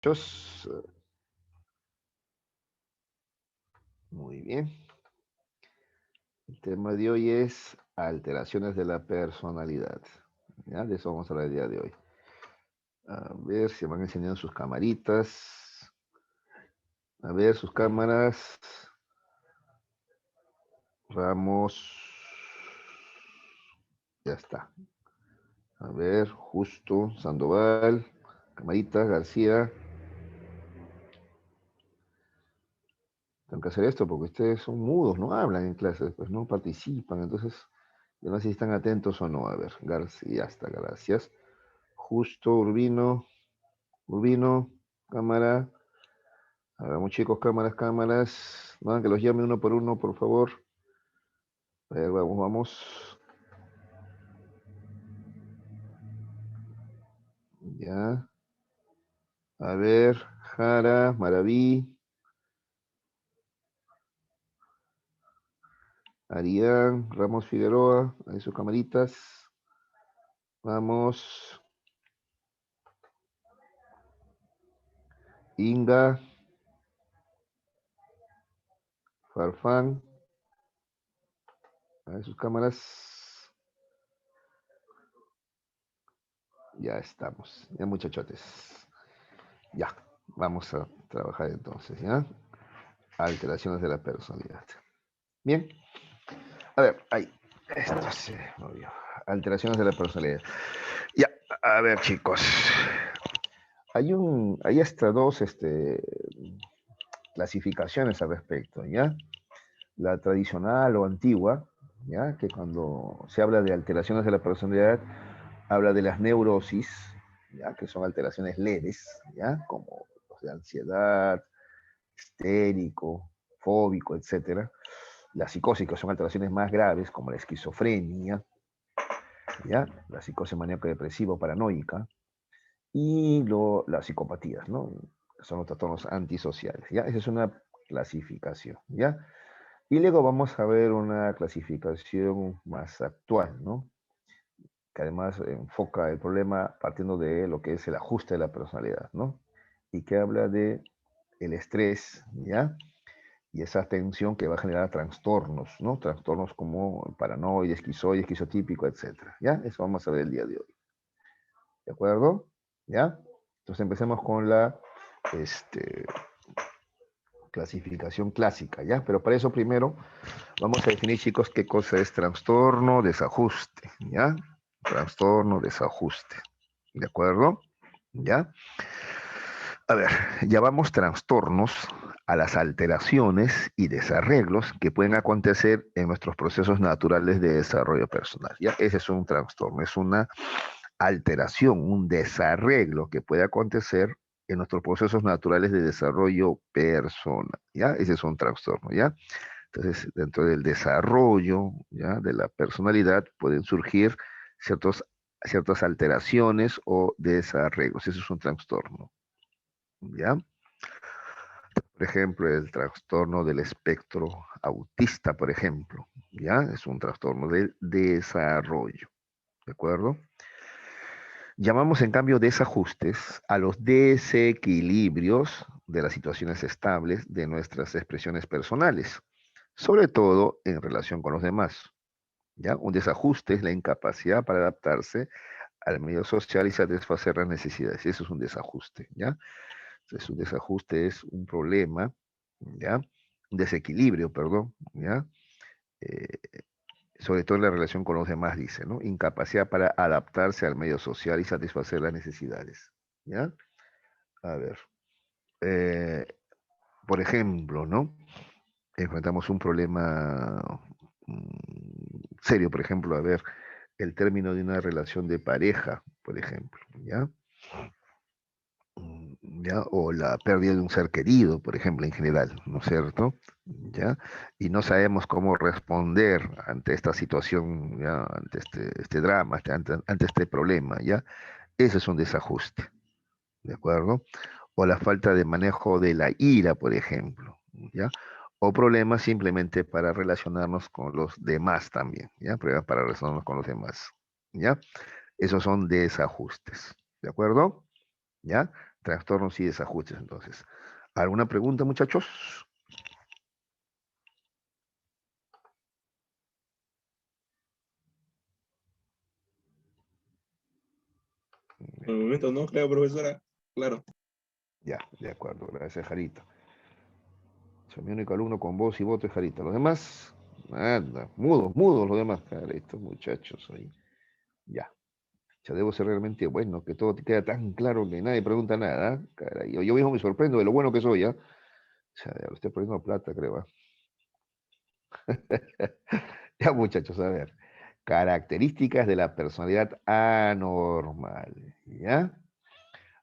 Muchos. Muy bien. El tema de hoy es alteraciones de la personalidad. ¿Ya? De eso vamos a hablar el día de hoy. A ver si van enseñando sus camaritas. A ver sus cámaras. Ramos. Ya está. A ver, Justo, Sandoval, Camarita, García. Tengo que hacer esto porque ustedes son mudos, no hablan en clases, pues no participan. Entonces, yo no sé si están atentos o no. A ver, García, ya está, gracias. Justo, Urbino, cámara. Hagamos chicos, cámaras. No, que los llame uno por uno, por favor. A ver, vamos. Ya. A ver, Jara, Maraví, Arián, Ramos Figueroa, ahí sus camaritas. Vamos. Inga, Farfán, ahí sus cámaras. Ya estamos. Ya, muchachotes. Ya. Vamos a trabajar entonces, ¿ya? Alteraciones de la personalidad. Bien. A ver, ahí. Esto se movió. Alteraciones de la personalidad. Ya, a ver, chicos. Hay hasta dos clasificaciones al respecto, ¿ya? La tradicional o antigua, ¿ya? Que cuando se habla de alteraciones de la personalidad, habla de las neurosis, ¿ya? Que son alteraciones leves, ¿ya? Como los de ansiedad, histérico, fóbico, etcétera. Las psicosis, que son alteraciones más graves, como la esquizofrenia, ¿ya? La psicosis maníaco-depresiva o paranoica, y las psicopatías, ¿no? Son los trastornos antisociales, ¿ya? Esa es una clasificación, ¿ya? Y luego vamos a ver una clasificación más actual, ¿no? Que además enfoca el problema partiendo de lo que es el ajuste de la personalidad, ¿no? Y que habla de el estrés, ¿ya? Y esa tensión que va a generar trastornos, ¿no? Trastornos como paranoide, esquizoide, esquizotípico, etcétera, ¿ya? Eso vamos a ver el día de hoy, ¿de acuerdo? ¿Ya? Entonces empecemos con la este, clasificación clásica, ¿ya? Pero para eso primero vamos a definir, chicos, qué cosa es trastorno, desajuste, ¿ya? Trastorno, desajuste, ¿de acuerdo? ¿Ya? A ver, llamamos trastornos a las alteraciones y desarreglos que pueden acontecer en nuestros procesos naturales de desarrollo personal, ¿ya? Ese es un trastorno, es una alteración, un desarreglo que puede acontecer en nuestros procesos naturales de desarrollo personal, ¿ya? Ese es un trastorno, ¿ya? Entonces, dentro del desarrollo, ¿ya? De la personalidad pueden surgir ciertas alteraciones o desarreglos. Eso es un trastorno, ¿ya? Por ejemplo, el trastorno del espectro autista, por ejemplo, ¿ya? Es un trastorno del desarrollo, ¿de acuerdo? Llamamos en cambio desajustes a los desequilibrios de las situaciones estables de nuestras expresiones personales, sobre todo en relación con los demás. ¿Ya? Un desajuste es la incapacidad para adaptarse al medio social y satisfacer las necesidades. Eso es un desajuste, ¿ya? Entonces, un desajuste es un problema, ¿ya? Un desequilibrio, perdón, ¿ya? Eh, Sobre todo en la relación con los demás, dice, ¿no? Incapacidad para adaptarse al medio social y satisfacer las necesidades, ¿ya? A ver, eh, por ejemplo, ¿no? Enfrentamos un problema serio, por ejemplo, a ver, el término de una relación de pareja, por ejemplo, ¿ya? ¿Ya? O la pérdida de un ser querido, por ejemplo, en general, ¿no es cierto? ¿Ya? Y no sabemos cómo responder ante esta situación, ¿ya? Ante este drama, ante este problema, ¿ya? Eso es un desajuste, ¿de acuerdo? O la falta de manejo de la ira, por ejemplo, ¿ya? O problemas simplemente para relacionarnos con los demás también, ¿ya? Problemas para relacionarnos con los demás, ¿ya? Esos son desajustes, ¿de acuerdo? ¿Ya? Trastornos y desajustes, entonces. ¿Alguna pregunta, muchachos? Por el momento no, creo, profesora. Claro. Ya, de acuerdo, gracias, Jarito. Soy mi único alumno con voz y voto es Jarito. Los demás, nada, mudos los demás, cara, estos muchachos ahí. Ya, ya debo ser realmente bueno, que todo te queda tan claro que nadie pregunta nada, ¿ah? Cara, yo mismo me sorprendo de lo bueno que soy, ¿ya? O sea, ya lo estoy poniendo plata, creo, ¿ah? Ya, muchachos, a ver. Características de la personalidad anormal, ¿ya?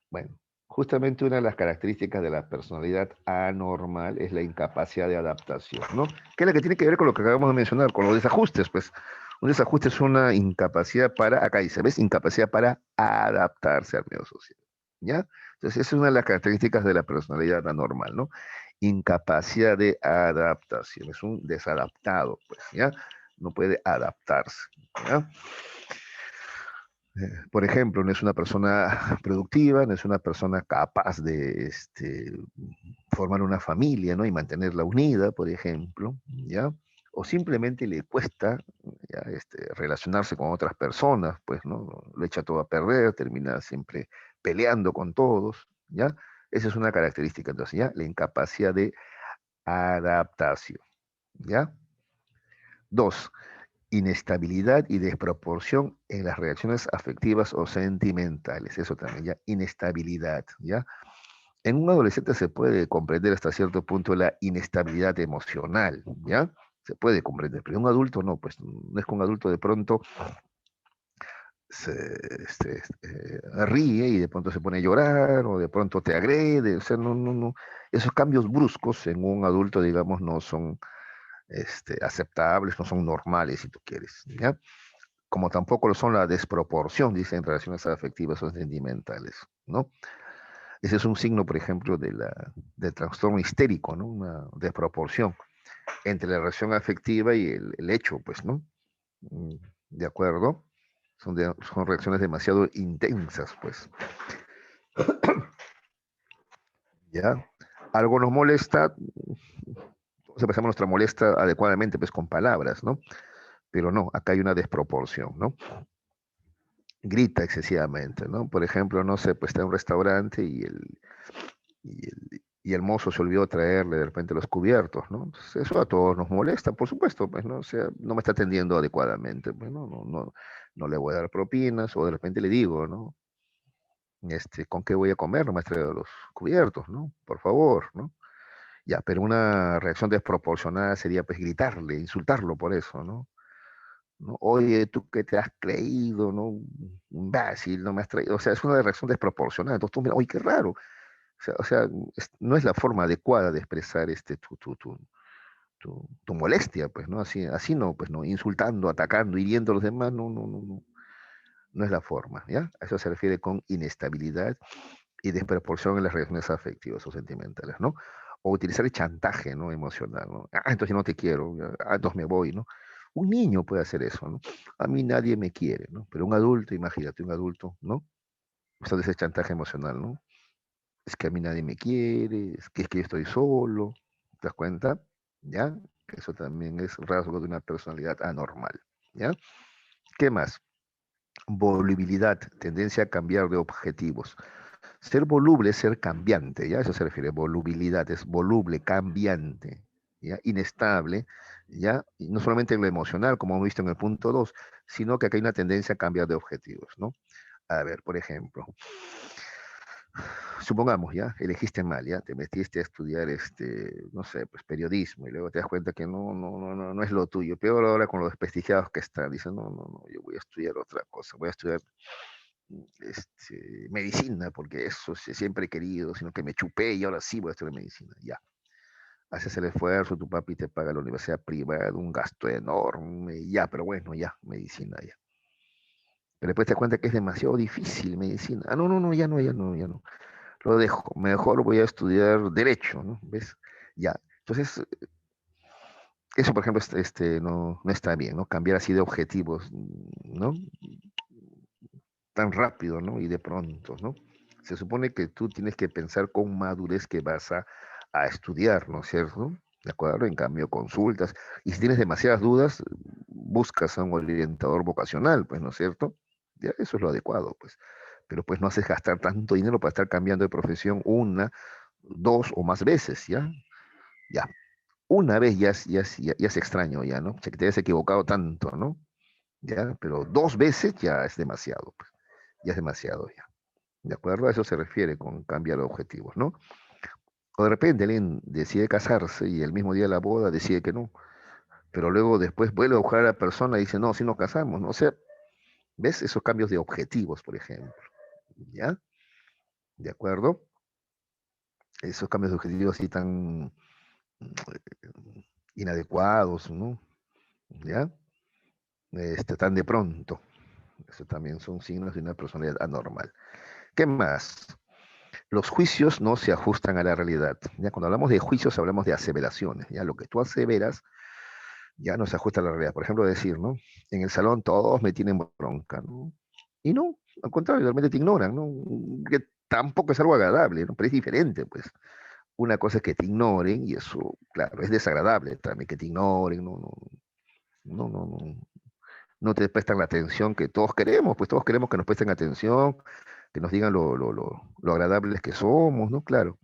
Bueno, justamente una de las características de la personalidad anormal es la incapacidad de adaptación, ¿no? Que es la que tiene que ver con lo que acabamos de mencionar, con los desajustes, pues. Un desajuste es una incapacidad para, acá dice, ¿ves? Incapacidad para adaptarse al medio social, ¿ya? Entonces, esa es una de las características de la personalidad anormal, ¿no? Incapacidad de adaptación, es un desadaptado, pues, ¿ya? No puede adaptarse, ¿ya? Por ejemplo, no es una persona productiva, no es una persona capaz de formar una familia, ¿no? Y mantenerla unida, por ejemplo, ¿ya? O simplemente le cuesta ya, relacionarse con otras personas, pues, ¿no? Lo echa todo a perder, termina siempre peleando con todos, ¿ya? Esa es una característica, entonces, ¿ya? La incapacidad de adaptación, ¿ya? Dos, inestabilidad y desproporción en las reacciones afectivas o sentimentales. Eso también, ya, inestabilidad, ¿ya? En un adolescente se puede comprender hasta cierto punto la inestabilidad emocional, ¿ya? Se puede comprender, pero un adulto no, pues no es que un adulto de pronto se ríe y de pronto se pone a llorar o de pronto te agrede, o sea, no. Esos cambios bruscos en un adulto, digamos, no son aceptables, no son normales, si tú quieres, ¿ya? Como tampoco lo son la desproporción, dice, en relaciones afectivas o sentimentales, ¿no? Ese es un signo, por ejemplo, del trastorno histérico, ¿no? Una desproporción entre la reacción afectiva y el hecho, pues, ¿no? Mm, ¿De acuerdo? Son reacciones demasiado intensas, pues. ¿Ya? Algo nos molesta, expresamos nuestra molestia adecuadamente, pues, con palabras, ¿no? Pero no, acá hay una desproporción, ¿no? Grita excesivamente, ¿no? Por ejemplo, no sé, pues está en un restaurante y el mozo se olvidó traerle de repente los cubiertos, ¿no? Entonces, eso a todos nos molesta, por supuesto, pues, ¿no? O sea, no me está atendiendo adecuadamente, pues, no le voy a dar propinas, o de repente le digo, ¿no? ¿Con qué voy a comer? No me has traído los cubiertos, ¿no? Por favor, ¿no? Ya, pero una reacción desproporcionada sería, pues, gritarle, insultarlo por eso, ¿no? ¿No? Oye, ¿tú qué te has creído? ¿No? Imbécil, no me has traído. O sea, es una reacción desproporcionada. Entonces tú mira, oye, qué raro. O sea, no es la forma adecuada de expresar tu molestia, pues, ¿no? Así no, pues, ¿no? Insultando, atacando, hiriendo a los demás, no es la forma, ¿ya? A eso se refiere con inestabilidad y desproporción en las reacciones afectivas o sentimentales, ¿no? O utilizar el chantaje, ¿no? Emocional, ¿no? Ah, entonces no te quiero, entonces me voy, ¿no? Un niño puede hacer eso, ¿no? A mí nadie me quiere, ¿no? Pero un adulto, imagínate, un adulto, ¿no? Usando ese chantaje emocional, ¿no? Es que a mí nadie me quiere, es que yo estoy solo, ¿te das cuenta? ¿Ya? Eso también es rasgo de una personalidad anormal, ¿ya? ¿Qué más? Volubilidad, tendencia a cambiar de objetivos. Ser voluble es ser cambiante, ¿ya? Eso se refiere, volubilidad, es voluble, cambiante, ¿ya? Inestable, ¿ya? Y no solamente en lo emocional, como hemos visto en el punto 2, sino que acá hay una tendencia a cambiar de objetivos, ¿no? A ver, por ejemplo, supongamos, ya, elegiste mal, ya, te metiste a estudiar, no sé, pues periodismo, y luego te das cuenta que no es lo tuyo. Peor ahora con los desprestigiados que están, dicen, no, yo voy a estudiar otra cosa, voy a estudiar medicina, porque eso siempre he querido, sino que me chupé y ahora sí voy a estudiar medicina, ya. Haces el esfuerzo, tu papi te paga la universidad privada, un gasto enorme, ya, pero bueno, ya, medicina, ya. Pero después te das cuenta que es demasiado difícil medicina. Ah, no, ya no. Lo dejo, mejor voy a estudiar derecho, ¿no? ¿Ves? Ya. Entonces, eso, por ejemplo, no está bien, ¿no? Cambiar así de objetivos, ¿no? Tan rápido, ¿no? Y de pronto, ¿no? Se supone que tú tienes que pensar con madurez que vas a estudiar, ¿no es cierto? ¿De acuerdo? En cambio, consultas. Y si tienes demasiadas dudas, buscas a un orientador vocacional, pues, ¿no es cierto? Ya, eso es lo adecuado, pues. Pero pues no haces gastar tanto dinero para estar cambiando de profesión una, dos o más veces, ¿ya? Ya. Una vez ya es extraño, ya, ¿no? O sea, que te hayas equivocado tanto, ¿no? Ya, pero dos veces ya es demasiado, pues. Ya es demasiado, ya. ¿De acuerdo? A eso se refiere con cambiar de objetivos, ¿no? O de repente alguien decide casarse y el mismo día de la boda decide que no, pero luego después vuelve a buscar a la persona y dice, no, si nos casamos, ¿no? O sea, ¿ves? Esos cambios de objetivos, por ejemplo, ¿ya? ¿De acuerdo? Esos cambios de objetivos así tan inadecuados, ¿no? ¿Ya? Tan de pronto. Eso también son signos de una personalidad anormal. ¿Qué más? Los juicios no se ajustan a la realidad. Ya cuando hablamos de juicios hablamos de aseveraciones. Ya lo que tú aseveras ya no se ajusta a la realidad. Por ejemplo, decir, ¿no? En el salón todos me tienen bronca, ¿no? Y no, al contrario, realmente te ignoran, ¿no? Que tampoco es algo agradable, ¿no? Pero es diferente, pues. Una cosa es que te ignoren y eso, claro, es desagradable también que te ignoren, no, no te prestan la atención que todos queremos, pues todos queremos que nos presten atención, que nos digan lo agradables que somos, ¿no? Claro.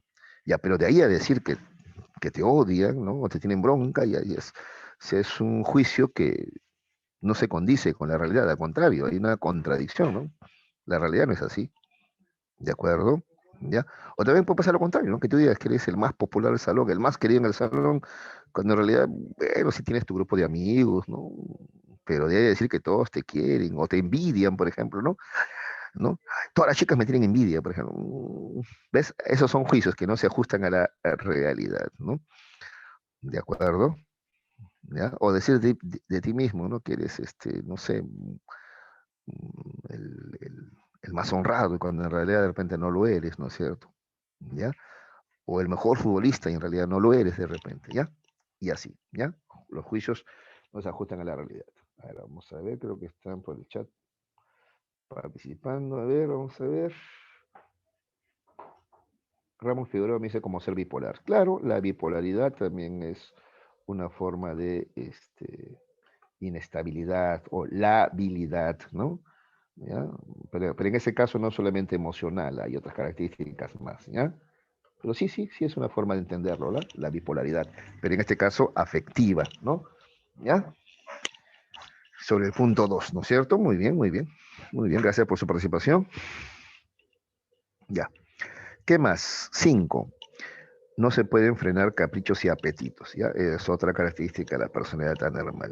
Ya, pero de ahí a decir que te odian, ¿no? O te tienen bronca, ya es un juicio que no se condice con la realidad, al contrario, hay una contradicción, ¿no? La realidad no es así, ¿de acuerdo? ¿Ya? O también puede pasar lo contrario, ¿no? Que tú digas que eres el más popular del salón, el más querido en el salón, cuando en realidad, bueno, sí tienes tu grupo de amigos, ¿no? Pero de ahí a decir que todos te quieren o te envidian, por ejemplo, ¿no? ¿No? Todas las chicas me tienen envidia, por ejemplo. ¿Ves? Esos son juicios que no se ajustan a la realidad, ¿no? ¿De acuerdo? ¿Ya? O decir de ti mismo, ¿no? Que eres, no sé, el más honrado, cuando en realidad de repente no lo eres, ¿no es cierto? ¿Ya? O el mejor futbolista y en realidad no lo eres de repente, ¿ya? Y así, ¿ya? Los juicios no se ajustan a la realidad. A ver, vamos a ver, creo que están por el chat participando. A ver, vamos a ver. Ramos Figueroa me dice cómo ser bipolar. Claro, la bipolaridad también es una forma de inestabilidad o labilidad, ¿no? ¿Ya? Pero en ese caso no solamente emocional, hay otras características más, ¿ya? Pero sí es una forma de entenderlo, la bipolaridad, pero en este caso afectiva, ¿no? ¿Ya? Sobre el punto 2, ¿no es cierto? Muy bien, muy bien. Muy bien, gracias por su participación. Ya. ¿Qué más? 5. No se pueden frenar caprichos y apetitos, ¿ya? Es otra característica de la personalidad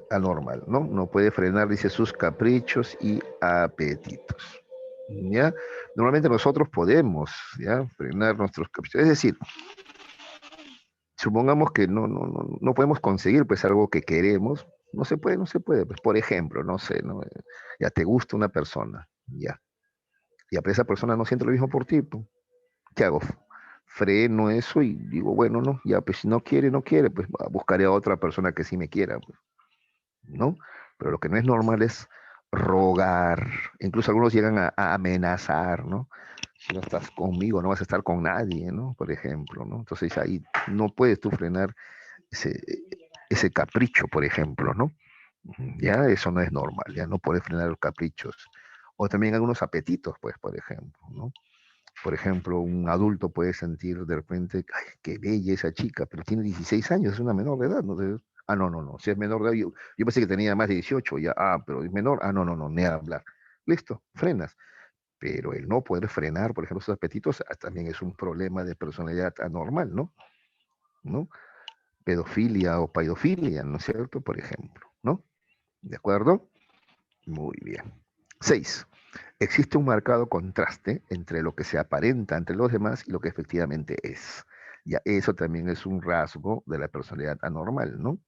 anormal, ¿no? No puede frenar, dice, sus caprichos y apetitos, ¿ya? Normalmente nosotros podemos, ¿ya? Frenar nuestros caprichos. Es decir, supongamos que no podemos conseguir, pues, algo que queremos. No se puede. Pues, por ejemplo, no sé, ¿no? Ya te gusta una persona, ya. Y a esa persona no siente lo mismo por ti, pues, ¿qué hago? Freno eso y digo, bueno, no, ya, pues si no quiere, no quiere, pues buscaré a otra persona que sí me quiera, pues, ¿no? Pero lo que no es normal es rogar, incluso algunos llegan a amenazar, ¿no? Si no estás conmigo, no vas a estar con nadie, ¿no? Por ejemplo, ¿no? Entonces ahí no puedes tú frenar ese, ese capricho, por ejemplo, ¿no? Ya eso no es normal, ya no puedes frenar los caprichos. O también algunos apetitos, pues, por ejemplo, ¿no? Por ejemplo, un adulto puede sentir de repente, ay, qué bella esa chica, pero tiene 16 años, es una menor de edad, ¿no? No, si es menor de edad, yo pensé que tenía más de 18, ya, pero es menor, no, ni hablar. Listo, frenas. Pero el no poder frenar, por ejemplo, esos apetitos, también es un problema de personalidad anormal, ¿no? ¿No? Pedofilia o paidofilia, ¿no es cierto? Por ejemplo, ¿no? ¿De acuerdo? Muy bien. 6. Existe un marcado contraste entre lo que se aparenta entre los demás y lo que efectivamente es. Ya, eso también es un rasgo de la personalidad anormal, ¿no?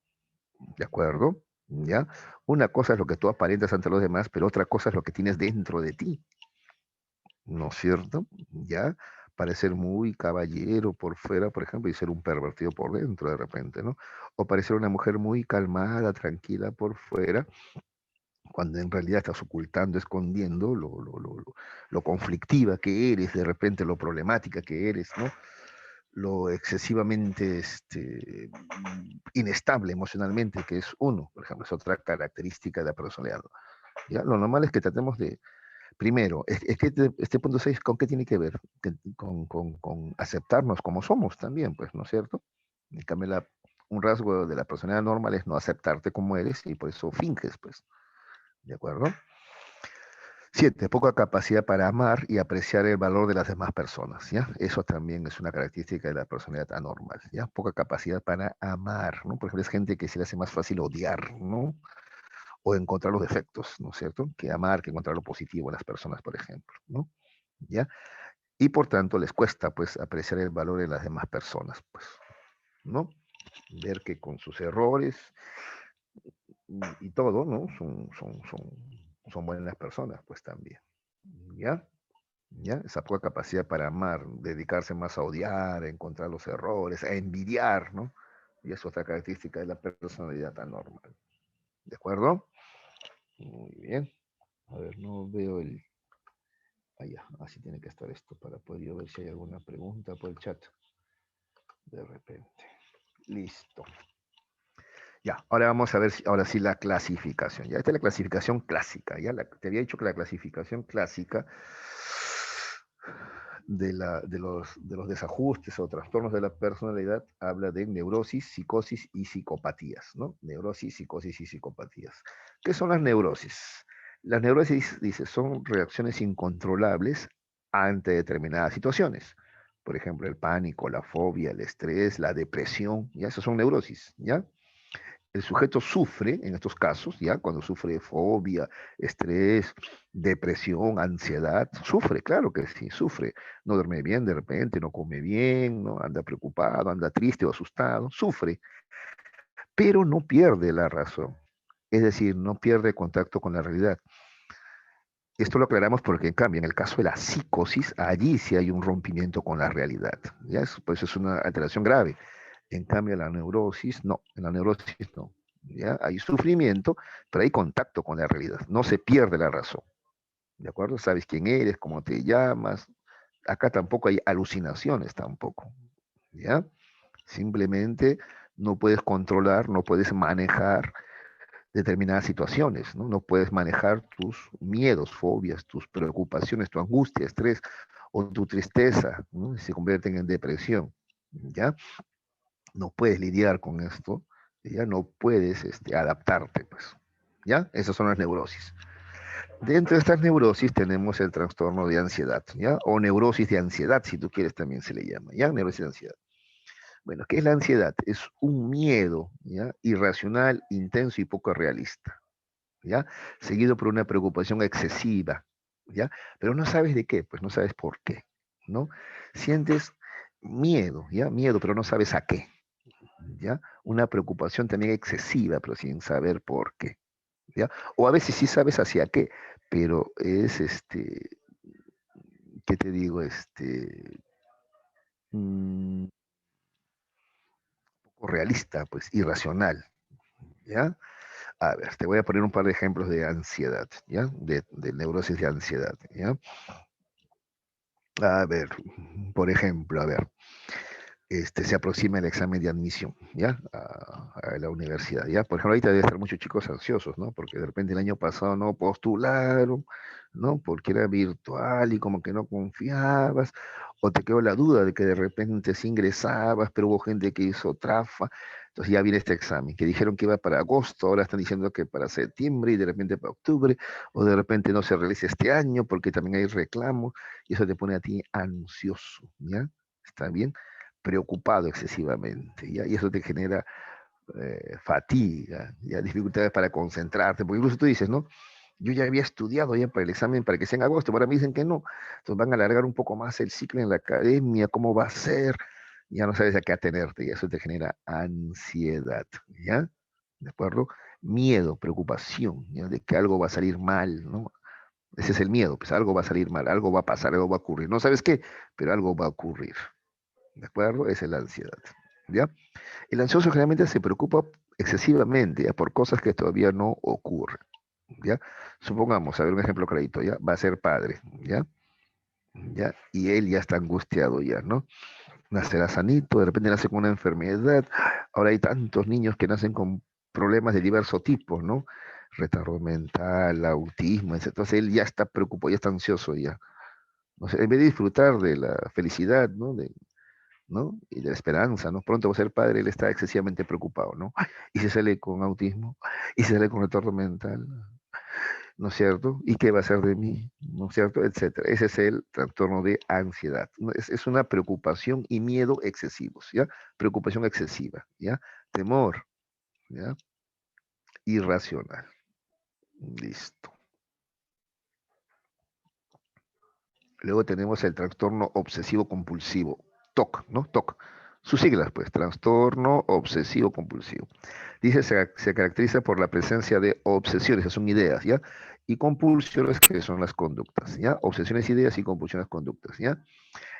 ¿De acuerdo? ¿Ya? Una cosa es lo que tú aparentas ante los demás, pero otra cosa es lo que tienes dentro de ti, ¿no es cierto? ¿Ya? Parecer muy caballero por fuera, por ejemplo, y ser un pervertido por dentro de repente, ¿no? O parecer una mujer muy calmada, tranquila por fuera, cuando en realidad estás ocultando, escondiendo lo conflictiva que eres, de repente lo problemática que eres, ¿no? Lo excesivamente inestable emocionalmente que es uno, por ejemplo, es otra característica de la personalidad. ¿Ya? Lo normal es que tratemos de, primero, es que este punto 6, ¿con qué tiene que ver? Con aceptarnos como somos también, pues, ¿no es cierto? En cambio, un rasgo de la personalidad normal es no aceptarte como eres y por eso finges, pues, ¿de acuerdo? 7, poca capacidad para amar y apreciar el valor de las demás personas, ¿ya? Eso también es una característica de la personalidad anormal, ¿ya? Poca capacidad para amar, ¿no? Por ejemplo, es gente que se le hace más fácil odiar, ¿no? O encontrar los defectos, ¿no es cierto? Que amar, que encontrar lo positivo en las personas, por ejemplo, ¿no? ¿Ya? Y por tanto les cuesta, pues, apreciar el valor de las demás personas, pues, ¿no? Ver que con sus errores y todo, ¿no? Son buenas personas, pues también, ¿ya? ¿Ya? Esa poca capacidad para amar, dedicarse más a odiar, a encontrar los errores, a envidiar, ¿no? Y es otra característica de la personalidad anormal. ¿De acuerdo? Muy bien. A ver, no veo el... Ah, ya, así tiene que estar esto para poder yo ver si hay alguna pregunta por el chat. De repente. Listo. Ya, ahora vamos a ver, ahora sí la clasificación. Ya, esta es la clasificación clásica. Ya te había dicho que la clasificación clásica de los desajustes o trastornos de la personalidad habla de neurosis, psicosis y psicopatías, ¿no? Neurosis, psicosis y psicopatías. ¿Qué son las neurosis? Las neurosis, dice, son reacciones incontrolables ante determinadas situaciones. Por ejemplo, el pánico, la fobia, el estrés, la depresión, ¿ya? Esas son neurosis, ¿ya? El sujeto sufre, en estos casos, ya cuando sufre fobia, estrés, depresión, ansiedad, sufre, claro que sí, sufre. No duerme bien de repente, no come bien, no anda preocupado, anda triste o asustado, sufre, pero no pierde la razón. Es decir, no pierde contacto con la realidad. Esto lo aclaramos porque, en cambio, en el caso de la psicosis, allí sí hay un rompimiento con la realidad. ¿Ya? Pues es una alteración grave. En cambio, la neurosis, no. En la neurosis, no. ¿Ya? Hay sufrimiento, pero hay contacto con la realidad. No se pierde la razón. ¿De acuerdo? Sabes quién eres, cómo te llamas. Acá tampoco hay alucinaciones, tampoco. ¿Ya? Simplemente no puedes controlar, no puedes manejar determinadas situaciones, ¿no? No puedes manejar tus miedos, fobias, tus preocupaciones, tu angustia, estrés o tu tristeza, ¿no? Se convierten en depresión, ¿ya? No puedes lidiar con esto, ya no puedes adaptarte, pues, ¿ya? Esas son las neurosis. Dentro de estas neurosis tenemos el trastorno de ansiedad, ¿ya? O neurosis de ansiedad, si tú quieres también se le llama, ¿ya? Neurosis de ansiedad. Bueno, ¿qué es la ansiedad? Es un miedo, ¿ya? Irracional, intenso y poco realista, ¿ya? Seguido por una preocupación excesiva, ¿ya? Pero no sabes de qué, pues no sabes por qué, ¿no? Sientes miedo, ¿ya? Miedo, pero no sabes a qué, ¿ya? Una preocupación también excesiva, pero sin saber por qué, ¿ya? O a veces sí sabes hacia qué, pero es, ¿qué te digo? Un poco realista, pues irracional, ¿ya? A ver, te voy a poner un par de ejemplos de ansiedad, ¿ya? De neurosis de ansiedad, ¿ya? A ver, por ejemplo, a ver, se aproxima el examen de admisión, ¿ya? A la universidad, ¿ya? Por ejemplo, ahorita debe estar muchos chicos ansiosos, ¿no? Porque de repente el año pasado no postularon, ¿no? Porque era virtual y como que no confiabas, o te quedó la duda de que de repente sí ingresabas, pero hubo gente que hizo trafa, entonces ya viene este examen, que dijeron que iba para agosto, ahora están diciendo que para septiembre y de repente para octubre, o de repente no se realiza este año porque también hay reclamos, y eso te pone a ti ansioso, ¿ya? ¿Está bien? Preocupado excesivamente, ¿ya? Y eso te genera fatiga, ¿ya? Dificultades para concentrarte, porque incluso tú dices, ¿no? Yo ya había estudiado ya para el examen para que sea en agosto, ahora me dicen que no, entonces van a alargar un poco más el ciclo en la academia, cómo va a ser, ya no sabes a qué atenerte, y eso te genera ansiedad, ¿ya? ¿De acuerdo? Miedo, preocupación, ¿ya? De que algo va a salir mal, ¿no? Ese es el miedo, pues algo va a salir mal, algo va a pasar, algo va a ocurrir. No sabes qué, pero algo va a ocurrir. ¿De acuerdo? Esa es la ansiedad. ¿Ya? El ansioso generalmente se preocupa excesivamente, ¿ya? Por cosas que todavía no ocurren. ¿ya? Supongamos, a ver, un ejemplo clarito, ¿ya? Va a ser padre, ¿ya? ¿Ya? Y él ya está angustiado ya, ¿no? Nacerá sanito, de repente nace con una enfermedad. Ahora hay tantos niños que nacen con problemas de diverso tipo, ¿no? Retardo mental, autismo, etc. Entonces él ya está preocupado, ya está ansioso ya. O sea, en vez de disfrutar de la felicidad, ¿no? ¿No? Y de la esperanza, ¿no? Pronto va a ser padre, él está excesivamente preocupado, ¿no? Y se sale con autismo, y se sale con retardo mental, ¿no es cierto? ¿Y qué va a ser de mí? ¿No es cierto? Etcétera. Ese es el trastorno de ansiedad. ¿No? Es una preocupación y miedo excesivos, ¿ya? Preocupación excesiva, ¿ya? Temor, ¿ya? Irracional. Listo. Luego tenemos el trastorno obsesivo compulsivo, TOC, ¿no? TOC. Sus siglas, pues, trastorno obsesivo compulsivo. Dice, se caracteriza por la presencia de obsesiones, que son ideas, ¿ya? Y compulsiones, que son las conductas, ¿ya? Obsesiones, ideas y compulsiones, conductas, ¿ya?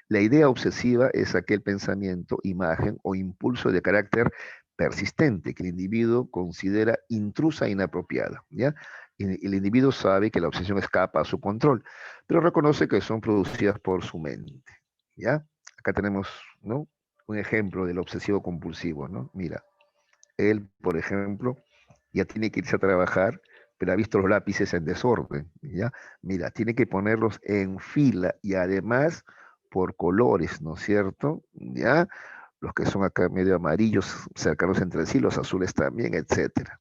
La idea obsesiva es aquel pensamiento, imagen o impulso de carácter persistente que el individuo considera intrusa e inapropiada, ¿ya? Y el individuo sabe que la obsesión escapa a su control, pero reconoce que son producidas por su mente, ¿ya? Acá tenemos, ¿no? Un ejemplo del obsesivo compulsivo, ¿no? Mira, él, por ejemplo, ya tiene que irse a trabajar, pero ha visto los lápices en desorden, ¿ya? Mira, tiene que ponerlos en fila y además por colores, ¿no es cierto? ¿Ya? Los que son acá medio amarillos, cercanos entre sí, los azules también, etcétera.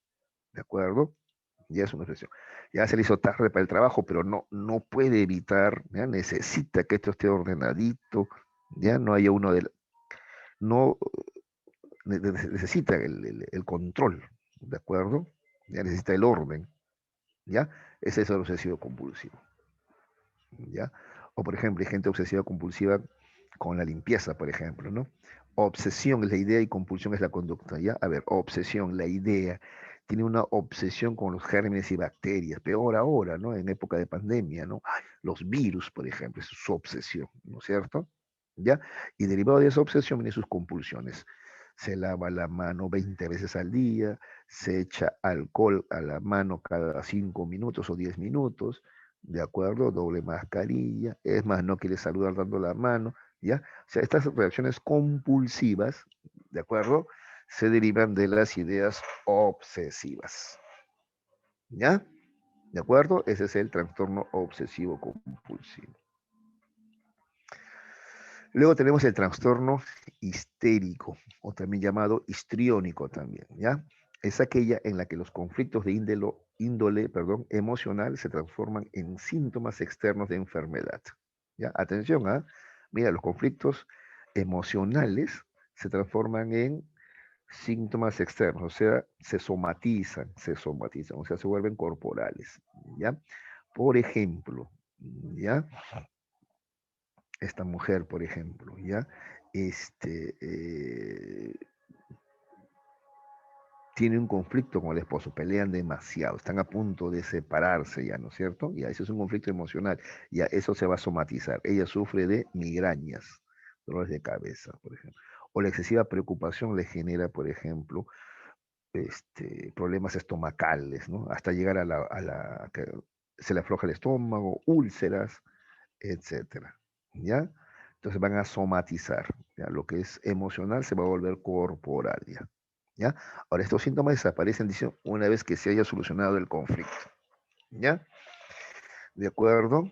¿De acuerdo? Ya es una expresión. Ya se le hizo tarde para el trabajo, pero no puede evitar, ¿ya? Necesita que esto esté ordenadito, ya no haya uno del, no necesita el control, ¿de acuerdo? Ya necesita el orden, ¿ya? Ese es el obsesivo compulsivo, ¿ya? O por ejemplo, hay gente obsesiva compulsiva con la limpieza, por ejemplo, ¿no? Obsesión es la idea y compulsión es la conducta, ¿ya? A ver, obsesión, la idea, tiene una obsesión con los gérmenes y bacterias, peor ahora, ¿no? En época de pandemia, ¿no? Ay, los virus, por ejemplo, es su obsesión, ¿no es cierto? ¿Ya? Y derivado de esa obsesión vienen sus compulsiones. Se lava la mano 20 veces al día, se echa alcohol a la mano cada 5 minutos o 10 minutos, ¿de acuerdo? Doble mascarilla, es más, no quiere saludar dando la mano, ¿ya? O sea, estas reacciones compulsivas, ¿de acuerdo? Se derivan de las ideas obsesivas, ¿ya? ¿De acuerdo? Ese es el trastorno obsesivo compulsivo. Luego tenemos el trastorno histérico, o también llamado histriónico también, ¿ya? Es aquella en la que los conflictos de índole, perdón, emocional se transforman en síntomas externos de enfermedad, ¿ya? Atención, ¿ah? Mira, los conflictos emocionales se transforman en síntomas externos, o sea, se somatizan, o sea, se vuelven corporales, ¿ya? Por ejemplo, ¿ya? Esta mujer, por ejemplo, ¿ya? Este, tiene un conflicto con el esposo, pelean demasiado, están a punto de separarse ya, ¿no es cierto? Ya, eso es un conflicto emocional, ya eso se va a somatizar. Ella sufre de migrañas, dolores de cabeza, por ejemplo. O la excesiva preocupación le genera, por ejemplo, problemas estomacales, ¿no? Hasta llegar que se le afloja el estómago, úlceras, etcétera, ¿ya? Entonces van a somatizar, ¿ya? Lo que es emocional se va a volver corporal, ¿ya? ¿Ya? Ahora, estos síntomas desaparecen, dice, una vez que se haya solucionado el conflicto, ¿ya? ¿De acuerdo?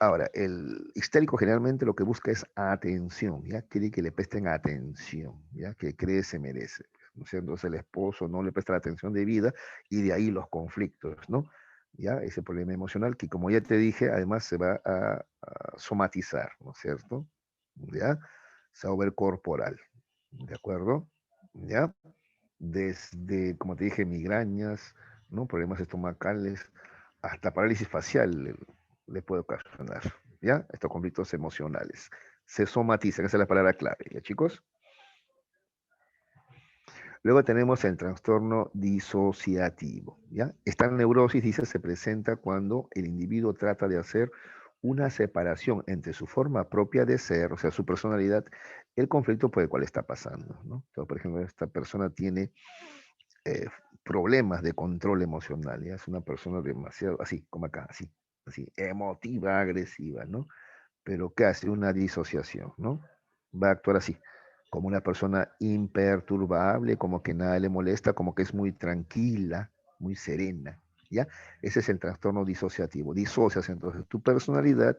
Ahora, el histérico generalmente lo que busca es atención, ¿ya? Quiere que le presten atención, ¿ya? Que cree se merece, ¿no? Entonces el esposo no le presta la atención debida y de ahí los conflictos, ¿no? ¿Ya? Ese problema emocional que, como ya te dije, además se va a somatizar, ¿no es cierto? ¿Ya? Se va a ver corporal, ¿de acuerdo? ¿Ya? Desde, como te dije, migrañas, ¿no? Problemas estomacales, hasta parálisis facial le puede ocasionar, ¿ya? Estos conflictos emocionales. Se somatizan, esa es la palabra clave, ¿ya, chicos? Luego tenemos el trastorno disociativo, ¿ya? Esta neurosis, dice, se presenta cuando el individuo trata de hacer una separación entre su forma propia de ser, o sea, su personalidad, el conflicto por el cual está pasando, ¿no? Entonces, por ejemplo, esta persona tiene eh, problemas de control emocional, ¿ya? Es una persona demasiado, así, como acá, así, así, emotiva, agresiva, ¿no? Pero ¿qué hace? Una disociación, ¿no? Va a actuar así, como una persona imperturbable, como que nada le molesta, como que es muy tranquila, muy serena, ¿ya? Ese es el trastorno disociativo. Disocias entonces tu personalidad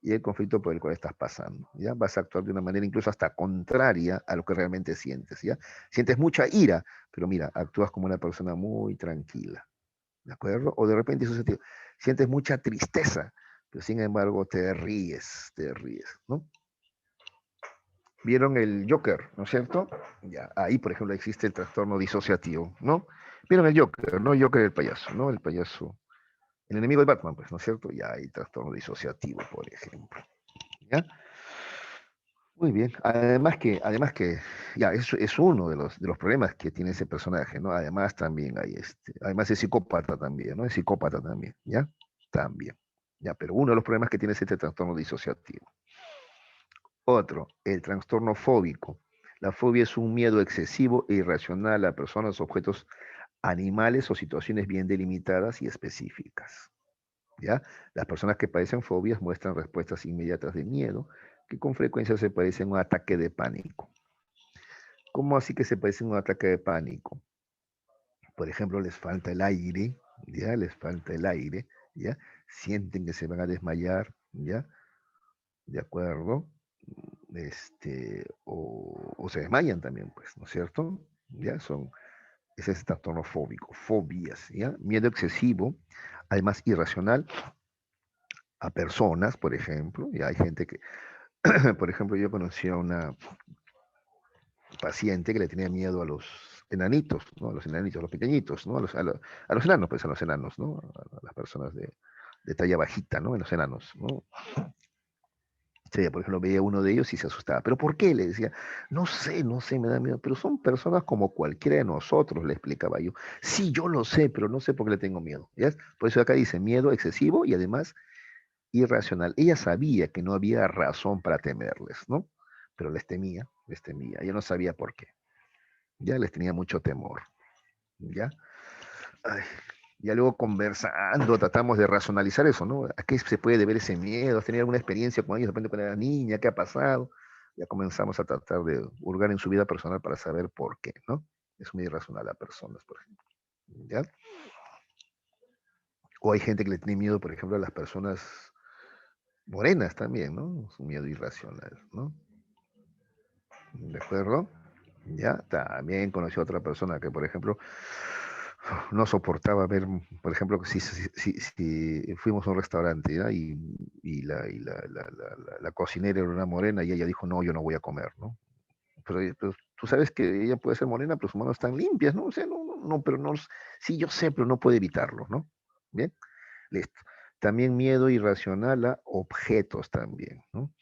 y el conflicto por el cual estás pasando, ¿ya? Vas a actuar de una manera incluso hasta contraria a lo que realmente sientes, ¿ya? Sientes mucha ira, pero mira, actúas como una persona muy tranquila, ¿de acuerdo? O de repente disociativo, sientes mucha tristeza, pero sin embargo te ríes, ¿no? ¿Vieron el Joker, no es cierto? Ya, ahí, por ejemplo, existe el trastorno disociativo, ¿no? ¿Vieron el Joker, no? Joker el payaso, ¿no? El payaso, el enemigo de Batman, pues, ¿no es cierto? Ya hay trastorno disociativo, por ejemplo, ¿ya? Muy bien. Además que, ya, eso es uno de los problemas que tiene ese personaje, ¿no? Además también hay además es psicópata también, ¿no? Es psicópata también, ¿ya? También, ya, pero uno de los problemas que tiene es este trastorno disociativo. Otro, el trastorno fóbico. La fobia es un miedo excesivo e irracional a personas, objetos, animales o situaciones bien delimitadas y específicas. ¿Ya? Las personas que padecen fobias muestran respuestas inmediatas de miedo, que con frecuencia se parecen a un ataque de pánico. ¿Cómo así que se parecen a un ataque de pánico? Por ejemplo, les falta el aire, ¿ya? Les falta el aire, ¿ya? Sienten que se van a desmayar, ¿ya? ¿De acuerdo? O se desmayan también, pues, ¿no es cierto? ¿Ya? Ese es trastorno fóbico, fobias, ¿ya? Miedo excesivo, además irracional, a personas, por ejemplo, y hay gente que, por ejemplo, yo conocí a una paciente que le tenía miedo a los enanitos, ¿no? A los enanitos, a los pequeñitos, ¿no? A los enanos, pues, a los enanos, ¿no? A las personas de talla bajita, ¿no? A los enanos, ¿no? Sí, por ejemplo, veía uno de ellos y se asustaba. ¿Pero por qué? Le decía, no sé, me da miedo. Pero son personas como cualquiera de nosotros, le explicaba yo. Sí, yo lo sé, pero no sé por qué le tengo miedo. ¿Ya? Por eso acá dice miedo excesivo y además irracional. Ella sabía que no había razón para temerles, ¿no? Pero les temía, les temía. Ella no sabía por qué. Ya les tenía mucho temor. ¿Ya? Ay, ya luego conversando, tratamos de racionalizar eso, ¿no? ¿A qué se puede deber ese miedo? ¿Has tenido alguna experiencia con ellos, de repente cuando era niña? ¿Qué ha pasado? Ya comenzamos a tratar de hurgar en su vida personal para saber por qué, ¿no? Es muy irracional a personas, por ejemplo. ¿Ya? O hay gente que le tiene miedo, por ejemplo, a las personas morenas también, ¿no? Es un miedo irracional, ¿no? ¿De acuerdo? Ya, también conocí a otra persona que, por ejemplo, no soportaba ver, por ejemplo, si fuimos a un restaurante, ¿ya? La cocinera era una morena y ella dijo, no, yo no voy a comer, ¿no? Pero tú sabes que ella puede ser morena, pero sus manos están limpias, ¿no? O sea, no, pero no, sí, yo sé, pero no puede evitarlo, ¿no? Bien, listo. También miedo irracional a objetos también, ¿no?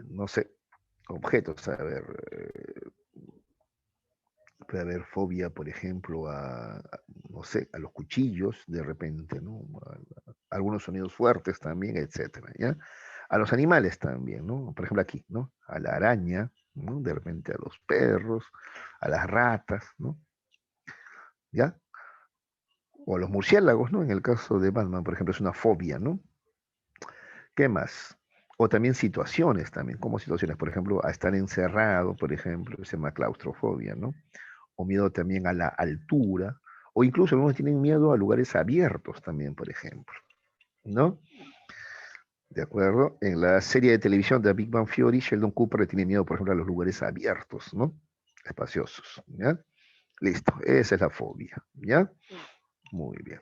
No sé, objetos, a ver, puede haber fobia, por ejemplo, no sé, a los cuchillos de repente, ¿no? Algunos sonidos fuertes también, etcétera, ¿ya? A los animales también, ¿no? Por ejemplo, aquí, ¿no? A la araña, ¿no? De repente a los perros, a las ratas, ¿no? ¿Ya? O a los murciélagos, ¿no? En el caso de Batman, por ejemplo, es una fobia, ¿no? ¿Qué más? O también situaciones, también, como situaciones, por ejemplo, a estar encerrado, por ejemplo, se llama claustrofobia, ¿no? O miedo también a la altura, o incluso algunos tienen miedo a lugares abiertos también, por ejemplo, ¿no? ¿De acuerdo? En la serie de televisión de Big Bang Theory, Sheldon Cooper le tiene miedo, por ejemplo, a los lugares abiertos, ¿no? Espaciosos, ¿ya? Listo, esa es la fobia, ¿ya? Muy bien.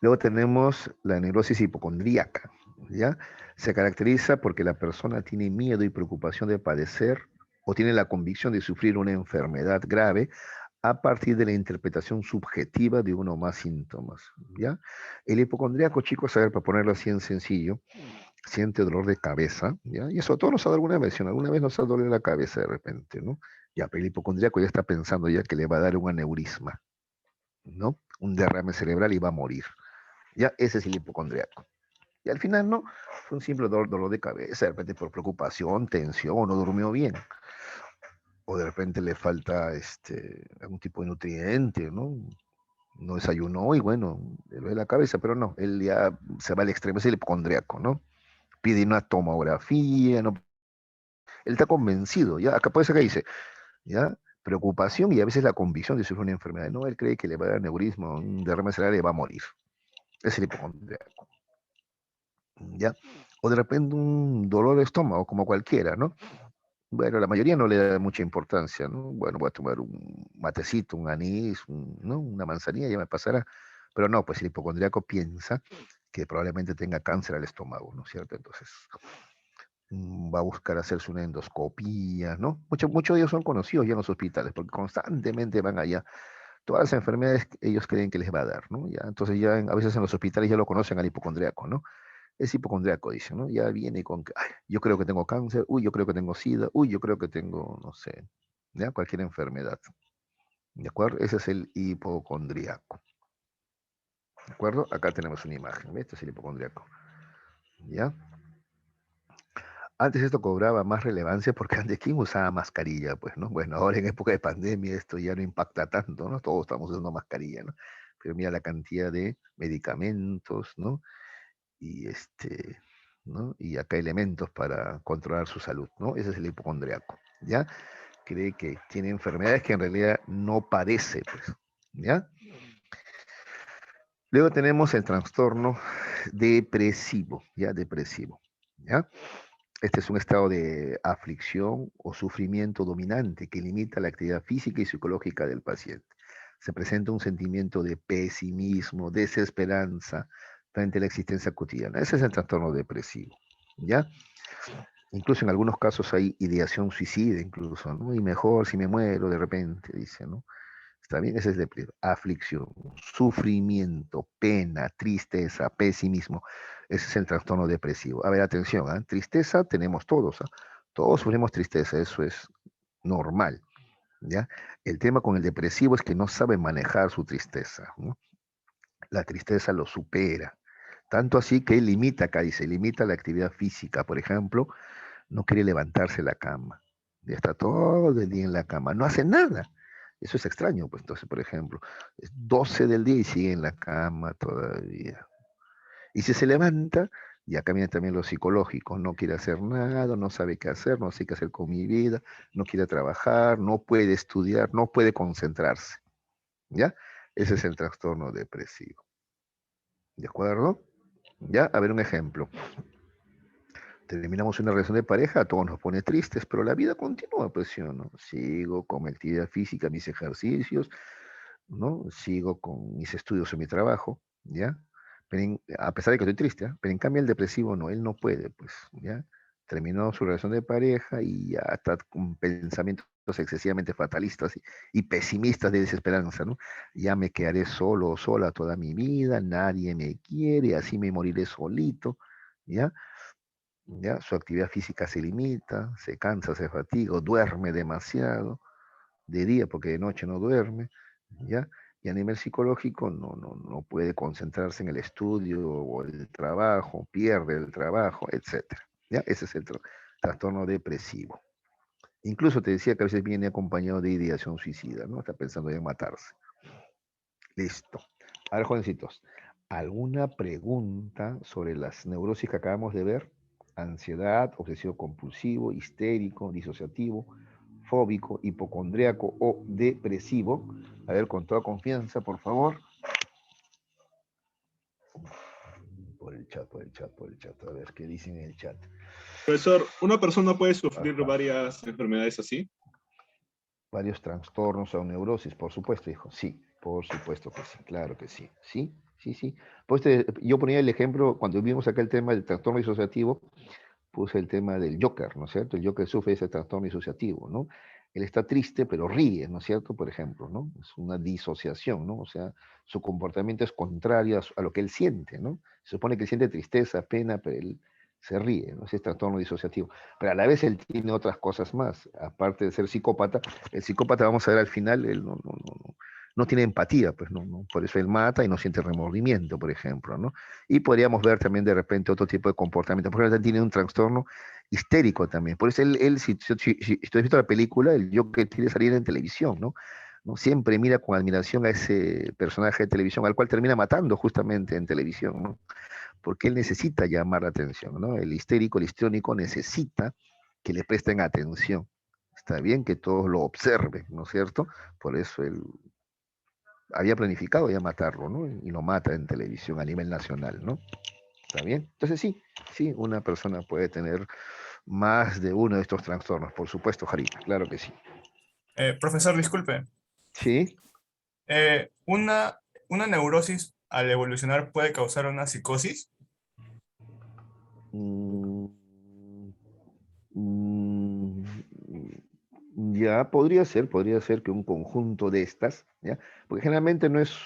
Luego tenemos la neurosis hipocondríaca, ¿ya? Se caracteriza porque la persona tiene miedo y preocupación de padecer o tiene la convicción de sufrir una enfermedad grave a partir de la interpretación subjetiva de uno o más síntomas, ¿ya? El hipocondríaco, chicos, a ver, para ponerlo así en sencillo, siente dolor de cabeza, ¿ya? Y eso a todos nos ha dado alguna vez, alguna vez nos ha dolido la cabeza de repente, ¿no? Ya, pero el hipocondríaco ya está pensando ya que le va a dar un aneurisma, ¿no? Un derrame cerebral y va a morir. Ya, ese es el hipocondríaco. Y al final, no, fue un simple dolor de cabeza, de repente por preocupación, tensión, no durmió bien. o de repente le falta algún tipo de nutriente, ¿no? No desayunó y bueno, le duele la cabeza, pero no, él ya se va al extremo, es el hipocondriaco, ¿no? Pide una tomografía, ¿no? Él está convencido, ya, acá puede ser que dice, ya, preocupación y a veces la convicción de sufrir una enfermedad, no, él cree que le va a dar aneurisma, un derrame cerebral y va a morir, es el hipocondriaco, ya, o de repente un dolor de estómago, como cualquiera, ¿no? Bueno, la mayoría no le da mucha importancia, ¿no? Bueno, voy a tomar un matecito, un anís, ¿no? Una manzanilla, ya me pasará. Pero no, pues el hipocondriaco piensa que probablemente tenga cáncer al estómago, ¿no es cierto? Entonces va a buscar hacerse una endoscopía, ¿no? Muchos de ellos son conocidos ya en los hospitales, porque constantemente van allá. Todas las enfermedades ellos creen que les va a dar, ¿no? Ya, entonces ya a veces en los hospitales ya lo conocen al hipocondriaco, ¿no? Es hipocondriaco, dice, ¿no? Ya viene con que, "Ay, yo creo que tengo cáncer, uy, yo creo que tengo SIDA, uy, yo creo que tengo, no sé, ya cualquier enfermedad. ¿De acuerdo? Ese es el hipocondriaco. ¿De acuerdo? Acá tenemos una imagen. Este es el hipocondriaco. ¿Ya? Antes esto cobraba más relevancia porque antes quién usaba mascarilla, pues, ¿no? Bueno, ahora en época de pandemia esto ya no impacta tanto, ¿no? Todos estamos usando mascarilla, ¿no? Pero mira la cantidad de medicamentos, ¿no? Y ¿no? Y acá elementos para controlar su salud, ¿no? Ese es el hipocondriaco, ¿ya? Cree que tiene enfermedades que en realidad no padece, pues, ¿ya? Luego tenemos el trastorno depresivo, ¿ya? Depresivo, ¿ya? Este es un estado de aflicción o sufrimiento dominante que limita la actividad física y psicológica del paciente. Se presenta un sentimiento de pesimismo, desesperanza frente a la existencia cotidiana. Ese es el trastorno depresivo, ¿ya? Incluso en algunos casos hay ideación suicida, incluso, ¿no? Y mejor si me muero de repente, dice, ¿no? Está bien, ese es depresivo. Aflicción, sufrimiento, pena, tristeza, pesimismo. Ese es el trastorno depresivo. A ver, atención, ¿eh? Tristeza tenemos todos, ¿eh? Todos sufrimos tristeza, eso es normal, ¿ya? El tema con el depresivo es que no sabe manejar su tristeza, ¿no? La tristeza lo supera. Tanto así que limita, acá dice, limita la actividad física. Por ejemplo, no quiere levantarse de la cama. Ya está todo el día en la cama. No hace nada. Eso es extraño, pues entonces, por ejemplo, es 12 del día y sigue en la cama todavía. Y si se levanta, ya cambia también lo psicológico, no quiere hacer nada, no sabe qué hacer, no sé qué hacer con mi vida, no quiere trabajar, no puede estudiar, no puede concentrarse, ¿ya? Ese es el trastorno depresivo, ¿de acuerdo? Ya, a ver un ejemplo. Terminamos una relación de pareja, a todos nos pone tristes, pero la vida continúa, pues sí o no. Sigo con mi actividad física, mis ejercicios, ¿no? Sigo con mis estudios o mi trabajo, ¿ya? A pesar de que estoy triste, ¿ah? Pero en cambio el depresivo no, él no puede, pues, ¿ya? Terminó su relación de pareja y ya está con pensamientos excesivamente fatalistas y pesimistas de desesperanza, ¿no? Ya me quedaré solo o sola toda mi vida, nadie me quiere, así me moriré solito, ¿ya? ¿Ya? Su actividad física se limita, se cansa, se fatiga, duerme demasiado de día porque de noche no duerme, ¿ya? Y a nivel psicológico no puede concentrarse en el estudio o el trabajo, pierde el trabajo, etcétera. ¿Ya? Ese es el trastorno depresivo. Incluso te decía que a veces viene acompañado de ideación suicida, ¿no? Está pensando en matarse. Listo. A ver, jovencitos, ¿alguna pregunta sobre las neurosis que acabamos de ver? Ansiedad, obsesivo compulsivo, histérico, disociativo, fóbico, hipocondríaco o depresivo. A ver, con toda confianza, por favor. Por el chat, por el chat, por el chat. A ver qué dicen en el chat. Profesor, ¿una persona puede sufrir Ajá. varias enfermedades así? Varios trastornos o neurosis, por supuesto, hijo. Sí, por supuesto que sí, claro que sí. Sí, sí, sí. Pues yo ponía el ejemplo, cuando vimos acá el tema del trastorno disociativo, puse el tema del Joker, ¿no es cierto? El Joker sufre ese trastorno disociativo, ¿no? Él está triste, pero ríe, ¿no es cierto? Por ejemplo, ¿no? Es una disociación, ¿no? O sea, su comportamiento es contrario a lo que él siente, ¿no? Se supone que él siente tristeza, pena, pero él se ríe, ¿no? Ese es trastorno disociativo. Pero a la vez él tiene otras cosas más. Aparte de ser psicópata, el psicópata, vamos a ver al final, él no tiene empatía, pues no, por eso él mata y no siente remordimiento, por ejemplo, ¿no? Y podríamos ver también de repente otro tipo de comportamiento, por ejemplo, él tiene un trastorno histérico también, por eso él si tú has visto la película, el Joker quiere salir en televisión, ¿no? ¿No? Siempre mira con admiración a ese personaje de televisión, al cual termina matando justamente en televisión, ¿no? Porque él necesita llamar la atención, ¿no? El histérico, el histriónico necesita que le presten atención. Está bien que todos lo observen, ¿no es cierto? Por eso él había planificado ya matarlo, ¿no? Y lo mata en televisión a nivel nacional, ¿no? ¿Está bien? Entonces sí, sí, una persona puede tener más de uno de estos trastornos, por supuesto, Jarita, claro que sí. Profesor, disculpe. Sí, ¿Una neurosis al evolucionar puede causar una psicosis? mm, mm, ya podría ser que un conjunto de estas, ¿ya? Porque generalmente no es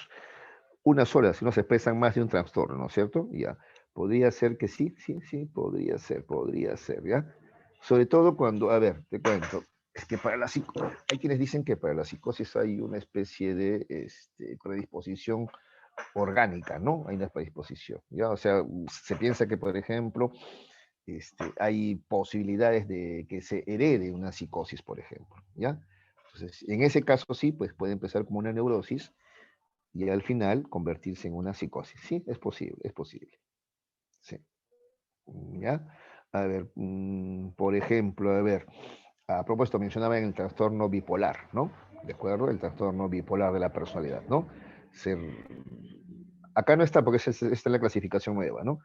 una sola, sino se expresan más de un trastorno, ¿no es cierto? Ya, podría ser que sí, sí, sí, podría ser, ¿ya? Sobre todo cuando, a ver, te cuento, es que para la psicosis, hay quienes dicen que para la psicosis hay una especie de predisposición orgánica, ¿no? Hay una predisposición, ¿ya? O sea, se piensa que, por ejemplo, hay posibilidades de que se herede una psicosis, por ejemplo, ¿ya? Entonces, en ese caso sí, pues puede empezar como una neurosis y al final convertirse en una psicosis. Sí, es posible, es posible. Sí. ¿Ya? A ver, por ejemplo, a ver, a propósito, mencionaba en el trastorno bipolar, ¿no? ¿De acuerdo? El trastorno bipolar de la personalidad, ¿no? Ser... Acá no está porque esta es la clasificación nueva, ¿no?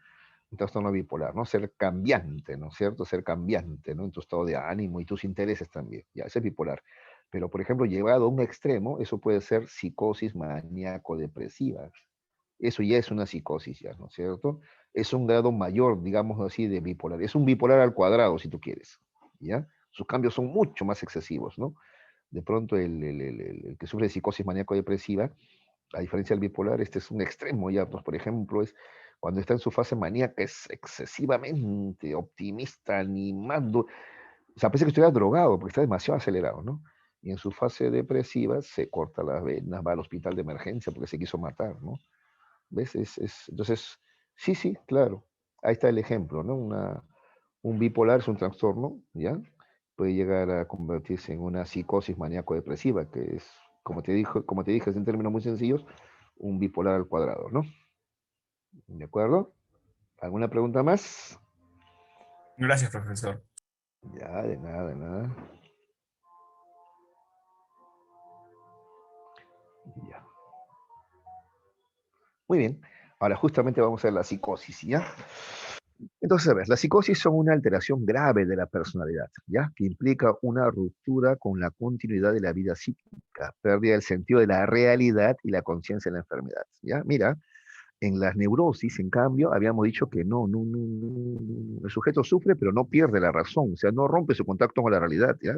Un trastorno bipolar, ¿no? Ser cambiante, ¿no es cierto? Ser cambiante, ¿no? En tu estado de ánimo y tus intereses también, ya, ese es bipolar. Pero, por ejemplo, llevado a un extremo, eso puede ser psicosis maníaco-depresiva. Eso ya es una psicosis, ya, ¿no es cierto? Es un grado mayor, digamos así, de bipolar. Es un bipolar al cuadrado, si tú quieres, ¿ya? Sus cambios son mucho más excesivos, ¿no? De pronto, el que sufre de psicosis maníaco-depresiva, a diferencia del bipolar, este es un extremo ya, pues, por ejemplo, es cuando está en su fase maníaca, es excesivamente optimista, animando, o sea, parece que estuviera drogado, porque está demasiado acelerado, ¿no? Y en su fase depresiva se corta las venas, va al hospital de emergencia porque se quiso matar, ¿no? ¿Ves? Entonces, sí, sí, claro. Ahí está el ejemplo, ¿no? Un bipolar es un trastorno, ¿ya? Puede llegar a convertirse en una psicosis maníaco-depresiva, que es, como te dije, en términos muy sencillos, un bipolar al cuadrado, ¿no? ¿De acuerdo? ¿Alguna pregunta más? Gracias, profesor. Ya, de nada, de nada. Ya. Muy bien. Ahora justamente vamos a ver la psicosis, ¿ya? Entonces, a ver, las psicosis son una alteración grave de la personalidad, ¿ya? Que implica una ruptura con la continuidad de la vida psíquica, pérdida del sentido de la realidad y la conciencia de la enfermedad, ¿ya? Mira, en las neurosis, en cambio, habíamos dicho que el sujeto sufre, pero no pierde la razón, o sea, no rompe su contacto con la realidad, ¿ya?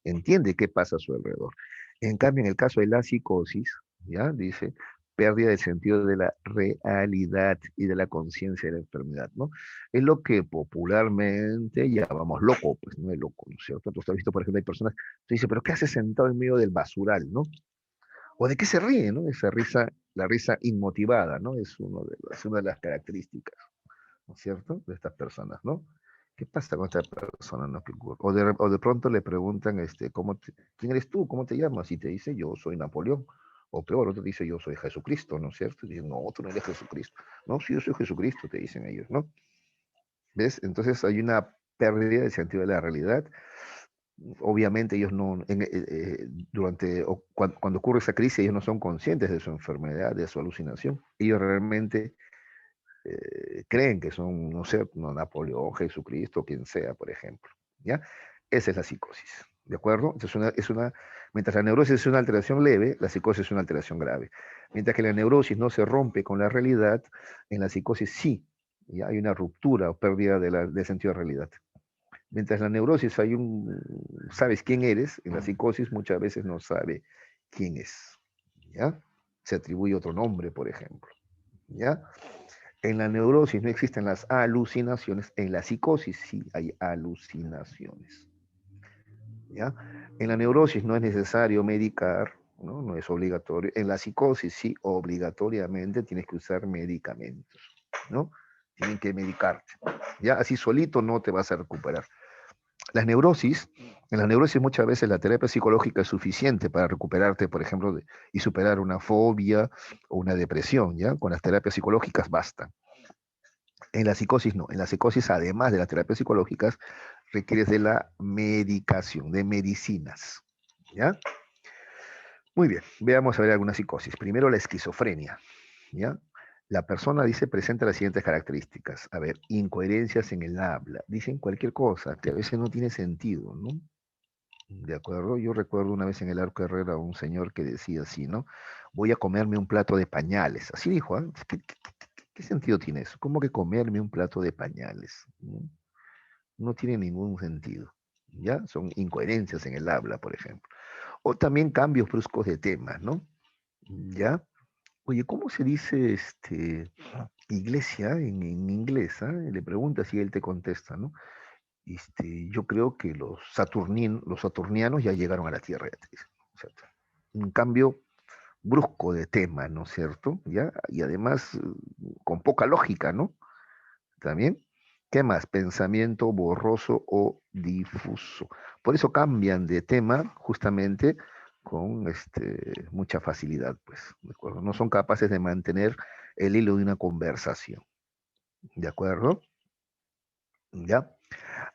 Entiende qué pasa a su alrededor. En cambio, en el caso de la psicosis, ¿ya? Dice, pérdida del sentido de la realidad y de la conciencia de la enfermedad, ¿no? Es lo que popularmente llamamos loco, pues no es loco, ¿no es cierto? Tú has visto, por ejemplo, hay personas, tú dices, pero ¿qué hace sentado en medio del basural, ¿no? ¿O de qué se ríe, ¿no? Esa risa, la risa inmotivada, ¿no? Es una de las características, ¿no es cierto? De estas personas, ¿no? ¿Qué pasa con esta persona, no? O de pronto le preguntan, ¿quién eres tú? ¿Cómo te llamas? Y te dice, yo soy Napoleón. O peor, otro dice, yo soy Jesucristo, ¿no es cierto? Y dicen, no, tú no eres Jesucristo. No, sí, yo soy Jesucristo, te dicen ellos, ¿no? ¿Ves? Entonces hay una pérdida del sentido de la realidad. Obviamente ellos no, cuando ocurre esa crisis, ellos no son conscientes de su enfermedad, de su alucinación. Ellos realmente creen que son, no sé, no, Napoleón, Jesucristo, quien sea, por ejemplo. ¿Ya? Esa es la psicosis. ¿De acuerdo? Mientras la neurosis es una alteración leve, la psicosis es una alteración grave. Mientras que la neurosis no se rompe con la realidad, en la psicosis sí, ¿ya? Hay una ruptura o pérdida del sentido de realidad. Mientras la neurosis sabes quién eres, en la psicosis muchas veces no sabe quién es, ¿ya? Se atribuye otro nombre, por ejemplo, ¿ya? En la neurosis no existen las alucinaciones, en la psicosis sí hay alucinaciones, ¿ya? En la neurosis no es necesario medicar, ¿no? No es obligatorio. En la psicosis sí, obligatoriamente tienes que usar medicamentos, ¿no? Tienen que medicarte. Ya así solito no te vas a recuperar. Las neurosis, en las neurosis muchas veces la terapia psicológica es suficiente para recuperarte, por ejemplo, y superar una fobia o una depresión, ¿ya? Con las terapias psicológicas basta. En la psicosis no, en la psicosis además de las terapias psicológicas requieres de la medicación, de medicinas, ¿ya? Muy bien, veamos a ver alguna psicosis. Primero la esquizofrenia, ¿ya? La persona dice presenta las siguientes características. A ver, incoherencias en el habla. Dicen cualquier cosa que a veces no tiene sentido, ¿no? ¿De acuerdo? Yo recuerdo una vez en el Arco Herrera un señor que decía así, ¿no? Voy a comerme un plato de pañales. Así dijo, ¿eh? ¿Qué sentido tiene eso? ¿Cómo que comerme un plato de pañales? ¿No? No tiene ningún sentido. ¿Ya? Son incoherencias en el habla, por ejemplo. O también cambios bruscos de temas, ¿no? ¿Ya? Oye, ¿cómo se dice iglesia en inglés? ¿Ah? Le preguntas y él te contesta, ¿no? Yo creo que los saturnianos ya llegaron a la Tierra, ya te dice. O sea, un cambio brusco de tema, ¿no es cierto? ¿Ya? Y además con poca lógica, ¿no? También. ¿Qué más? Pensamiento borroso o difuso. Por eso cambian de tema justamente con mucha facilidad, pues, ¿de acuerdo? No son capaces de mantener el hilo de una conversación, ¿de acuerdo? ¿Ya?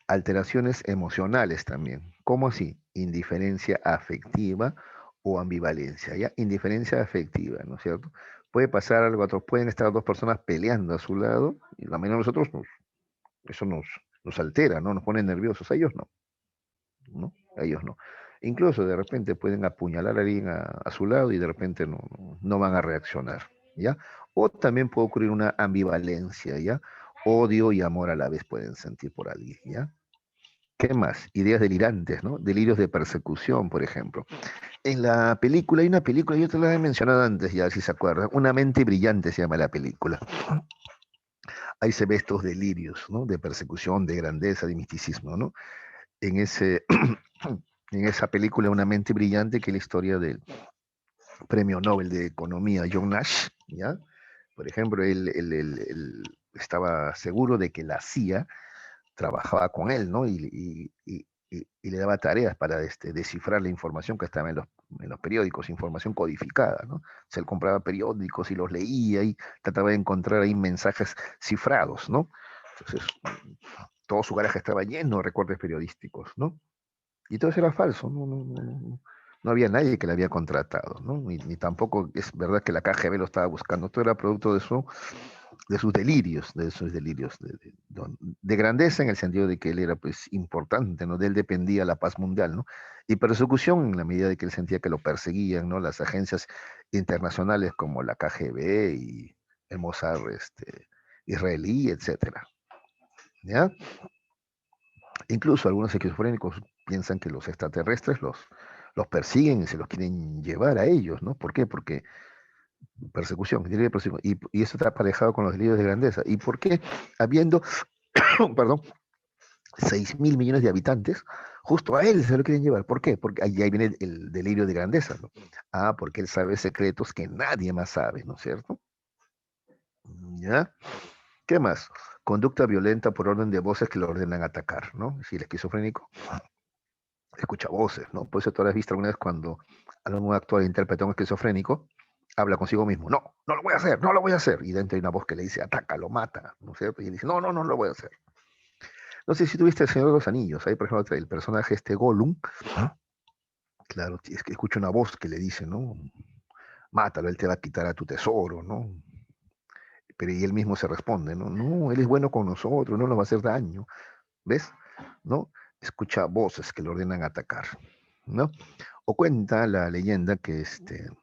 Alteraciones emocionales también. ¿Cómo así? Indiferencia afectiva o ambivalencia, ¿ya? Indiferencia afectiva, ¿no es cierto? Puede pasar algo, pueden estar dos personas peleando a su lado y la mayoría de nosotros eso nos altera, ¿no? Nos pone nerviosos. A ellos no, ¿no? A ellos no. Incluso de repente pueden apuñalar a alguien a su lado y de repente no van a reaccionar, ¿ya? O también puede ocurrir una ambivalencia, ¿ya? Odio y amor a la vez pueden sentir por alguien, ¿ya? ¿Qué más? Ideas delirantes, ¿no? Delirios de persecución, por ejemplo. En la película, hay una película, yo te la he mencionado antes, ya si se acuerdan, Una mente brillante se llama la película. Ahí se ve estos delirios, ¿no? De persecución, de grandeza, de misticismo, ¿no? En ese, en esa película, Una mente brillante, que es la historia del premio Nobel de Economía, John Nash, ¿ya? Por ejemplo, él estaba seguro de que la CIA trabajaba con él, ¿no? Y le daba tareas para descifrar la información que estaba en los periódicos, información codificada, ¿no? O sea, él compraba periódicos y los leía y trataba de encontrar ahí mensajes cifrados, ¿no? Entonces, todo su garaje estaba lleno de recortes periodísticos, ¿no? Y todo eso era falso, no había nadie que le había contratado, ¿no? Ni tampoco es verdad que la KGB lo estaba buscando, todo era producto de sus delirios, de grandeza en el sentido de que él era pues importante, ¿no? De él dependía la paz mundial, ¿no? Y persecución en la medida de que él sentía que lo perseguían, ¿no? Las agencias internacionales como la KGB y el Mossad israelí, etcétera, ¿ya? Incluso algunos esquizofrénicos piensan que los extraterrestres los persiguen y se los quieren llevar a ellos, ¿no? ¿Por qué? Porque persecución, delirio de persecución, y eso está aparejado con los delirios de grandeza. ¿Y por qué, habiendo, perdón, 6.000 millones de habitantes, justo a él se lo quieren llevar? ¿Por qué? Porque ahí viene el delirio de grandeza, ¿no? Ah, porque él sabe secretos que nadie más sabe, ¿no es cierto? ¿Ya? ¿Qué más? Conducta violenta por orden de voces que lo ordenan atacar, ¿no? Si el esquizofrénico escucha voces, ¿no? Por eso tú has visto alguna vez cuando algún actor interpreta a un esquizofrénico, habla consigo mismo, no, no lo voy a hacer, no lo voy a hacer. Y dentro hay una voz que le dice, ataca, lo mata, ¿no es cierto? Y él dice, no, no, no lo voy a hacer. No sé si tuviste El Señor de los Anillos, ahí por ejemplo el personaje Gollum, ¿ah? Claro, es que escucha una voz que le dice, ¿no? Mátalo, él te va a quitar a tu tesoro, ¿no? Pero y él mismo se responde, ¿no? No, él es bueno con nosotros, no nos va a hacer daño, ¿ves? ¿No? Escucha voces que le ordenan atacar, ¿no? O cuenta la leyenda que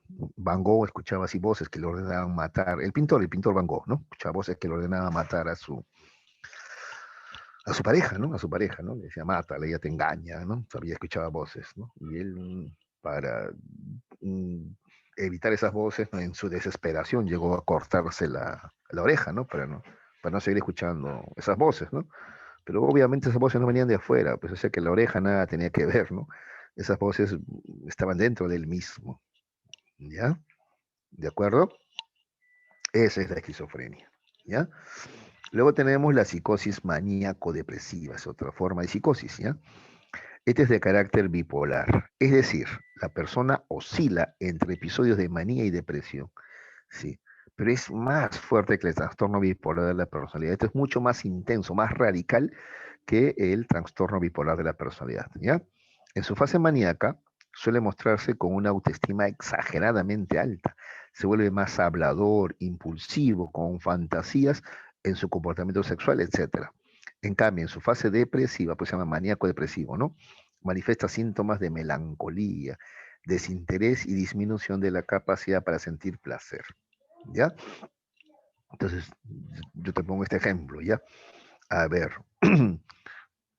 Van Gogh escuchaba así voces que le ordenaban matar, el pintor Van Gogh, ¿no? Escuchaba voces que le ordenaban matar a su pareja, ¿no? A su pareja, ¿no? Le decía, mátala, ella te engaña, ¿no? Sabía, escuchaba voces, ¿no? Y él, para mm, evitar esas voces, ¿no? En su desesperación llegó a cortarse la oreja, ¿no? Para no seguir escuchando esas voces, ¿no? Pero obviamente esas voces no venían de afuera, pues o sea que la oreja nada tenía que ver, ¿no? Esas voces estaban dentro de él mismo, ¿Ya? ¿De acuerdo? Esa es la esquizofrenia. ¿Ya? Luego tenemos la psicosis maníaco-depresiva, es otra forma de psicosis, ¿ya? Este es de carácter bipolar, es decir, la persona oscila entre episodios de manía y depresión, ¿sí? Pero es más fuerte que el trastorno bipolar de la personalidad. Esto es mucho más intenso, más radical que el trastorno bipolar de la personalidad, ¿ya? En su fase maníaca suele mostrarse con una autoestima exageradamente alta. Se vuelve más hablador, impulsivo, con fantasías en su comportamiento sexual, etcétera. En cambio, en su fase depresiva, pues se llama maníaco depresivo, ¿no? Manifiesta síntomas de melancolía, desinterés y disminución de la capacidad para sentir placer, ¿ya? Entonces, yo te pongo este ejemplo, ¿ya? A ver,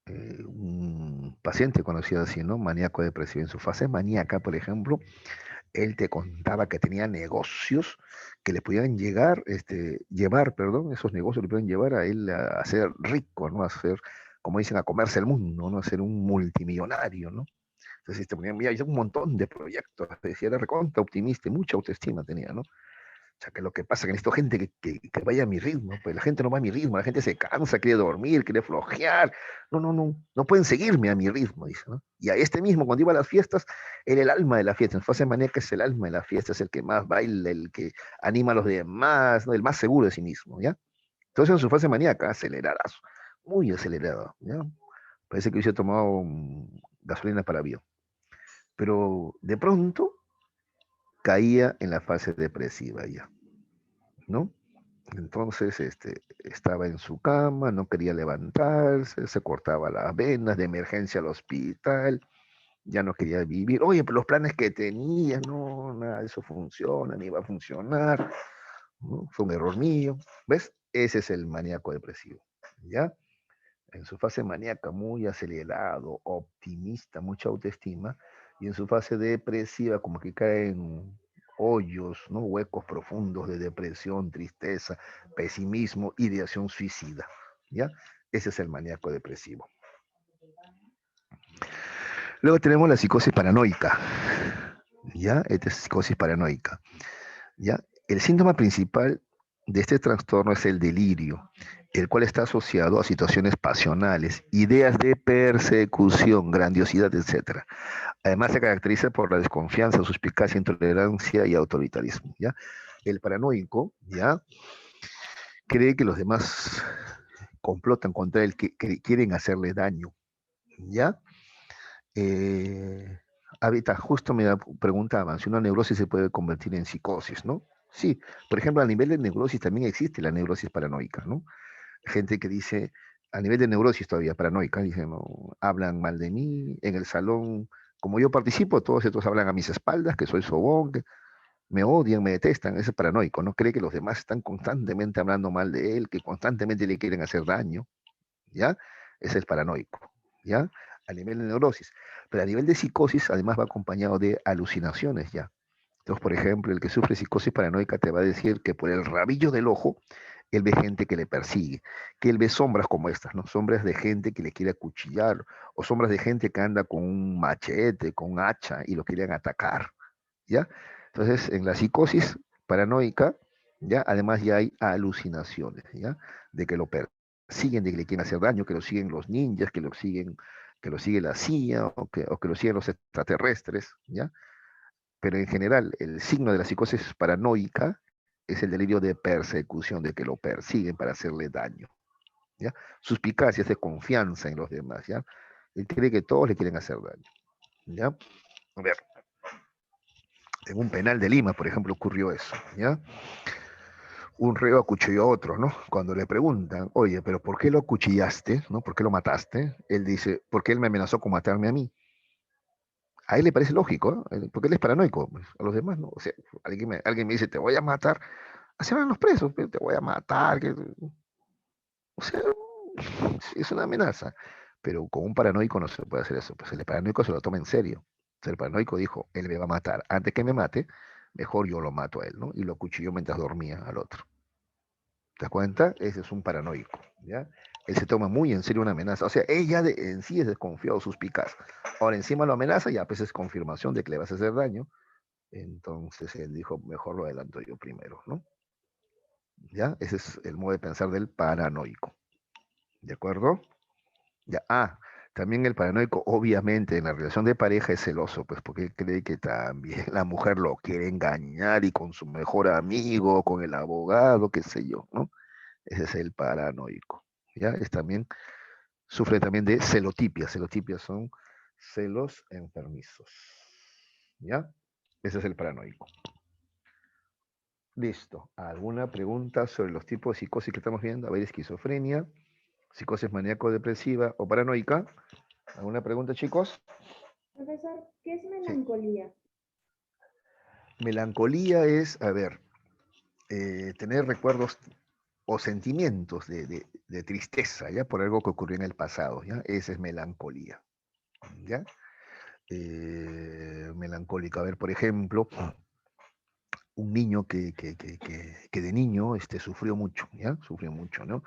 un paciente conocido así, ¿no? Maníaco depresivo. En su fase maníaca, por ejemplo, él te contaba que tenía negocios que le podían llevar, perdón, esos negocios le pueden llevar a él a ser rico, ¿no? A ser, como dicen, a comerse el mundo, ¿no? A ser un multimillonario, ¿no? Entonces te ponían, mira, un montón de proyectos, decía, era recontra optimista y mucha autoestima tenía, ¿no? O sea, que lo que pasa es que necesito gente que vaya a mi ritmo, pues la gente no va a mi ritmo, la gente se cansa, quiere dormir, quiere flojear. No pueden seguirme a mi ritmo, dice, ¿no? Y a este mismo, cuando iba a las fiestas, era el alma de la fiesta. En fase maníaca es el alma de la fiesta, es el que más baila, el que anima a los demás, ¿no? El más seguro de sí mismo, ¿ya? Entonces en su fase maníaca, aceleradas, muy acelerado, ¿ya? Parece que hubiese tomado gasolina para avión. Pero de pronto caía en la fase depresiva ya, ¿no? Entonces, estaba en su cama, no quería levantarse, se cortaba las venas, de emergencia al hospital, ya no quería vivir. Oye, pero los planes que tenía, no, nada de eso funciona, ni va a funcionar, ¿no? Fue un error mío. ¿Ves? Ese es el maníaco depresivo, ¿ya? En su fase maníaca, muy acelerado, optimista, mucha autoestima, y en su fase depresiva, como que cae en hoyos, ¿no? Huecos profundos de depresión, tristeza, pesimismo, ideación suicida, ¿ya? Ese es el maníaco depresivo. Luego tenemos la psicosis paranoica, ¿ya? Esta es psicosis paranoica, ¿ya? El síntoma principal de este trastorno es el delirio, el cual está asociado a situaciones pasionales, ideas de persecución, grandiosidad, etc. Además se caracteriza por la desconfianza, suspicacia, intolerancia y autoritarismo, ¿ya? El paranoico, ¿ya? Cree que los demás complotan contra él, que quieren hacerle daño, ¿ya? Ahorita justo me preguntaban si una neurosis se puede convertir en psicosis, ¿no? Sí, por ejemplo, a nivel de neurosis también existe la neurosis paranoica, ¿no? Gente que dice, a nivel de neurosis todavía paranoica, dicen, no, hablan mal de mí, en el salón, como yo participo, todos estos hablan a mis espaldas, que soy sobón, que me odian, me detestan, ese es paranoico, ¿no? Cree que los demás están constantemente hablando mal de él, que constantemente le quieren hacer daño, ¿ya? Ese es el paranoico, ¿ya? A nivel de neurosis. Pero a nivel de psicosis, además va acompañado de alucinaciones, ¿ya? Entonces, por ejemplo, el que sufre psicosis paranoica te va a decir que por el rabillo del ojo, él ve gente que le persigue, que él ve sombras como estas, ¿no? Sombras de gente que le quiere acuchillar, o sombras de gente que anda con un machete, con un hacha y lo quieren atacar, ¿ya? Entonces, en la psicosis paranoica, ¿ya? Además ya hay alucinaciones, ¿ya? De que lo persiguen, de que le quieren hacer daño, que lo siguen los ninjas, que lo sigue la CIA o que lo siguen los extraterrestres, ¿ya? Pero en general, el signo de la psicosis paranoica es el delirio de persecución, de que lo persiguen para hacerle daño, ¿ya? Suspicacia es de confianza en los demás, ¿ya? Él cree que todos le quieren hacer daño, ¿ya? A ver, en un penal de Lima, por ejemplo, ocurrió eso, ¿ya? Un reo acuchilló a otro, ¿no? Cuando le preguntan, oye, pero ¿por qué lo acuchillaste? ¿No? ¿Por qué lo mataste? Él dice, porque él me amenazó con matarme a mí. A él le parece lógico, ¿eh? Porque él es paranoico, pues, a los demás, ¿no? O sea, alguien me dice, te voy a matar, así van los presos, te voy a matar, o sea, es una amenaza, pero con un paranoico no se puede hacer eso, pues el paranoico se lo toma en serio. O sea, el paranoico dijo, él me va a matar, antes que me mate, mejor yo lo mato a él, ¿no? Y lo cuchilló mientras dormía al otro. ¿Te das cuenta? Ese es un paranoico, ¿ya? Él se toma muy en serio una amenaza. O sea, ella en sí es desconfiado, suspicaz. Ahora encima lo amenaza, ya pues es confirmación de que le vas a hacer daño. Entonces él dijo, mejor lo adelanto yo primero, ¿no? ¿Ya? Ese es el modo de pensar del paranoico. ¿De acuerdo? Ya. También el paranoico, obviamente, en la relación de pareja es celoso, pues porque cree que también la mujer lo quiere engañar y con su mejor amigo, con el abogado, qué sé yo, ¿no? Ese es el paranoico. ¿Ya? Sufre también de celotipia. Celotipias son celos enfermizos. ¿Ya? Ese es el paranoico. Listo. ¿Alguna pregunta sobre los tipos de psicosis que estamos viendo? A ver, esquizofrenia, psicosis maníaco-depresiva o paranoica. ¿Alguna pregunta, chicos? Profesor, ¿qué es Sí. melancolía? Melancolía es, a ver, tener recuerdos o sentimientos de tristeza, ¿ya? Por algo que ocurrió en el pasado, ¿ya? Esa es melancolía, ¿ya? Melancólica. A ver, por ejemplo, un niño que de niño sufrió mucho, ¿ya? Sufrió mucho, ¿no?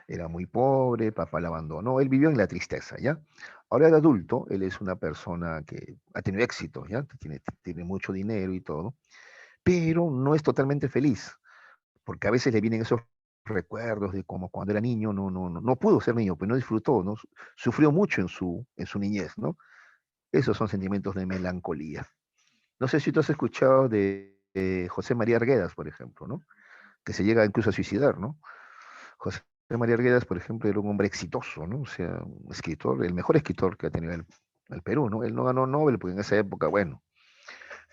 Era muy pobre, papá la abandonó, él vivió en la tristeza, ¿ya? Ahora de adulto, él es una persona que ha tenido éxito, ¿ya? Tiene mucho dinero y todo, pero no es totalmente feliz, porque a veces le vienen esos recuerdos de como cuando era niño, no pudo ser niño, pues no disfrutó, ¿no? Sufrió mucho en su niñez, ¿no? Esos son sentimientos de melancolía. No sé si tú has escuchado de José María Arguedas, por ejemplo, ¿no? Que se llega incluso a suicidar, ¿no? José María Arguedas, por ejemplo, era un hombre exitoso, ¿no? O sea, un escritor, el mejor escritor que ha tenido el Perú, ¿no? Él no ganó Nobel, porque en esa época, bueno,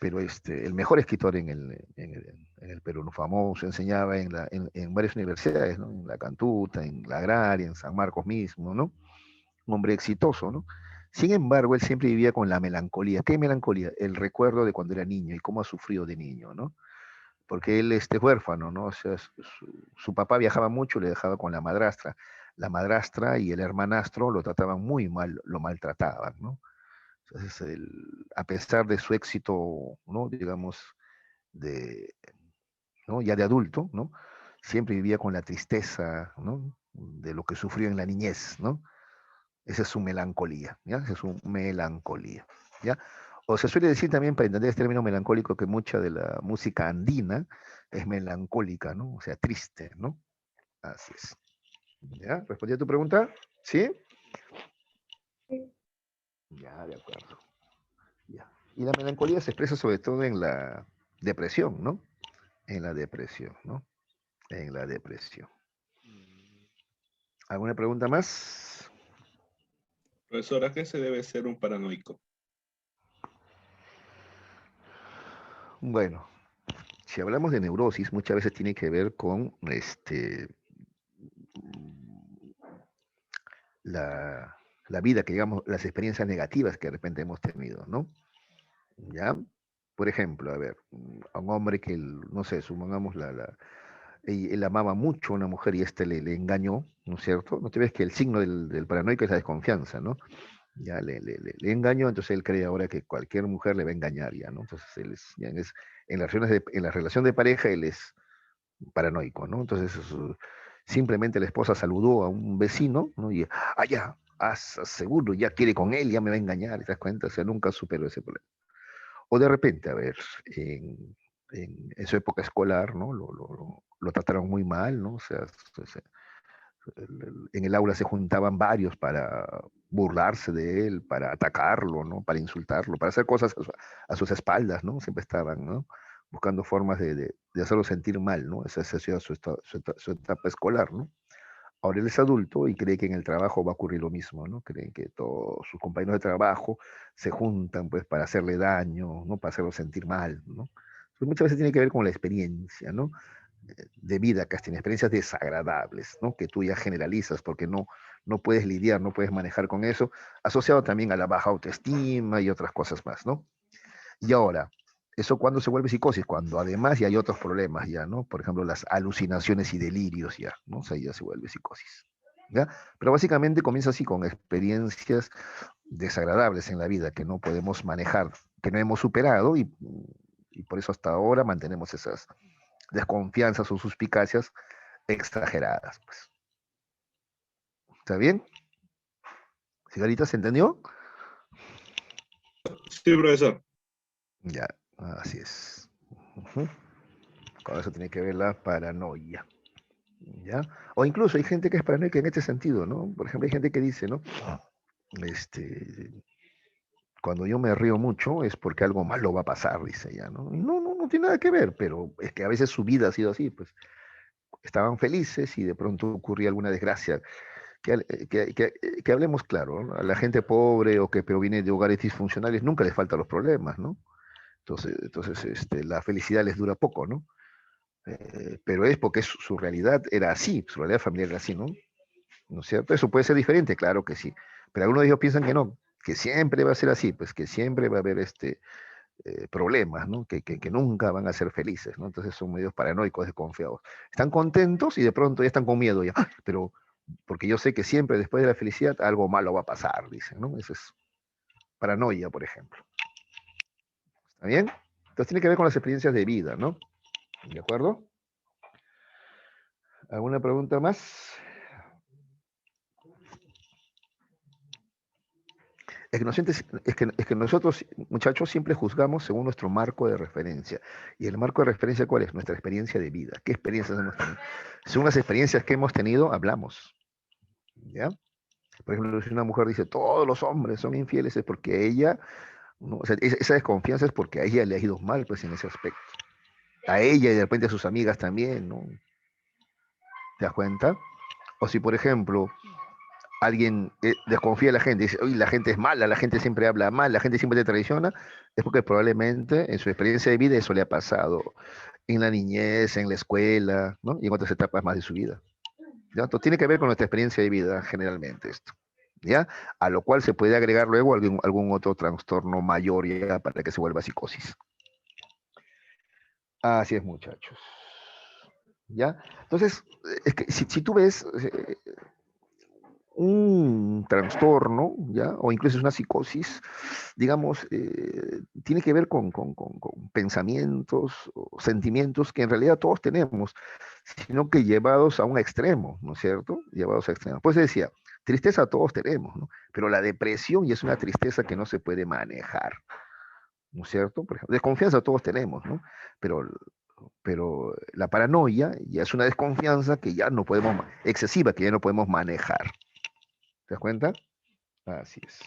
pero el mejor escritor en el Perú, ¿no? Famoso, enseñaba en varias universidades, ¿no? En la Cantuta, en la Agraria, en San Marcos mismo, ¿no? Un hombre exitoso, ¿no? Sin embargo, él siempre vivía con la melancolía. ¿Qué melancolía? El recuerdo de cuando era niño y cómo ha sufrido de niño, ¿no? Porque él es huérfano, ¿no? O sea, su papá viajaba mucho, le dejaba con la madrastra. La madrastra y el hermanastro lo trataban muy mal, lo maltrataban, ¿no? Entonces, a pesar de su éxito, ¿no? Digamos, de, ¿no? Ya de adulto, ¿no? Siempre vivía con la tristeza, ¿no? De lo que sufrió en la niñez, ¿no? Esa es su melancolía, ¿ya? Esa es su melancolía, ¿ya? O se suele decir también, para entender este término melancólico, que mucha de la música andina es melancólica, ¿no? O sea, triste, ¿no? Así es. ¿Ya? ¿Respondí a tu pregunta? ¿Sí? Sí. Ya, de acuerdo. Ya. Y la melancolía se expresa sobre todo en la depresión, ¿no? En la depresión, ¿no? En la depresión. ¿Alguna pregunta más? Profesor, ¿a qué se debe ser un paranoico? Bueno, si hablamos de neurosis, muchas veces tiene que ver con la, la vida, que digamos, las experiencias negativas que de repente hemos tenido, ¿no? ¿Ya? Por ejemplo, a ver, a un hombre que, no sé, supongamos él amaba mucho a una mujer y le engañó, ¿no es cierto? No te ves que el signo del paranoico es la desconfianza, ¿no? Ya le engañó, entonces él cree ahora que cualquier mujer le va a engañar, ya, ¿no? Entonces él en la relación de pareja él es paranoico, ¿no? Entonces simplemente la esposa saludó a un vecino, ¿no? Y, ya, seguro, ya quiere con él, ya me va a engañar, ¿te das cuenta? O sea, nunca superó ese problema. O de repente, a ver, en su época escolar, ¿no? Lo trataron muy mal, ¿no? O sea, en el aula se juntaban varios para burlarse de él, para atacarlo, ¿no? Para insultarlo, para hacer cosas a sus espaldas, ¿no? Siempre estaban, ¿no? Buscando formas de hacerlo sentir mal, ¿no? Esa ha sido su etapa escolar, ¿no? Ahora él es adulto y cree que en el trabajo va a ocurrir lo mismo, ¿no? Creen que todos sus compañeros de trabajo se juntan pues para hacerle daño, ¿no? Para hacerlo sentir mal, ¿no? Entonces, muchas veces tiene que ver con la experiencia, ¿no? De vida que has tenido, experiencias desagradables, ¿no? Que tú ya generalizas porque no puedes lidiar, no puedes manejar con eso, asociado también a la baja autoestima y otras cosas más, ¿no? Y ahora, ¿eso cuándo se vuelve psicosis? Cuando además ya hay otros problemas ya, ¿no? Por ejemplo, las alucinaciones y delirios ya, ¿no? O sea, ya se vuelve psicosis, ¿ya? Pero básicamente comienza así con experiencias desagradables en la vida que no podemos manejar, que no hemos superado y por eso hasta ahora mantenemos esas desconfianzas o suspicacias exageradas, pues. ¿Está bien? ¿Cigarita se entendió? Sí, profesor. Ya. Así es. Ujú. Con eso tiene que ver la paranoia. ¿Ya? O incluso hay gente que es paranoica en este sentido, ¿no? Por ejemplo, hay gente que dice, ¿no? Este, cuando yo me río mucho es porque algo malo va a pasar, dice ella, ¿no? Y no tiene nada que ver, pero es que a veces su vida ha sido así, pues estaban felices y de pronto ocurría alguna desgracia. Que hablemos claro, ¿no? A la gente pobre o que proviene de hogares disfuncionales nunca les faltan los problemas, ¿no? Entonces la felicidad les dura poco, ¿no? Pero es porque su realidad era así, su realidad familiar era así, ¿no? ¿No es cierto? Eso puede ser diferente, claro que sí, pero algunos de ellos piensan que no, que siempre va a ser así, pues que siempre va a haber problemas, ¿no? Que nunca van a ser felices, ¿no? Entonces son medios paranoicos, desconfiados. Están contentos y de pronto ya están con miedo, ya, pero porque yo sé que siempre después de la felicidad algo malo va a pasar, dicen, ¿no? Eso es paranoia, por ejemplo. ¿Está bien? Entonces tiene que ver con las experiencias de vida, ¿no? ¿De acuerdo? ¿Alguna pregunta más? Es que nosotros, muchachos, siempre juzgamos según nuestro marco de referencia. ¿Y el marco de referencia cuál es? Nuestra experiencia de vida. ¿Qué experiencias hemos tenido? Según las experiencias que hemos tenido, hablamos. ¿Ya? Por ejemplo, si una mujer dice, todos los hombres son infieles, es porque ella, ¿no? O sea, esa desconfianza es porque a ella le ha ido mal, pues, en ese aspecto. A ella y de repente a sus amigas también, ¿no? ¿Te das cuenta? O si, por ejemplo, alguien desconfía de la gente, dice, oye, la gente es mala, la gente siempre habla mal, la gente siempre te traiciona, es porque probablemente en su experiencia de vida eso le ha pasado en la niñez, en la escuela, ¿no? Y en otras etapas más de su vida. ¿Ya? Entonces tiene que ver con nuestra experiencia de vida generalmente esto. ¿Ya? A lo cual se puede agregar luego algún otro trastorno mayor ya para que se vuelva psicosis. Así es, muchachos. ¿Ya? Entonces, es que si tú ves un trastorno, ¿ya? O incluso es una psicosis, digamos, tiene que ver con pensamientos o sentimientos que en realidad todos tenemos, sino que llevados a un extremo, ¿no es cierto? Llevados a extremos. Pues decía, tristeza todos tenemos, ¿no? Pero la depresión ya es una tristeza que no se puede manejar, ¿no es cierto? Por ejemplo, desconfianza todos tenemos, ¿no? Pero la paranoia ya es una desconfianza que ya no podemos, excesiva, que ya no podemos manejar. ¿Te das cuenta? Así es.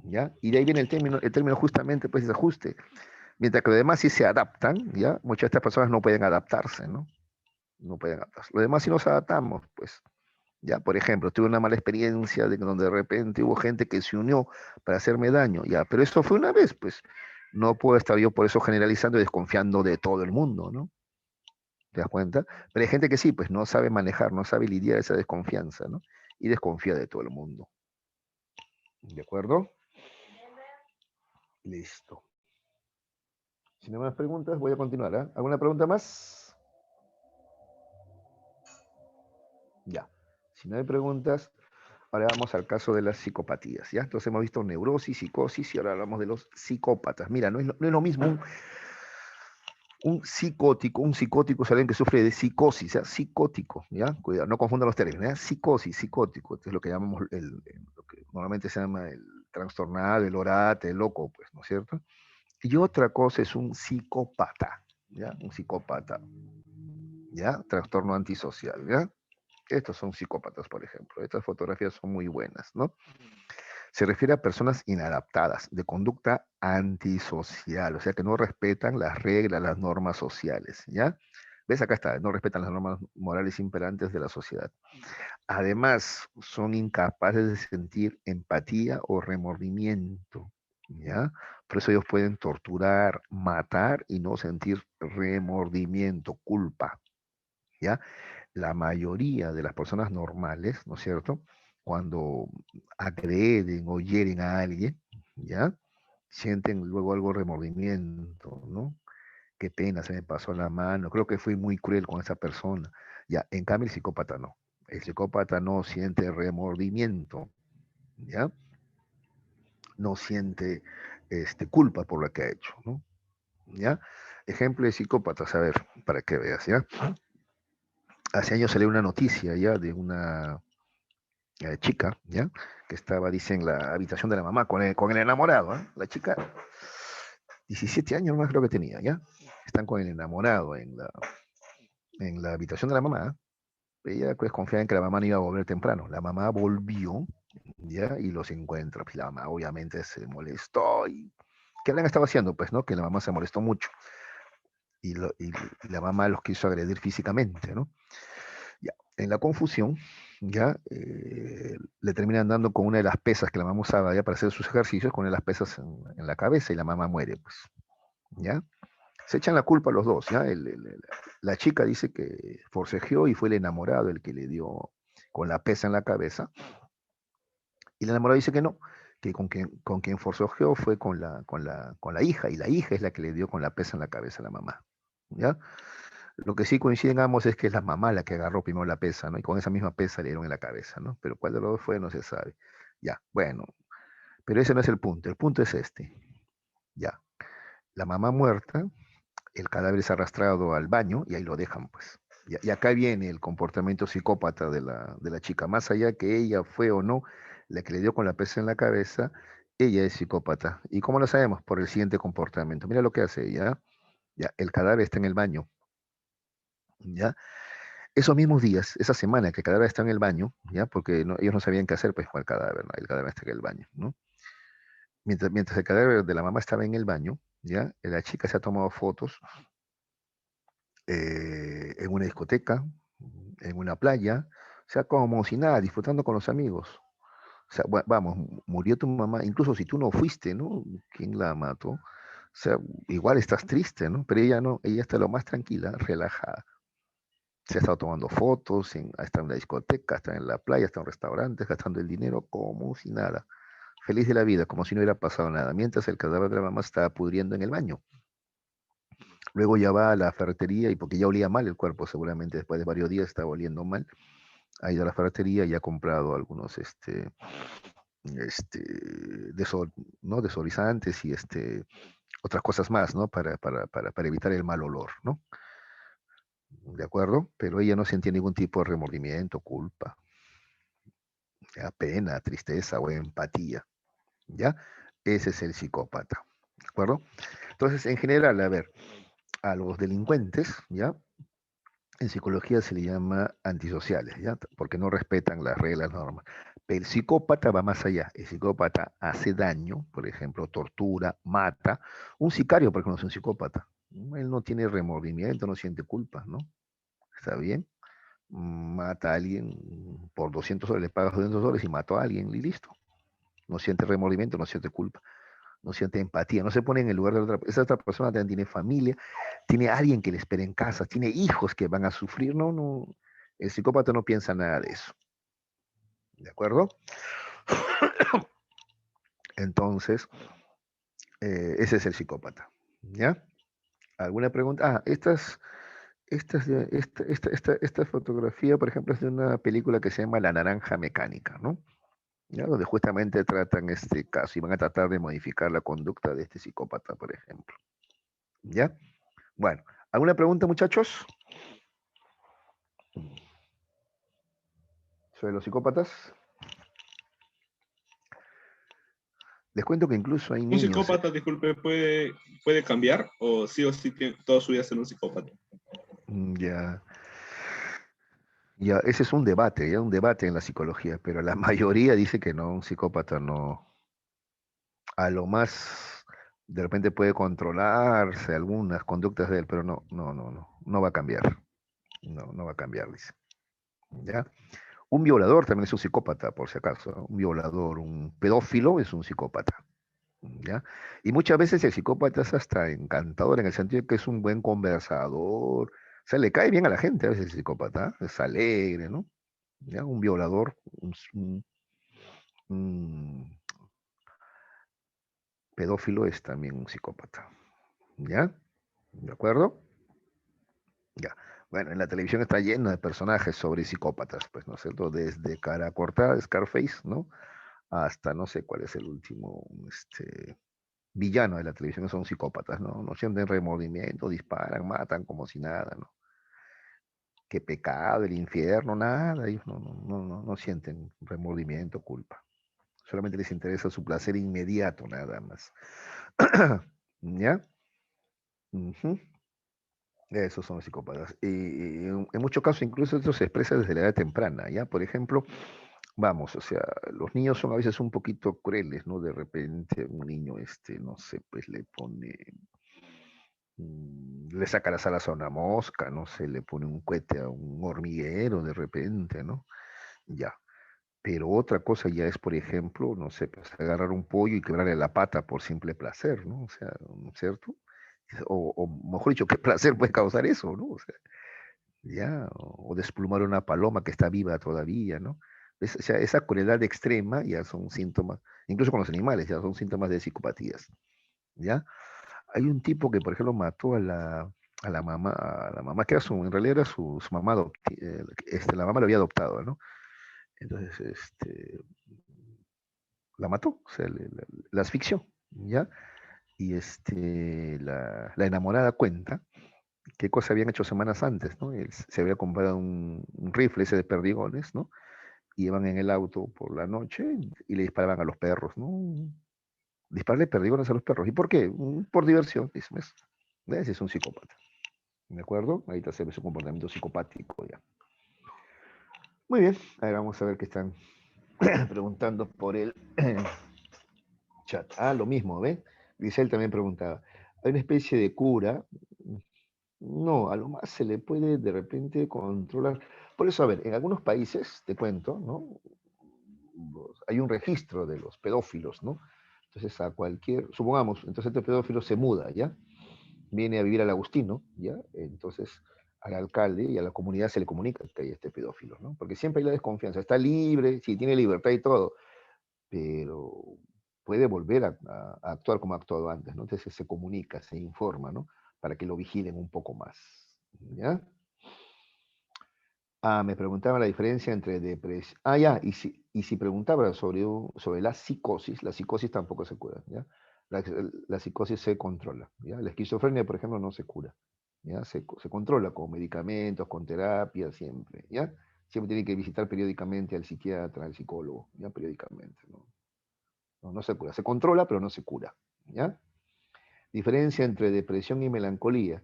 ¿Ya? Y de ahí viene el término justamente, pues, es ajuste. Mientras que los demás sí se adaptan, ¿ya? Muchas de estas personas no pueden adaptarse, ¿no? No pueden adaptarse. Los demás sí nos adaptamos, pues. Ya, por ejemplo, tuve una mala experiencia de donde de repente hubo gente que se unió para hacerme daño, ya, pero eso fue una vez, pues. No puedo estar yo por eso generalizando y desconfiando de todo el mundo, ¿no? ¿Te das cuenta? Pero hay gente que sí, pues no sabe manejar, no sabe lidiar esa desconfianza, ¿no? Y desconfía de todo el mundo. ¿De acuerdo? Listo. Si no hay más preguntas, voy a continuar. ¿Eh? ¿Alguna pregunta más? Ya. Si no hay preguntas, ahora vamos al caso de las psicopatías. ¿Ya? Entonces hemos visto neurosis, psicosis y ahora hablamos de los psicópatas. Mira, no es lo mismo un psicótico es alguien que sufre de psicosis, ¿ya? Psicótico, ¿ya? Cuidado, no confundan los términos, ¿ya? Psicosis, psicótico, esto es lo que llamamos, lo que normalmente se llama el trastornado, el orate, el loco, pues, ¿no es cierto? Y otra cosa es un psicópata, ¿ya? Un psicópata, ¿ya? Trastorno antisocial, ¿ya? Estos son psicópatas, por ejemplo. Estas fotografías son muy buenas, ¿no? Se refiere a personas inadaptadas, de conducta antisocial, o sea, que no respetan las reglas, las normas sociales, ¿ya? ¿Ves? Acá está, no respetan las normas morales imperantes de la sociedad. Además, son incapaces de sentir empatía o remordimiento, ¿ya? Por eso ellos pueden torturar, matar y no sentir remordimiento, culpa, ¿ya? La mayoría de las personas normales, ¿no es cierto? Cuando agreden o hieren a alguien, ¿ya? Sienten luego algo de remordimiento, ¿no? Qué pena, se me pasó la mano, creo que fui muy cruel con esa persona. Ya, en cambio el psicópata no. El psicópata no siente remordimiento, ¿ya? No siente culpa por lo que ha hecho, ¿no? ¿Ya? Ejemplo de psicópatas, a ver, para que veas, ¿ya? Hace años salió una noticia ya de una chica, ¿ya? Que estaba, dice, en la habitación de la mamá con el enamorado, ¿eh? La chica 17 años más creo que tenía, ¿ya? Están con el enamorado en la habitación de la mamá. Ella pues confiaba en que la mamá no iba a volver temprano. La mamá volvió, ¿ya? Y los encuentra. Pues la mamá obviamente se molestó. Y ¿qué habrán estado haciendo? Pues, ¿no? Que la mamá se molestó mucho. Y la mamá los quiso agredir físicamente, ¿no? Ya. En la confusión, ya le terminan dando con una de las pesas que la mamá usaba ya para hacer sus ejercicios, con una de las pesas en la cabeza y la mamá muere, pues, ¿ya? Se echan la culpa a los dos, ¿ya? La chica dice que forcejeó y fue el enamorado el que le dio con la pesa en la cabeza, y el enamorado dice que no, que con quien forcejeó fue con la hija, y la hija es la que le dio con la pesa en la cabeza a la mamá, ¿ya? Lo que sí coinciden ambos es que es la mamá la que agarró primero la pesa, ¿no? Y con esa misma pesa le dieron en la cabeza, ¿no? Pero cuál de los dos fue no se sabe. Ya, bueno, pero ese no es el punto es este, ya. La mamá muerta, el cadáver es arrastrado al baño y ahí lo dejan, pues. Y acá viene el comportamiento psicópata de la chica. Más allá que ella fue o no la que le dio con la pesa en la cabeza, ella es psicópata. ¿Y cómo lo sabemos? Por el siguiente comportamiento. Mira lo que hace ella. Ya, el cadáver está en el baño. ¿Ya? Esos mismos días, esa semana que el cadáver está en el baño, ¿ya? Porque ellos no sabían qué hacer pues, con el cadáver, ¿no? El cadáver está en el baño, ¿no? Mientras el cadáver de la mamá estaba en el baño, ¿ya? La chica se ha tomado fotos en una discoteca, en una playa, o sea, como si nada, disfrutando con los amigos. O sea, vamos, murió tu mamá, incluso si tú no fuiste, ¿no? ¿Quién la mató? O sea, igual estás triste, ¿no? Pero ella no, ella está lo más tranquila, relajada. Se ha estado tomando fotos, está en la discoteca, está en la playa, está en restaurantes, gastando el dinero como si nada. Feliz de la vida, como si no hubiera pasado nada. Mientras el cadáver de la mamá estaba pudriendo en el baño. Luego ya va a la ferretería y porque ya olía mal el cuerpo, seguramente después de varios días estaba oliendo mal. Ha ido a la ferretería y ha comprado algunos este, ¿no? Desodorizantes y otras cosas más, ¿no? Para evitar el mal olor, ¿no? ¿De acuerdo? Pero ella no sentía ningún tipo de remordimiento, culpa, ya, pena, tristeza o empatía, ¿ya? Ese es el psicópata, ¿de acuerdo? Entonces, en general, a ver, a los delincuentes, ¿ya? En psicología se le llama antisociales, ¿ya? Porque no respetan las reglas, normas. Pero el psicópata va más allá. El psicópata hace daño, por ejemplo, tortura, mata. Un sicario, por ejemplo, es un psicópata. Él no tiene remordimiento, no siente culpa, ¿no? ¿Está bien? Mata a alguien por $200, le pagas $200 y mató a alguien y listo. No siente remordimiento, no siente culpa, no siente empatía, no se pone en el lugar de esa otra persona, también tiene familia, tiene alguien que le espera en casa, tiene hijos que van a sufrir, no, el psicópata no piensa nada de eso, ¿de acuerdo? Entonces, ese es el psicópata, ¿ya? ¿Alguna pregunta? Esta fotografía, por ejemplo, es de una película que se llama La Naranja Mecánica, ¿no? ¿Ya? Donde justamente tratan este caso y van a tratar de modificar la conducta de este psicópata, por ejemplo. ¿Ya? Bueno, ¿alguna pregunta, muchachos? Sobre los psicópatas. Les cuento que incluso hay ¿Un niños. psicópata, disculpe, puede cambiar o sí tiene toda su vida ser un psicópata? Ya, ya, ese es un debate, ya un debate en la psicología, pero la mayoría dice que no, un psicópata no, a lo más de repente puede controlarse algunas conductas de él, pero no va a cambiar. No va a cambiar, dice. ¿Ya? Un violador también es un psicópata, por si acaso, ¿no? Un violador, un pedófilo es un psicópata. ¿Ya? Y muchas veces el psicópata es hasta encantador en el sentido de que es un buen conversador, o sea, le cae bien a la gente a veces el psicópata, ¿eh? Es alegre, ¿no? ¿Ya? Un violador, un pedófilo es también un psicópata, ¿ya? ¿De acuerdo? Ya. Bueno, en la televisión está lleno de personajes sobre psicópatas, pues, ¿no es cierto? Desde Cara Cortada, Scarface, ¿no? Hasta no sé cuál es el último, villano de la televisión, son psicópatas, ¿no? No sienten remordimiento, disparan, matan como si nada, ¿no? Qué pecado, el infierno, nada, ellos no sienten remordimiento, culpa. Solamente les interesa su placer inmediato, nada más. ¿Ya? Ujú. Esos son los psicópatas. Y en muchos casos incluso esto se expresa desde la edad temprana, ¿ya? Por ejemplo, vamos, o sea, los niños son a veces un poquito crueles, ¿no? De repente un niño, no sé, pues le pone, le saca las alas a una mosca, no sé, le pone un cohete a un hormiguero de repente, ¿no? Ya. Pero otra cosa ya es, por ejemplo, no sé, pues agarrar un pollo y quebrarle la pata por simple placer, ¿no? O sea, ¿no es cierto? O mejor dicho, ¿qué placer puede causar eso, ¿no? O sea, ya, o desplumar una paloma que está viva todavía, ¿no? O sea, esa crueldad extrema ya son síntomas, incluso con los animales, ya son síntomas de psicopatías, ¿ya? Hay un tipo que, por ejemplo, mató a la mamá que era en realidad era su mamá, la mamá lo había adoptado, ¿no? Entonces, la mató, o sea, la asfixió, ¿ya? Y la enamorada cuenta qué cosa habían hecho semanas antes, ¿no? Él se había comprado un rifle ese de perdigones, ¿no? Y iban en el auto por la noche y le disparaban a los perros, ¿no? Dispararle perdigones a los perros. ¿Y por qué? Por diversión, dice, ¿ves? Ese es un psicópata, ¿de acuerdo? Ahí está, se ve su comportamiento psicopático ya. Muy bien, a ver, vamos a ver qué están preguntando por el chat. Ah, lo mismo, ¿ve? Giselle también preguntaba, ¿hay una especie de cura? No, a lo más se le puede de repente controlar. Por eso, a ver, en algunos países, te cuento, ¿no? Hay un registro de los pedófilos, ¿no? Entonces, supongamos, entonces este pedófilo se muda, ¿ya? Viene a vivir al Agustino, ¿ya? Entonces, al alcalde y a la comunidad se le comunica que hay este pedófilo, ¿no? Porque siempre hay la desconfianza. Está libre, sí, tiene libertad y todo, pero puede volver a actuar como ha actuado antes, ¿no? Entonces se comunica, se informa, ¿no? Para que lo vigilen un poco más, ¿ya? Ah, me preguntaba la diferencia entre depresión. Ah, ya, y si preguntaba sobre la psicosis tampoco se cura, ¿ya? La, la psicosis se controla, ¿ya? La esquizofrenia, por ejemplo, no se cura, ¿ya? Se controla con medicamentos, con terapia, siempre, ¿ya? Siempre tiene que visitar periódicamente al psiquiatra, al psicólogo, ¿ya? Periódicamente, ¿no? No, no se cura, se controla, pero no se cura, ¿ya? Diferencia entre depresión y melancolía.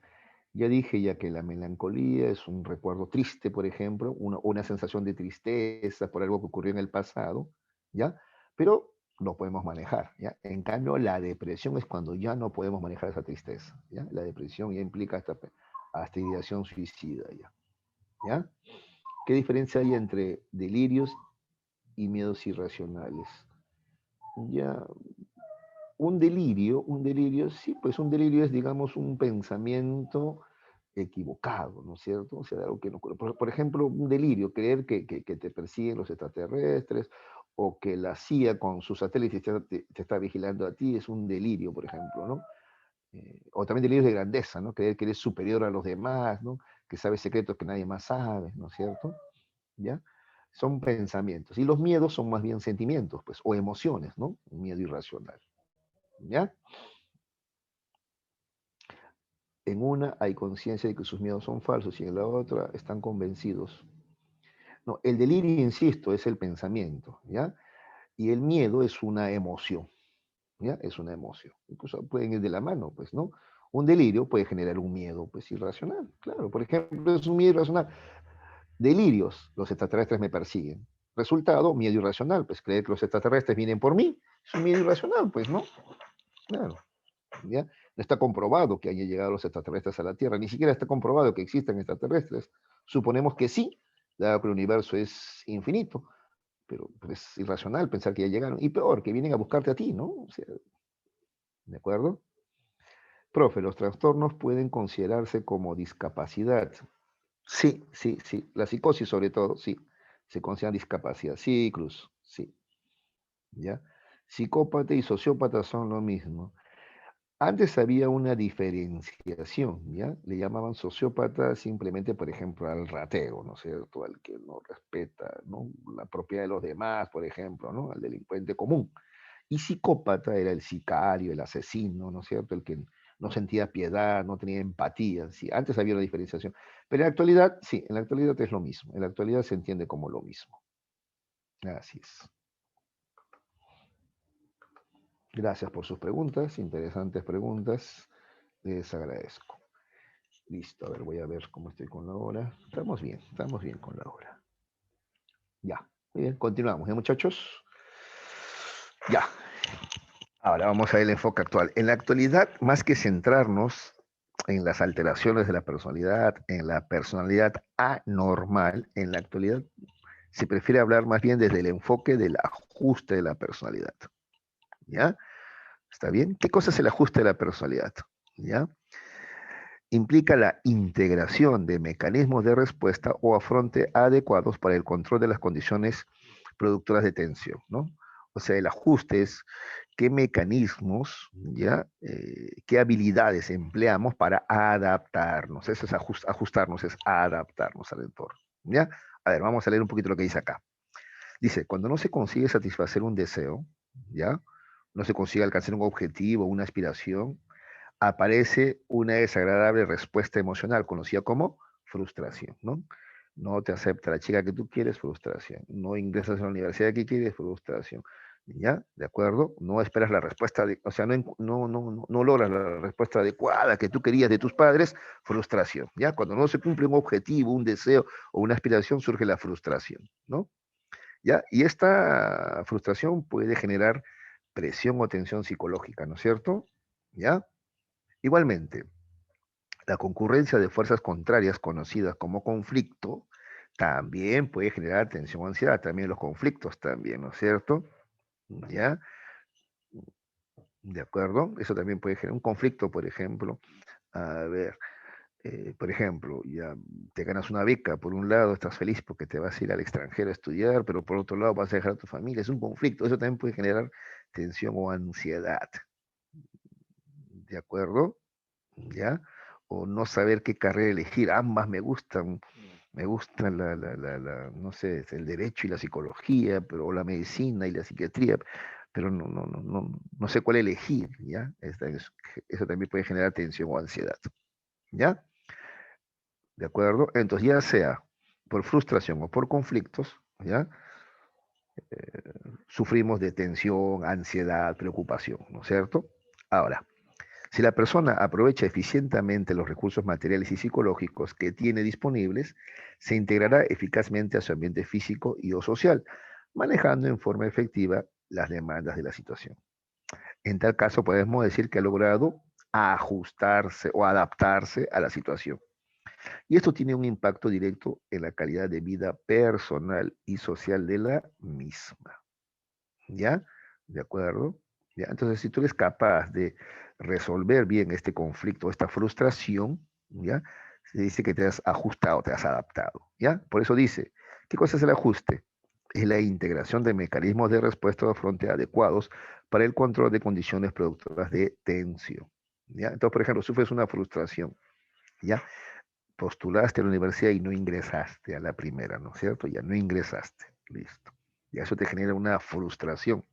Ya dije ya que la melancolía es un recuerdo triste, por ejemplo, una sensación de tristeza por algo que ocurrió en el pasado, ¿ya? Pero lo podemos manejar, ¿ya? En cambio, la depresión es cuando ya no podemos manejar esa tristeza, ¿ya? La depresión ya implica hasta ideación suicida, ¿ya? ¿Ya? ¿Qué diferencia hay entre delirios y miedos irracionales? Ya, sí, pues un delirio es, digamos, un pensamiento equivocado, ¿no es cierto? O sea, algo que no ocurre. Por ejemplo, un delirio, creer que te persiguen los extraterrestres o que la CIA con sus satélites te está vigilando a ti, es un delirio, por ejemplo, ¿no? O también delirios de grandeza, ¿no? Creer que eres superior a los demás, ¿no? Que sabes secretos que nadie más sabe, ¿no es cierto? ¿Ya? Son pensamientos. Y los miedos son más bien sentimientos, pues, o emociones, ¿no? Un miedo irracional, ¿ya? En una hay conciencia de que sus miedos son falsos y en la otra están convencidos. No, el delirio, insisto, es el pensamiento, ¿ya? Y el miedo es una emoción, ¿ya? Es una emoción. Incluso pueden ir de la mano, pues, ¿no? Un delirio puede generar un miedo, pues, irracional. Claro, por ejemplo, es un miedo irracional. Delirios, los extraterrestres me persiguen. Resultado, miedo irracional, pues creer que los extraterrestres vienen por mí. Es un miedo irracional, pues, ¿no? Claro. ¿Ya? No está comprobado que hayan llegado los extraterrestres a la Tierra, ni siquiera está comprobado que existan extraterrestres. Suponemos que sí, dado que el universo es infinito, pero es irracional pensar que ya llegaron. Y peor, que vienen a buscarte a ti, ¿no? O sea, ¿de acuerdo? Profe, ¿los trastornos pueden considerarse como discapacidad? Sí, sí, sí. La psicosis sobre todo, sí. Se considera discapacidad. Sí, Cruz, sí. ¿Ya? Psicópata y sociópata son lo mismo. Antes había una diferenciación, ¿ya? Le llamaban sociópata simplemente, por ejemplo, al ratero, ¿no es cierto? Al que no respeta, ¿no? La propiedad de los demás, por ejemplo, ¿no? Al delincuente común. Y psicópata era el sicario, el asesino, ¿no es cierto? El que no sentía piedad, no tenía empatía. Sí, antes había una diferenciación. Pero en la actualidad, sí, en la actualidad es lo mismo. En la actualidad se entiende como lo mismo. Así es. Gracias por sus preguntas, interesantes preguntas. Les agradezco. Listo, a ver, voy a ver cómo estoy con la hora. Estamos bien con la hora. Ya, muy bien, continuamos, ¿eh, muchachos? Ya, ahora vamos a ver el enfoque actual. En la actualidad, más que centrarnos en las alteraciones de la personalidad, en la personalidad anormal, en la actualidad se prefiere hablar más bien desde el enfoque del ajuste de la personalidad. ¿Ya? ¿Está bien? ¿Qué cosa es el ajuste de la personalidad? ¿Ya? Implica la integración de mecanismos de respuesta o afronte adecuados para el control de las condiciones productoras de tensión, ¿no? O sea, el ajuste es qué mecanismos, ¿ya? Qué habilidades empleamos para adaptarnos. Eso es ajustarnos, es adaptarnos al entorno, ¿ya? A ver, vamos a leer un poquito lo que dice acá. Dice, cuando no se consigue satisfacer un deseo, ¿ya? No se consigue alcanzar un objetivo, una aspiración, aparece una desagradable respuesta emocional conocida como frustración, ¿no? No te acepta la chica que tú quieres, frustración. No ingresas a la universidad que quieres, frustración. ¿Ya? ¿De acuerdo? No esperas la respuesta, o sea, no logras la respuesta adecuada que tú querías de tus padres, frustración. ¿Ya? Cuando no se cumple un objetivo, un deseo o una aspiración, surge la frustración, ¿no? ¿Ya? Y esta frustración puede generar presión o tensión psicológica, ¿no es cierto? ¿Ya? Igualmente, la concurrencia de fuerzas contrarias, conocidas como conflicto, también puede generar tensión o ansiedad, también los conflictos también, ¿no es cierto? ¿Ya? ¿De acuerdo? Eso también puede generar un conflicto, por ejemplo. A ver, por ejemplo, ya te ganas una beca, por un lado estás feliz porque te vas a ir al extranjero a estudiar, pero por otro lado vas a dejar a tu familia, es un conflicto, eso también puede generar tensión o ansiedad, ¿de acuerdo? ¿Ya? O no saber qué carrera elegir, ambas me gustan no sé, el derecho y la psicología, pero, o la medicina y la psiquiatría, pero no sé cuál elegir, ¿ya? Eso también puede generar tensión o ansiedad, ¿ya? ¿De acuerdo? Entonces, ya sea por frustración o por conflictos, ¿ya? Sufrimos de tensión, ansiedad, preocupación, ¿no es cierto? Ahora, si la persona aprovecha eficientemente los recursos materiales y psicológicos que tiene disponibles, se integrará eficazmente a su ambiente físico y o social, manejando en forma efectiva las demandas de la situación. En tal caso, podemos decir que ha logrado ajustarse o adaptarse a la situación. Y esto tiene un impacto directo en la calidad de vida personal y social de la misma. ¿Ya? ¿De acuerdo? ¿Ya? Entonces, si tú eres capaz de resolver bien este conflicto, esta frustración, ¿ya? Se dice que te has ajustado, te has adaptado, ¿ya? Por eso dice, ¿qué cosa es el ajuste? Es la integración de mecanismos de respuesta de frontera adecuados para el control de condiciones productoras de tensión, ¿ya? Entonces, por ejemplo, sufres una frustración, ¿ya? Postulaste a la universidad y no ingresaste a la primera, ¿no es cierto? Ya no ingresaste, listo. Y eso te genera una frustración.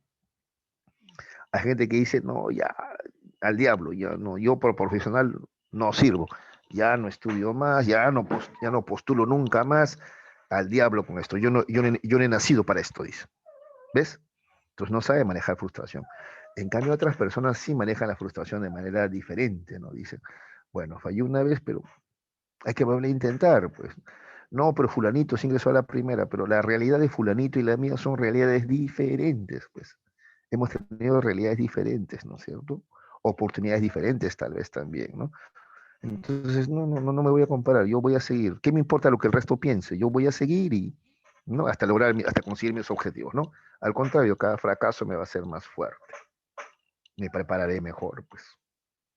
Hay gente que dice, no, ya, al diablo, ya no, yo por profesional no sirvo, ya no estudio más, ya no postulo nunca más, al diablo con esto, yo no he nacido para esto, dice. ¿Ves? Entonces no sabe manejar frustración. En cambio, otras personas sí manejan la frustración de manera diferente, ¿no? Dicen, bueno, fallé una vez, pero hay que volver a intentar, pues. No, pero fulanito se ingresó a la primera, pero la realidad de fulanito y la mía son realidades diferentes, pues. Hemos tenido realidades diferentes, ¿no es cierto? Oportunidades diferentes tal vez también, ¿no? Entonces, no me voy a comparar, yo voy a seguir. ¿Qué me importa lo que el resto piense? Yo voy a seguir y, ¿no? Hasta lograr, hasta conseguir mis objetivos, ¿no? Al contrario, cada fracaso me va a hacer más fuerte, me prepararé mejor, pues.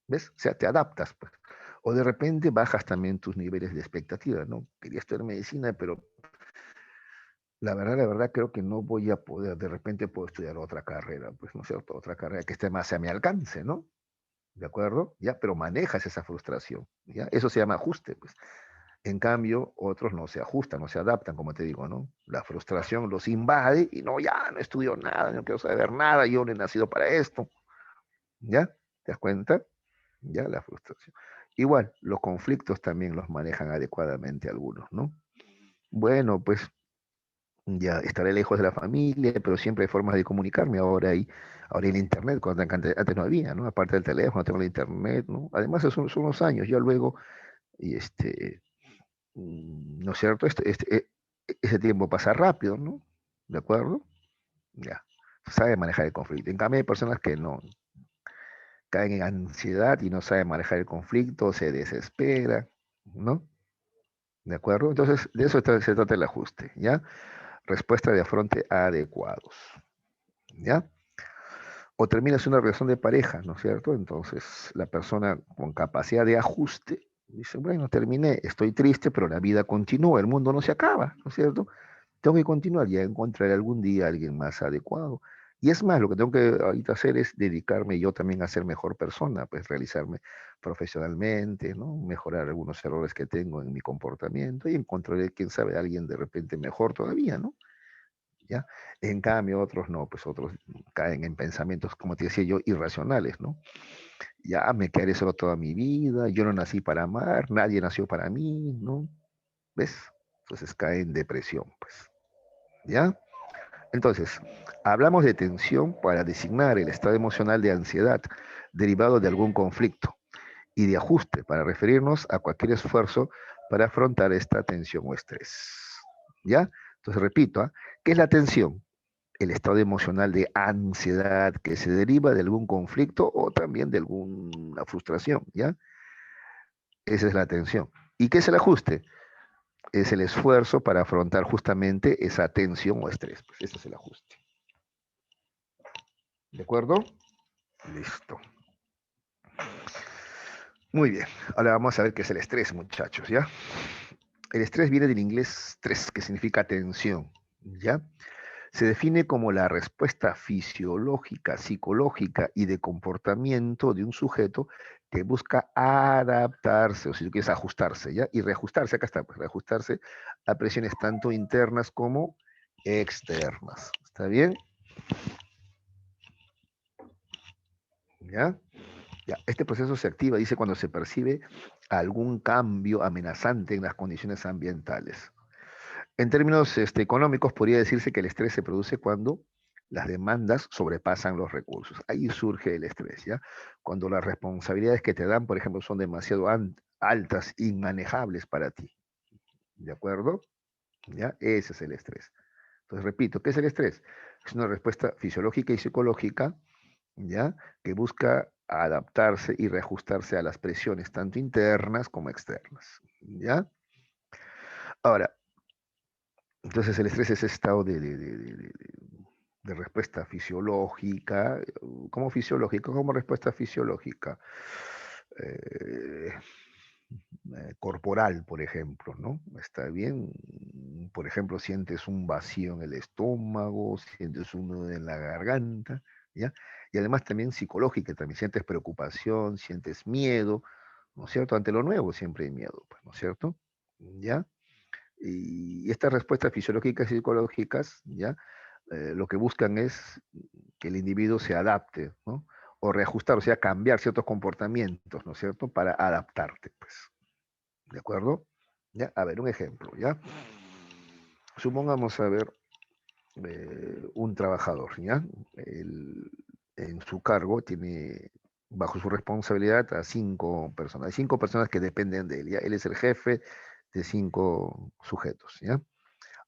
¿Ves? O sea, te adaptas, pues. O de repente bajas también tus niveles de expectativa, ¿no? Quería estudiar medicina, pero la verdad creo que no voy a poder, de repente puedo estudiar otra carrera, pues, ¿no es cierto? Otra carrera que esté más a mi alcance, ¿no? ¿De acuerdo? Ya, pero manejas esa frustración, ¿ya? Eso se llama ajuste, pues. En cambio, otros no se ajustan, no se adaptan, como te digo, ¿no? La frustración los invade y no, ya no estudio nada, no quiero saber nada, yo no he nacido para esto, ¿ya? ¿Te das cuenta? Ya, la frustración. Igual, los conflictos también los manejan adecuadamente algunos, ¿no? Bueno, pues Ya estaré lejos de la familia, pero siempre hay formas de comunicarme. Ahora hay el internet, cuando antes no había, ¿no? Aparte del teléfono, tengo el internet, ¿no? Además, son unos años, ya luego, y ¿no es cierto? Ese tiempo pasa rápido, ¿no? ¿De acuerdo? Ya. Sabe manejar el conflicto. En cambio, hay personas que no caen en ansiedad y no saben manejar el conflicto, se desespera, ¿no? ¿De acuerdo? Entonces, de eso se trata el ajuste, ¿ya? Respuesta de afronte adecuados, ¿ya? O terminas una relación de pareja, ¿no es cierto? Entonces, la persona con capacidad de ajuste dice, bueno, terminé, estoy triste, pero la vida continúa, el mundo no se acaba, ¿no es cierto? Tengo que continuar, ya encontraré algún día a alguien más adecuado. Y es más, lo que tengo que ahorita hacer es dedicarme yo también a ser mejor persona, pues realizarme profesionalmente, ¿no? Mejorar algunos errores que tengo en mi comportamiento y encontraré, quién sabe, a alguien de repente mejor todavía, ¿no? ¿Ya? En cambio, otros no, pues otros caen en pensamientos, como te decía yo, irracionales, ¿no? Ya me quedaré solo toda mi vida, yo no nací para amar, nadie nació para mí, ¿no? ¿Ves? Entonces cae en depresión, pues, ¿ya? Entonces, hablamos de tensión para designar el estado emocional de ansiedad derivado de algún conflicto y de ajuste para referirnos a cualquier esfuerzo para afrontar esta tensión o estrés. ¿Ya? Entonces, repito, ¿ah? ¿Qué es la tensión? El estado emocional de ansiedad que se deriva de algún conflicto o también de alguna frustración, ¿ya? Esa es la tensión. ¿Y qué es el ajuste? Es el esfuerzo para afrontar justamente esa tensión o estrés. Pues ese es el ajuste. ¿De acuerdo? Listo. Muy bien. Ahora vamos a ver qué es el estrés, muchachos, ¿ya? El estrés viene del inglés stress, que significa tensión, ¿ya? Se define como la respuesta fisiológica, psicológica y de comportamiento de un sujeto que busca adaptarse, o si tú quieres ajustarse, ¿ya? Y reajustarse, acá está, pues reajustarse a presiones tanto internas como externas. ¿Está bien? ¿Ya? Ya, este proceso se activa, dice, cuando se percibe algún cambio amenazante en las condiciones ambientales. En términos económicos, podría decirse que el estrés se produce cuando las demandas sobrepasan los recursos. Ahí surge el estrés, ¿ya? Cuando las responsabilidades que te dan, por ejemplo, son demasiado altas, inmanejables para ti. ¿De acuerdo? ¿Ya? Ese es el estrés. Entonces, repito, ¿qué es el estrés? Es una respuesta fisiológica y psicológica, ¿ya? Que busca adaptarse y reajustarse a las presiones, tanto internas como externas, ¿ya? Ahora, entonces el estrés es ese estado de respuesta fisiológica, ¿cómo fisiológica? Como respuesta fisiológica, eh, corporal, por ejemplo, ¿no? Está bien, por ejemplo, sientes un vacío en el estómago, sientes un nudo en la garganta, ¿ya? Y además también psicológica, también sientes preocupación, sientes miedo, ¿no es cierto? Ante lo nuevo siempre hay miedo, pues, ¿no es cierto? ¿Ya? Y estas respuestas fisiológicas y psicológicas, ¿ya? Lo que buscan es que el individuo se adapte, ¿no? O reajustar, o sea, cambiar ciertos comportamientos, ¿no es cierto? Para adaptarte, pues. ¿De acuerdo? ¿Ya? A ver, un ejemplo, ¿ya? Supongamos, a ver, un trabajador, ¿ya? Él, en su cargo tiene bajo su responsabilidad a 5 personas. Hay 5 personas que dependen de él, ¿ya? Él es el jefe de 5 sujetos, ¿ya?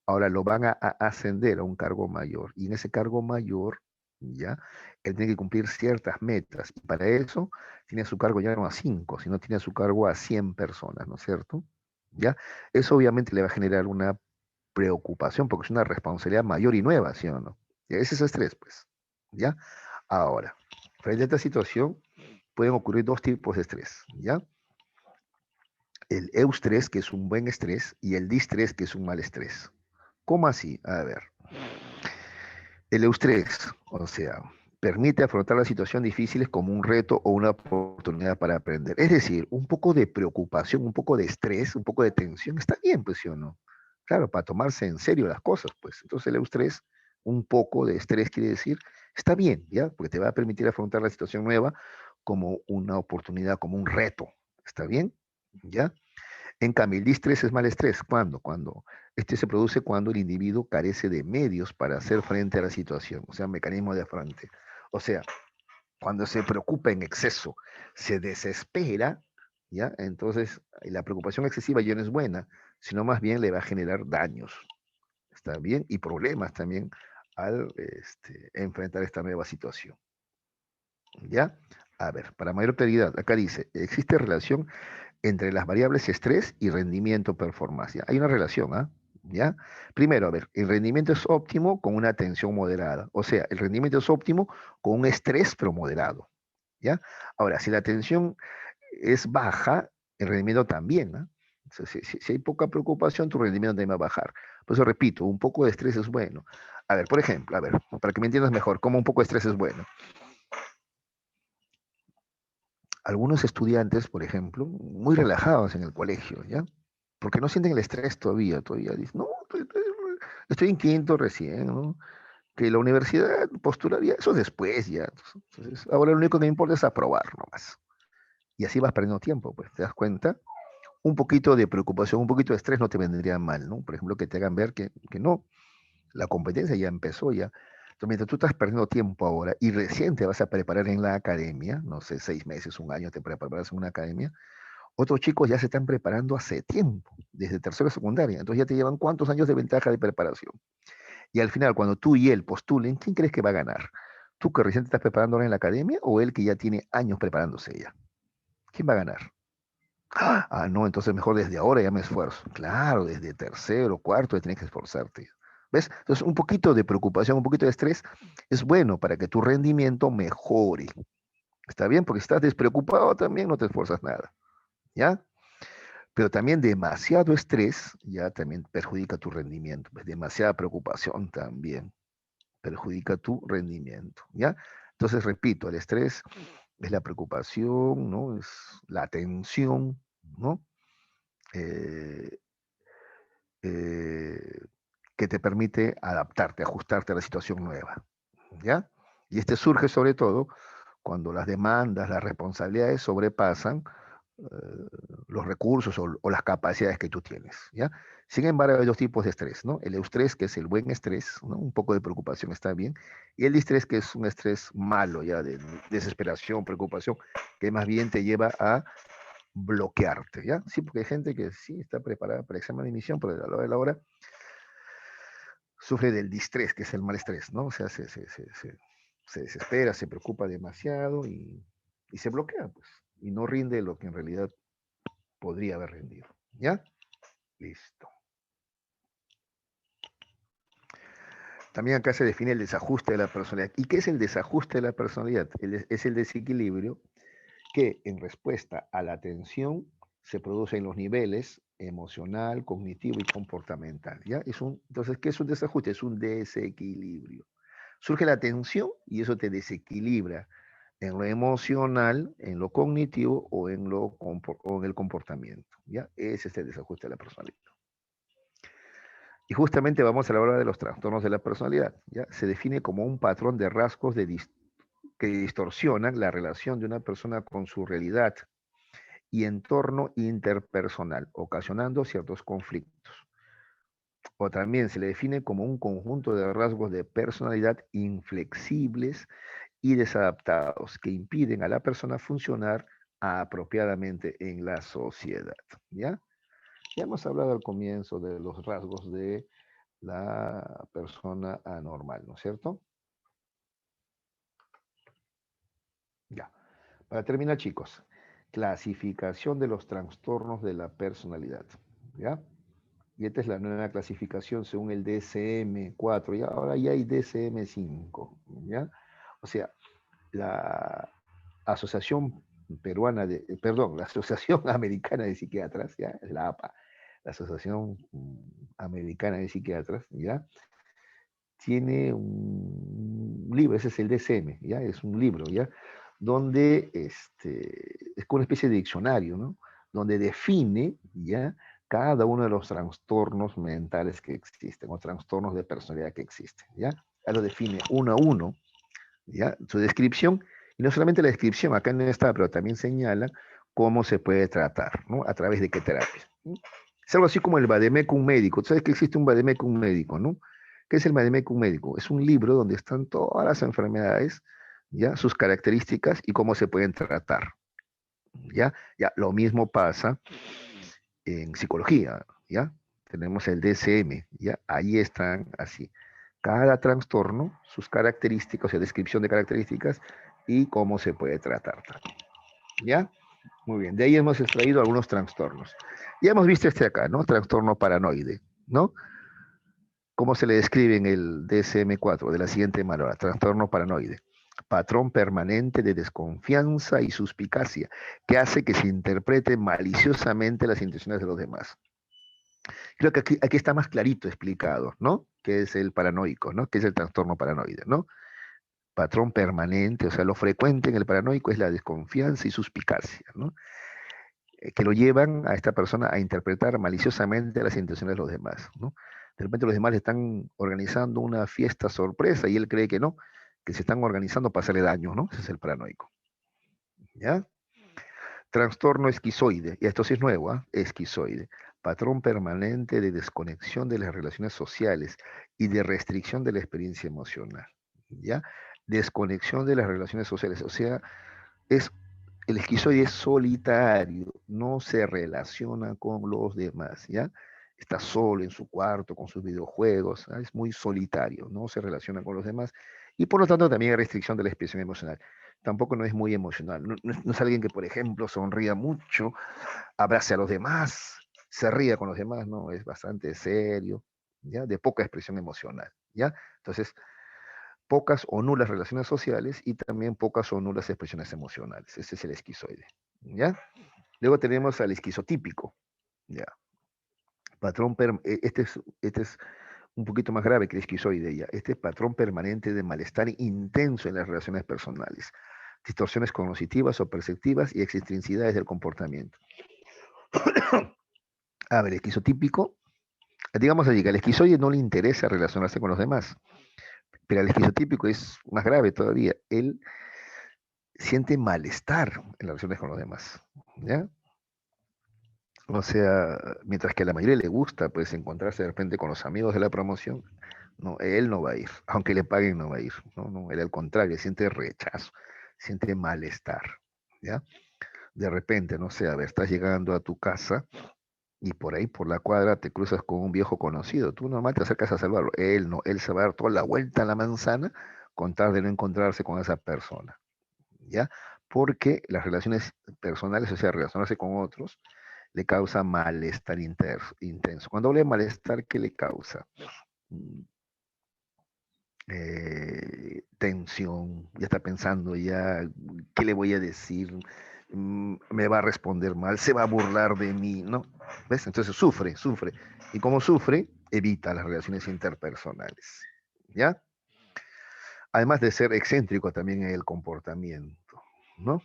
Ahora lo van a ascender a un cargo mayor y en ese cargo mayor, ¿ya? Él tiene que cumplir ciertas metas y para eso tiene a su cargo ya no a 5, sino tiene a su cargo a 100 personas, ¿no es cierto? ¿Ya? Eso obviamente le va a generar una preocupación porque es una responsabilidad mayor y nueva, ¿sí o no? Y ese es estrés, pues, ¿ya? Ahora, frente a esta situación pueden ocurrir dos tipos de estrés, ¿ya? El eustrés, que es un buen estrés, y el distrés, que es un mal estrés. ¿Cómo así? A ver. El eustrés, o sea, permite afrontar las situaciones difíciles como un reto o una oportunidad para aprender. Es decir, un poco de preocupación, un poco de estrés, un poco de tensión, está bien, pues, ¿sí o no? Claro, para tomarse en serio las cosas, pues. Entonces el eustrés, un poco de estrés quiere decir, está bien, ¿ya? Porque te va a permitir afrontar la situación nueva como una oportunidad, como un reto. ¿Está bien? ¿Ya? En cambio, el distrés es mal-estrés. ¿Cuándo? Cuando este se produce cuando el individuo carece de medios para hacer frente a la situación, o sea, mecanismo de afronte. O sea, cuando se preocupa en exceso, se desespera, ¿ya? Entonces, la preocupación excesiva ya no es buena, sino más bien le va a generar daños, ¿está bien? Y problemas también al enfrentar esta nueva situación, ¿ya? A ver, para mayor claridad, acá dice, existe relación entre las variables estrés y rendimiento performance. ¿Ya? Hay una relación, ¿ah? ¿Ya? Primero, a ver, el rendimiento es óptimo con una tensión moderada. O sea, el rendimiento es óptimo con un estrés pero moderado. ¿Ya? Ahora, si la tensión es baja, el rendimiento también, ¿ah? O sea, si hay poca preocupación, tu rendimiento también va a bajar. Por eso repito, un poco de estrés es bueno. A ver, por ejemplo, a ver, para que me entiendas mejor, ¿cómo un poco de estrés es bueno? Algunos estudiantes, por ejemplo, muy relajados en el colegio, ¿ya? Porque no sienten el estrés todavía dicen, no, estoy en quinto recién, ¿no? Que la universidad postularía, eso después ya. Entonces, ahora lo único que me importa es aprobar nomás. Y así vas perdiendo tiempo, pues, ¿te das cuenta? Un poquito de preocupación, un poquito de estrés no te vendría mal, ¿no? Por ejemplo, que te hagan ver que no, la competencia ya empezó ya. Entonces, mientras tú estás perdiendo tiempo ahora y recién te vas a preparar en la academia, no sé, 6 meses, un año te preparas en una academia, otros chicos ya se están preparando hace tiempo, desde tercero de secundaria. Entonces ya te llevan cuántos años de ventaja de preparación. Y al final, cuando tú y él postulen, ¿quién crees que va a ganar? ¿Tú que recién te estás preparando ahora en la academia o él que ya tiene años preparándose ya? ¿Quién va a ganar? Ah, no, entonces mejor desde ahora ya me esfuerzo. Claro, desde tercero, cuarto ya tienes que esforzarte. ¿Ves? Entonces un poquito de preocupación, un poquito de estrés es bueno para que tu rendimiento mejore. ¿Está bien? Porque si estás despreocupado también no te esfuerzas nada. ¿Ya? Pero también demasiado estrés ya también perjudica tu rendimiento. Pues demasiada preocupación también perjudica tu rendimiento, ¿ya? Entonces, repito, el estrés es la preocupación, ¿no? Es la tensión, ¿no? Eh, eh, que te permite adaptarte, ajustarte a la situación nueva, ¿ya? Y este surge sobre todo cuando las demandas, las responsabilidades sobrepasan los recursos o las capacidades que tú tienes, ¿ya? Sin embargo, hay dos tipos de estrés, ¿no? El eustrés, que es el buen estrés, ¿no? Un poco de preocupación está bien, y el distrés, que es un estrés malo, ya, de desesperación, preocupación, que más bien te lleva a bloquearte, ¿ya? Sí, porque hay gente que sí está preparada para el examen de admisión, pero a la hora de la hora sufre del distrés, que es el mal estrés, ¿no? O sea, se desespera, se preocupa demasiado y se bloquea, pues, y no rinde lo que en realidad podría haber rendido. ¿Ya? Listo. También acá se define el desajuste de la personalidad. ¿Y qué es el desajuste de la personalidad? Es el desequilibrio que en respuesta a la tensión se produce en los niveles emocional, cognitivo y comportamental. ¿Ya? Entonces, ¿qué es un desajuste? Es un desequilibrio. Surge la tensión y eso te desequilibra en lo emocional, en lo cognitivo o en el comportamiento. ¿Ya? Ese es el desajuste de la personalidad. Y justamente vamos a la hora de los trastornos de la personalidad. ¿Ya? Se define como un patrón de rasgos que distorsionan la relación de una persona con su realidad y entorno interpersonal, ocasionando ciertos conflictos. O también se le define como un conjunto de rasgos de personalidad inflexibles y desadaptados que impiden a la persona funcionar apropiadamente en la sociedad. ¿Ya? Ya hemos hablado al comienzo de los rasgos de la persona anormal, ¿no es cierto? Ya. Para terminar, chicos, clasificación de los trastornos de la personalidad, ¿ya? Y esta es la nueva clasificación según el DSM-4, y ahora ya hay DSM-5, ¿ya? O sea, la Asociación Peruana la Asociación Americana de Psiquiatras, ¿ya? Es la APA, la Asociación Americana de Psiquiatras, ¿ya? Tiene un libro, ese es el DSM, ¿ya? Es un libro, ¿ya? Donde es como una especie de diccionario, ¿no? Donde define, ¿ya? Cada uno de los trastornos mentales que existen, o trastornos de personalidad que existen, ¿ya? Ya lo define uno a uno, ¿ya? Su descripción, y no solamente la descripción, acá no está, pero también señala cómo se puede tratar, ¿no? A través de qué terapia. Es algo así como el Vademecum médico. ¿Tú sabes que existe un Vademecum médico, no? ¿Qué es el Vademecum médico? Es un libro donde están todas las enfermedades, ¿ya? Sus características y cómo se pueden tratar, ¿ya? Ya, lo mismo pasa en psicología, ¿ya? Tenemos el DSM, ¿ya? Ahí están así. Cada trastorno, sus características, o sea, descripción de características y cómo se puede tratar, ¿ya? Muy bien, de ahí hemos extraído algunos trastornos. Ya hemos visto este acá, ¿no? Trastorno paranoide, ¿no? ¿Cómo se le describe en el DSM-4 de la siguiente manera? Trastorno paranoide. Patrón permanente de desconfianza y suspicacia que hace que se interprete maliciosamente las intenciones de los demás. Creo que aquí está más clarito explicado, ¿no? ¿Qué es el paranoico, ¿no? ¿Qué es el trastorno paranoide, ¿no? Patrón permanente, o sea, lo frecuente en el paranoico es la desconfianza y suspicacia, ¿no? Que lo llevan a esta persona a interpretar maliciosamente las intenciones de los demás, ¿no? De repente los demás le están organizando una fiesta sorpresa y él cree que no, que se están organizando para hacerle daño, ¿no? Ese es el paranoico, ¿ya? Trastorno esquizoide, y esto sí es nuevo, ¿eh? Esquizoide. Patrón permanente de desconexión de las relaciones sociales y de restricción de la experiencia emocional, ¿ya? Desconexión de las relaciones sociales, o sea, es el esquizoide es solitario, no se relaciona con los demás, ¿ya? Está solo en su cuarto con sus videojuegos, ¿ya? Es muy solitario, no se relaciona con los demás y por lo tanto también hay restricción de la expresión emocional. Tampoco no es muy emocional, no es alguien que, por ejemplo, sonría mucho, abrace a los demás, se ría con los demás, no, es bastante serio, ¿ya? De poca expresión emocional, ¿ya? Entonces, pocas o nulas relaciones sociales y también pocas o nulas expresiones emocionales. Ese es el esquizoide, ¿ya? Luego tenemos al esquizotípico, ¿ya? Este es un poquito más grave que el esquizoide, ¿ya? Este es patrón permanente de malestar intenso en las relaciones personales, distorsiones cognitivas o perceptivas y excentricidades del comportamiento. A ver, esquizotípico, digamos allí que al esquizoide no le interesa relacionarse con los demás, pero al esquizotípico es más grave todavía. Él siente malestar en las relaciones con los demás, ¿ya? O sea, mientras que a la mayoría le gusta, pues, encontrarse de repente con los amigos de la promoción, no, él no va a ir, aunque le paguen no va a ir, no, no, él al contrario, siente rechazo, siente malestar, ¿ya? De repente, no sé, a ver, estás llegando a tu casa y por ahí, por la cuadra, te cruzas con un viejo conocido, tú normal te acercas a salvarlo, él no, él se va a dar toda la vuelta a la manzana con tal de no encontrarse con esa persona, ¿ya? Porque las relaciones personales, o sea, relacionarse con otros, le causa malestar intenso. Cuando hablo de malestar, ¿qué le causa? Mm, tensión, ya está pensando ya, ¿qué le voy a decir? Me va a responder mal, se va a burlar de mí, ¿no? ¿Ves? Entonces sufre. Y como sufre, evita las relaciones interpersonales, ¿ya? Además de ser excéntrico también en el comportamiento, ¿no?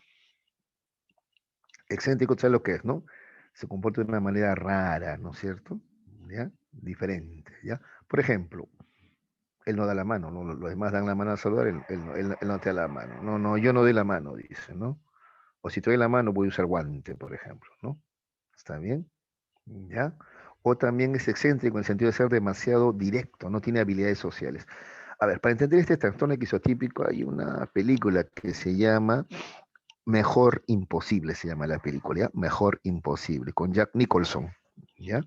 Excéntrico, ¿sabes lo que es, no? Se comporta de una manera rara, ¿no es cierto? ¿Ya? Diferente, ¿ya? Por ejemplo, él no da la mano, ¿no? Los demás dan la mano a saludar, él no te da la mano. No, no, yo no doy la mano, dice, ¿no? O si te doy la mano, voy a usar guante, por ejemplo, ¿no? ¿Está bien? ¿Ya? O también es excéntrico en el sentido de ser demasiado directo, no tiene habilidades sociales. A ver, para entender este trastorno esquizotípico hay una película que se llama Mejor Imposible, se llama la película, ¿ya? Mejor Imposible, con Jack Nicholson, ¿ya?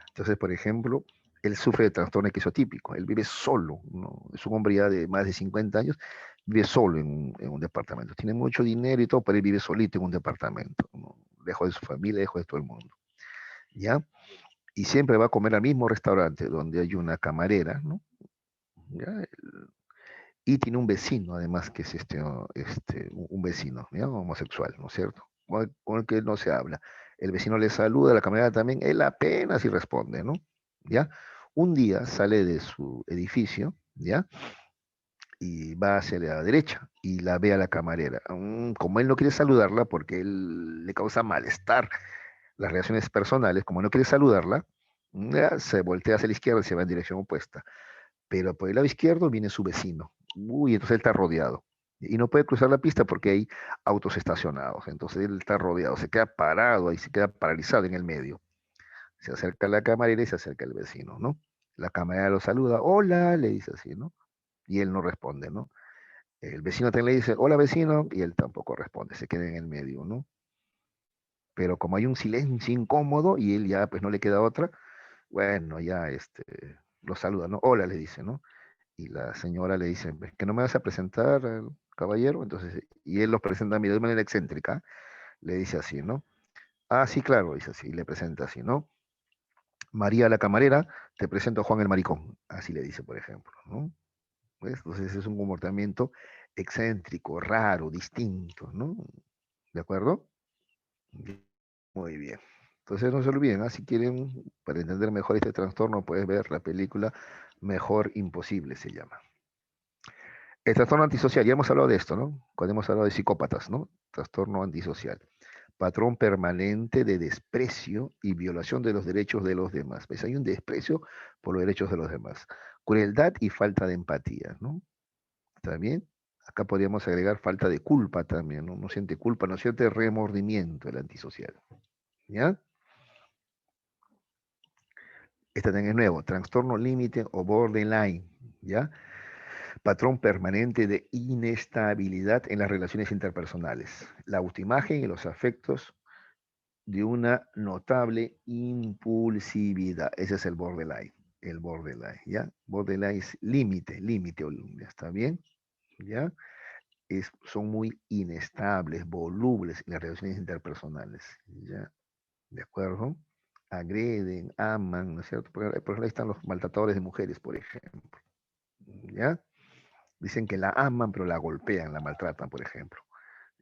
Entonces, por ejemplo, él sufre de trastorno esquizotípico, él vive solo, ¿no? Es un hombre ya de más de 50 años, vive solo en un departamento, tiene mucho dinero y todo, pero él vive solito en un departamento, ¿no? Lejos de su familia, lejos de todo el mundo, ¿ya? Y siempre va a comer al mismo restaurante donde hay una camarera, ¿no? ¿Ya? Y tiene un vecino, además, que es un vecino, ¿ya? Homosexual, ¿no es cierto? Con el que no se habla. El vecino le saluda, la camarera también, él apenas y responde, ¿no? ¿Ya? Un día sale de su edificio, ¿ya? Y va hacia la derecha y la ve a la camarera. Como él no quiere saludarla porque él le causa malestar las relaciones personales, como no quiere saludarla, ya, se voltea hacia la izquierda y se va en dirección opuesta. Pero por el lado izquierdo viene su vecino. Uy, entonces él está rodeado. Y no puede cruzar la pista porque hay autos estacionados. Entonces él está rodeado, se queda parado ahí, se queda paralizado en el medio. Se acerca a la camarera y se acerca al vecino, ¿no? La camarera lo saluda, hola, le dice así, ¿no? Y él no responde, ¿no? El vecino también le dice, hola vecino, y él tampoco responde, se queda en el medio, ¿no? Pero como hay un silencio incómodo y él ya pues no le queda otra, bueno, ya lo saluda, ¿no? Hola, le dice, ¿no? Y la señora le dice, "¿Es que no me vas a presentar, caballero?" Entonces, y él los presenta, mira, de manera excéntrica, le dice así, ¿no? Ah, sí, claro, dice así, le presenta así, ¿no? María la camarera, te presento a Juan el maricón, así le dice, por ejemplo, ¿no? ¿Ves? Entonces es un comportamiento excéntrico, raro, distinto, ¿no? ¿De acuerdo? Muy bien. Entonces no se olviden, ¿ah? Si quieren, para entender mejor este trastorno, puedes ver la película Mejor Imposible, se llama. El trastorno antisocial, ya hemos hablado de esto, ¿no? Cuando hemos hablado de psicópatas, ¿no? Trastorno antisocial. Patrón permanente de desprecio y violación de los derechos de los demás. ¿Ves? Hay un desprecio por los derechos de los demás. Crueldad y falta de empatía, ¿no? ¿Está bien? Acá podríamos agregar falta de culpa también, ¿no? No siente culpa, no siente remordimiento el antisocial. ¿Ya? Este también es nuevo, trastorno límite o borderline, ¿ya? Patrón permanente de inestabilidad en las relaciones interpersonales. La autoimagen y los afectos de una notable impulsividad. Ese es el borderline, ¿ya? Borderline es límite, límite, ¿está bien? ¿Ya? Son muy inestables, volubles en las relaciones interpersonales, ¿ya? ¿De acuerdo? Agreden, aman, ¿no es cierto? Por ejemplo, ahí están los maltratadores de mujeres, por ejemplo, ¿ya? Dicen que la aman, pero la golpean, la maltratan, por ejemplo,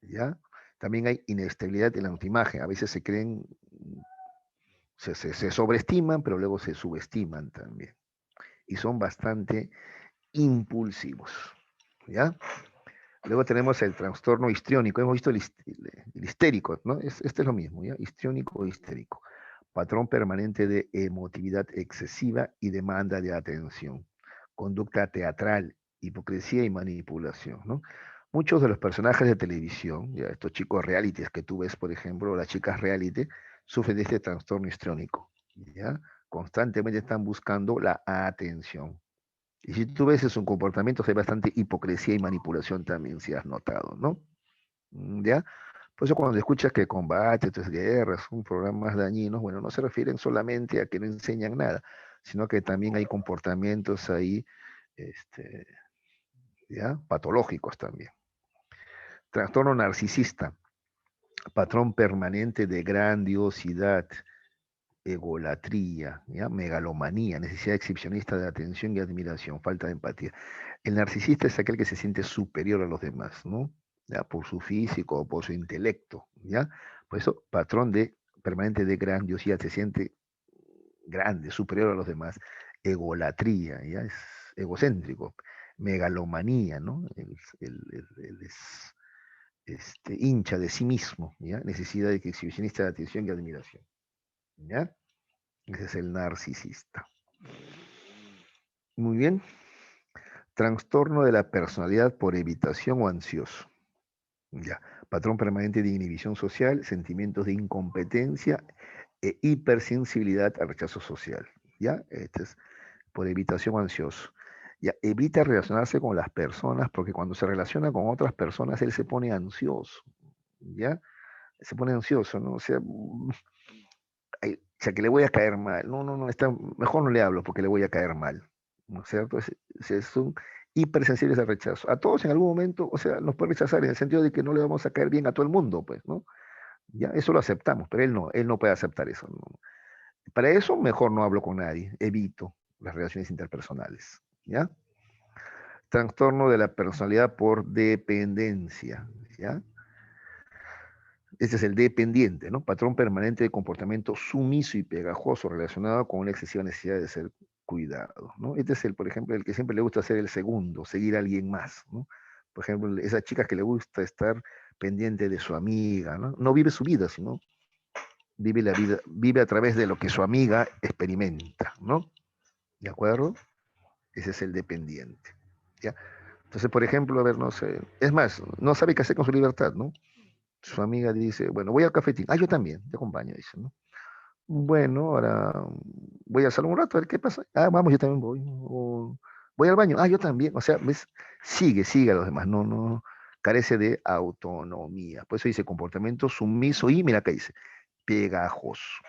¿ya? También hay inestabilidad en la autoimagen. A veces se creen, se sobreestiman, pero luego se subestiman también. Y son bastante impulsivos, ¿ya? Luego tenemos el trastorno histriónico. Hemos visto el histérico, ¿no? Este es lo mismo, ¿ya? Histriónico o histérico. Patrón permanente de emotividad excesiva y demanda de atención. Conducta teatral, hipocresía y manipulación, ¿no? Muchos de los personajes de televisión, ya estos chicos realities que tú ves, por ejemplo, las chicas reality, sufren de este trastorno histriónico, ¿ya? Constantemente están buscando la atención. Y si tú ves en sus comportamientos hay bastante hipocresía y manipulación también, si has notado, ¿no? ¿Ya? Por eso cuando escuchas que combates, guerras, son programas dañinos, bueno, no se refieren solamente a que no enseñan nada, sino que también hay comportamientos ahí, este, ¿ya? Patológicos también. Trastorno narcisista, patrón permanente de grandiosidad, egolatría, ¿ya? Megalomanía, necesidad exhibicionista de atención y admiración, falta de empatía. El narcisista es aquel que se siente superior a los demás, ¿no? ¿Ya? Por su físico o por su intelecto, ¿ya? Por eso, patrón de permanente de grandiosidad, se siente grande, superior a los demás. Egolatría, ¿ya? Es egocéntrico. Megalomanía, ¿no? Él es hincha de sí mismo, ¿ya? Necesidad de exhibicionista de atención y admiración, ¿ya? Ese es el narcisista. Muy bien. Trastorno de la personalidad por evitación o ansioso. Ya. Patrón permanente de inhibición social, sentimientos de incompetencia e hipersensibilidad al rechazo social. ¿Ya? Este es por evitación o ansioso. Ya, evita relacionarse con las personas porque cuando se relaciona con otras personas él se pone ansioso. ¿Ya? Se pone ansioso, ¿no? O sea, o sea, que le voy a caer mal. No, no, no, mejor no le hablo porque le voy a caer mal. ¿No es cierto? Son hipersensibles al rechazo. A todos en algún momento, o sea, nos puede rechazar en el sentido de que no le vamos a caer bien a todo el mundo, pues, ¿no? Ya, eso lo aceptamos, pero él no puede aceptar eso, ¿no? Para eso, mejor no hablo con nadie, evito las relaciones interpersonales, ¿ya? Trastorno de la personalidad por dependencia, ¿ya? Este es el dependiente, ¿no? Patrón permanente de comportamiento sumiso y pegajoso relacionado con una excesiva necesidad de ser cuidado, ¿no? Este es por ejemplo, el que siempre le gusta ser el segundo, seguir a alguien más, ¿no? Por ejemplo, esa chica que le gusta estar pendiente de su amiga, ¿no? No vive su vida, sino vive la vida, vive a través de lo que su amiga experimenta, ¿no? ¿De acuerdo? Ese es el dependiente, ¿ya? Entonces, por ejemplo, a ver, no sé, es más, no sabe qué hacer con su libertad, ¿no? Su amiga dice, bueno, voy al cafetín. Ah, yo también, te acompaño, dice, ¿no? Bueno, ahora voy a salir un rato a ver qué pasa. Ah, vamos, yo también voy. O voy al baño. Ah, yo también. O sea, ¿ves? Sigue a los demás. No, carece de autonomía. Por eso dice comportamiento sumiso y, mira acá dice, pegajoso.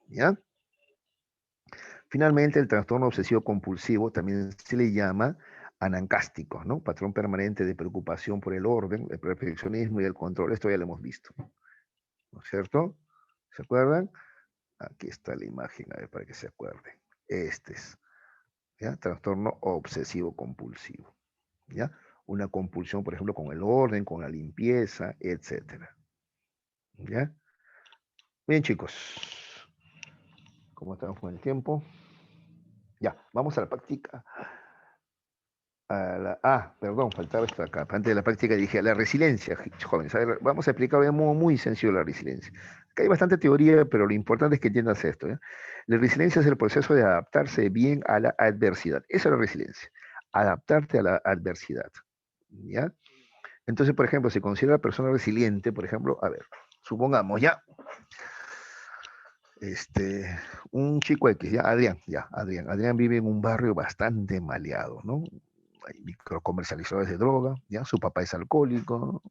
¿Ya? Finalmente, el trastorno obsesivo compulsivo también se le llama anancástico, ¿no? Patrón permanente de preocupación por el orden, el perfeccionismo y el control. Esto ya lo hemos visto, ¿no es cierto? ¿Se acuerdan? Aquí está la imagen, a ver, para que se acuerden. Este es, ¿ya? Trastorno obsesivo compulsivo, ¿ya? Una compulsión, por ejemplo, con el orden, con la limpieza, etcétera, ¿ya? Bien, chicos, ¿cómo estamos con el tiempo? Ya, vamos a la práctica. Perdón, faltaba esto acá. Antes de la práctica dije la resiliencia, jóvenes. A ver, vamos a explicar de modo muy sencillo la resiliencia. Acá hay bastante teoría, pero lo importante es que entiendas esto. ¿Ya? La resiliencia es el proceso de adaptarse bien a la adversidad. Esa es la resiliencia. Adaptarte a la adversidad. ¿Ya? Entonces, por ejemplo, si considera a la persona resiliente, por ejemplo, a ver, supongamos ya, un chico X, Adrián vive en un barrio bastante maleado, ¿no? Hay microcomercializadores de droga, ¿ya? Su papá es alcohólico,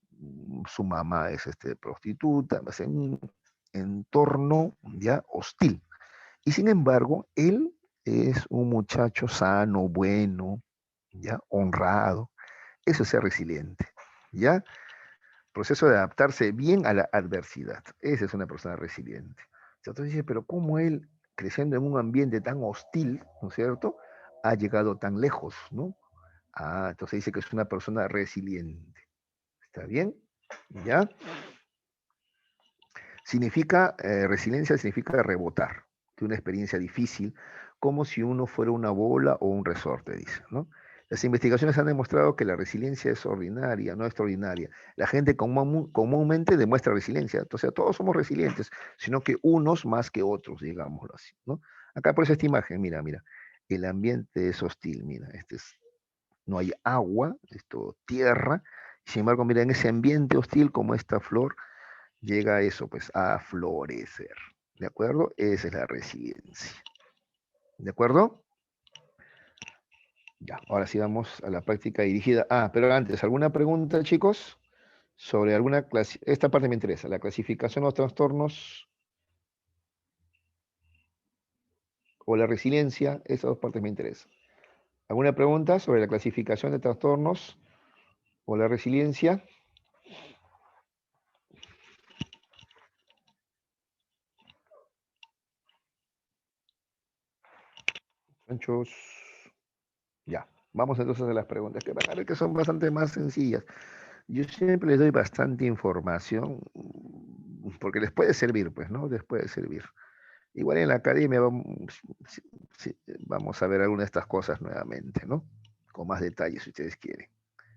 su mamá es prostituta, es un entorno ya hostil. Y sin embargo, él es un muchacho sano, bueno, ya honrado. Eso es ser resiliente, ¿ya? Proceso de adaptarse bien a la adversidad. Esa es una persona resiliente. Entonces dice, pero ¿cómo él, creciendo en un ambiente tan hostil, ¿no es cierto?, ha llegado tan lejos, ¿no? Entonces dice que es una persona resiliente. ¿Está bien? ¿Ya? Resiliencia significa rebotar de una experiencia difícil, como si uno fuera una bola o un resorte, dice, ¿no? Las investigaciones han demostrado que la resiliencia es ordinaria, no extraordinaria. La gente comúnmente demuestra resiliencia, entonces todos somos resilientes, sino que unos más que otros, digámoslo así, ¿no? Acá por eso esta imagen, mira, el ambiente es hostil, mira, no hay agua, esto tierra, sin embargo, mira, en ese ambiente hostil como esta flor, llega a eso, pues, a florecer. ¿De acuerdo? Esa es la resiliencia. ¿De acuerdo? Ya, ahora sí vamos a la práctica dirigida. Pero antes, ¿alguna pregunta, chicos? Sobre alguna clase. Esta parte me interesa, la clasificación de los trastornos o la resiliencia, esas dos partes me interesan. ¿Alguna pregunta sobre la clasificación de trastornos o la resiliencia? Anchos. Ya, vamos entonces a las preguntas que van a ver que son bastante más sencillas. Yo siempre les doy bastante información porque les puede servir, pues, ¿no? Les puede servir. Igual en la academia vamos a ver algunas de estas cosas nuevamente, ¿no? Con más detalles si ustedes quieren.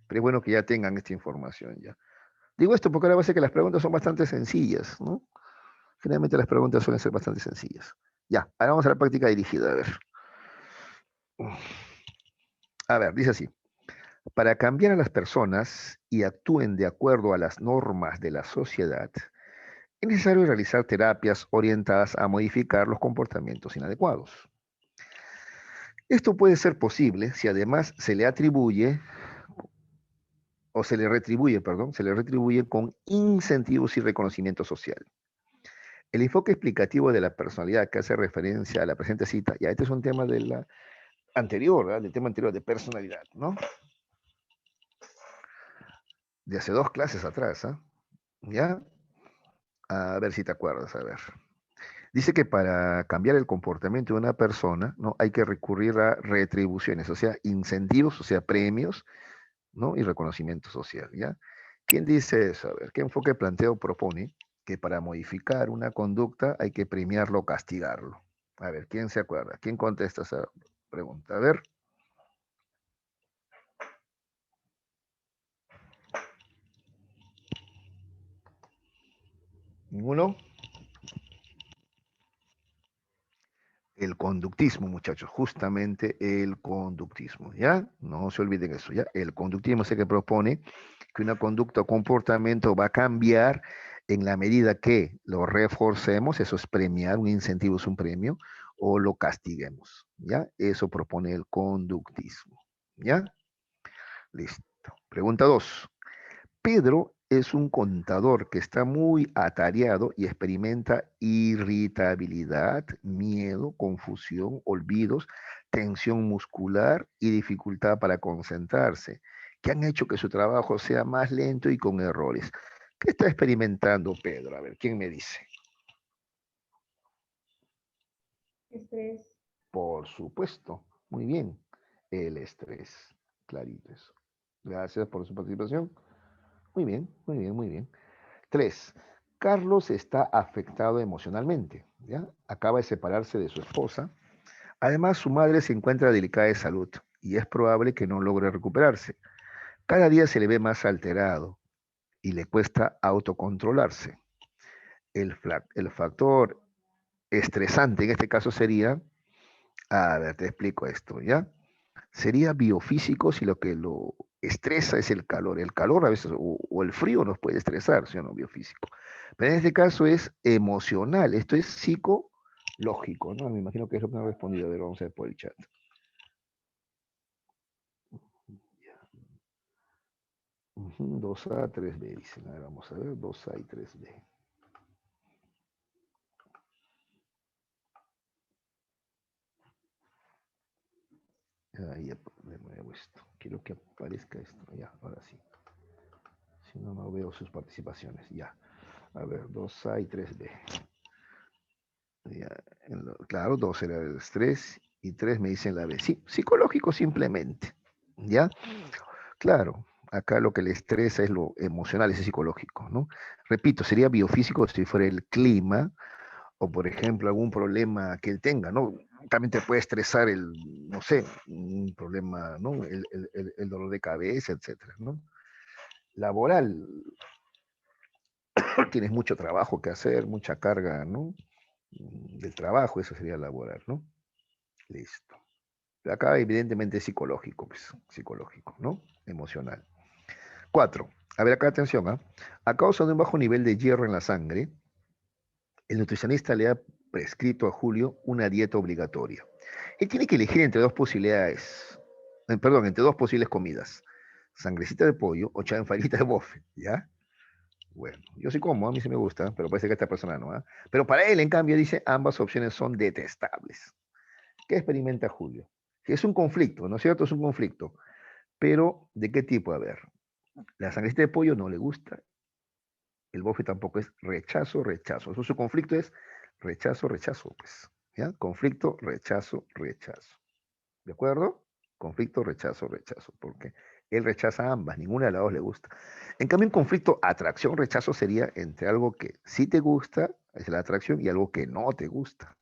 Pero es bueno que ya tengan esta información ya. Digo esto porque ahora va a ser que las preguntas son bastante sencillas, ¿no? Generalmente las preguntas suelen ser bastante sencillas. Ya, ahora vamos a la práctica dirigida, a ver. A ver, dice así. Para cambiar a las personas y actúen de acuerdo a las normas de la sociedad, es necesario realizar terapias orientadas a modificar los comportamientos inadecuados. Esto puede ser posible si además se le atribuye, o se le retribuye, perdón, se le retribuye con incentivos y reconocimiento social. El enfoque explicativo de la personalidad que hace referencia a la presente cita, ya este es un tema de la anterior, ¿verdad? Del tema anterior de personalidad, ¿no? De hace 2 clases atrás, ¿ah? ¿Ya? A ver si te acuerdas, a ver. Dice que para cambiar el comportamiento de una persona, ¿no? Hay que recurrir a retribuciones, o sea, incentivos, o sea, premios, ¿no? Y reconocimiento social, ¿ya? ¿Quién dice eso? A ver, ¿qué enfoque planteo propone? Que para modificar una conducta hay que premiarlo o castigarlo. A ver, ¿quién se acuerda? ¿Quién contesta esa pregunta? A ver. ¿Ninguno? El conductismo, muchachos, justamente el conductismo, ¿ya? No se olviden eso, ¿ya? El conductismo es el que propone que una conducta o comportamiento va a cambiar En la medida que lo reforcemos, eso es premiar, un incentivo es un premio, o lo castiguemos, ¿ya? Eso propone el conductismo, ¿ya? Listo. Pregunta 2. Pedro es un contador que está muy atareado y experimenta irritabilidad, miedo, confusión, olvidos, tensión muscular y dificultad para concentrarse, que han hecho que su trabajo sea más lento y con errores. ¿Qué está experimentando Pedro? A ver, ¿quién me dice? Estrés. Por supuesto. Muy bien. El estrés. Clarito eso. Gracias por su participación. Muy bien, muy bien, muy bien. 3. Carlos está afectado emocionalmente, ¿ya? Acaba de separarse de su esposa. Además, su madre se encuentra delicada de salud y es probable que no logre recuperarse. Cada día se le ve más alterado y le cuesta autocontrolarse. El factor estresante en este caso sería, a ver, te explico esto, ¿ya? Sería biofísico si lo que lo estresa es el calor. El calor a veces, o el frío nos puede estresar, ¿sí o no? Biofísico. Pero en este caso es emocional, esto es psicológico, ¿no? Me imagino que es lo que me ha respondido. A ver, vamos a ver por el chat. Ujú, 2A, 3B, dicen. A ver, vamos a ver, 2A y 3B. Ahí de nuevo esto. Quiero que aparezca esto. Ya, ahora sí. Si no, no veo sus participaciones. Ya. A ver, 2A y 3B. Ya, claro, 2 era el estrés y 3 me dicen la B. Sí, psicológico simplemente. ¿Ya? Claro, acá lo que le estresa es lo emocional, ese psicológico, ¿no? Repito, sería biofísico si fuera el clima o, por ejemplo, algún problema que él tenga, ¿no? También te puede estresar el, no sé, un problema, ¿no? El dolor de cabeza, etcétera, ¿no? Laboral, tienes mucho trabajo que hacer, mucha carga, ¿no? Del trabajo, eso sería laboral, ¿no? Listo. Acá evidentemente es psicológico, pues, psicológico, ¿no? Emocional. 4. A ver, acá atención, ¿ah? A causa de un bajo nivel de hierro en la sangre, el nutricionista le ha prescrito a Julio una dieta obligatoria. Él tiene que elegir entre dos posibilidades, perdón, entre dos posibles comidas. Sangrecita de pollo o chanfarita de bofe, ¿ya? Bueno, yo sí como, a mí sí me gusta, pero parece que a esta persona no, ¿ah? Pero para él, en cambio, dice, ambas opciones son detestables. ¿Qué experimenta Julio? Que es un conflicto, ¿no es cierto? Es un conflicto. Pero, ¿de qué tipo? A ver, la sangrecita de pollo no le gusta, el bofe tampoco, es rechazo, rechazo. Eso, su conflicto es rechazo, rechazo, pues. ¿Ya? Conflicto, rechazo, rechazo. ¿De acuerdo? Conflicto, rechazo, rechazo. Porque él rechaza ambas, ninguna de las dos le gusta. En cambio, un conflicto, atracción, rechazo sería entre algo que sí te gusta, es la atracción, y algo que no te gusta,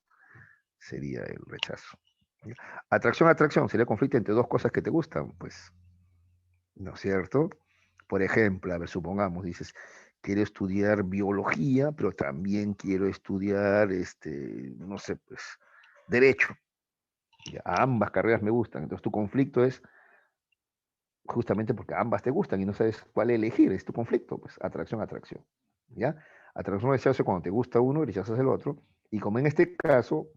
sería el rechazo. ¿Ya? Atracción, atracción, sería conflicto entre dos cosas que te gustan, pues, ¿no es cierto? Por ejemplo, a ver, supongamos, dices, quiero estudiar biología, pero también quiero estudiar, no sé, pues, derecho. Ya, ambas carreras me gustan. Entonces tu conflicto es justamente porque ambas te gustan y no sabes cuál elegir. Es tu conflicto, pues, atracción, atracción. ¿Ya? Atracción, rechazo, cuando te gusta uno, rechazas el otro. Y como en este caso,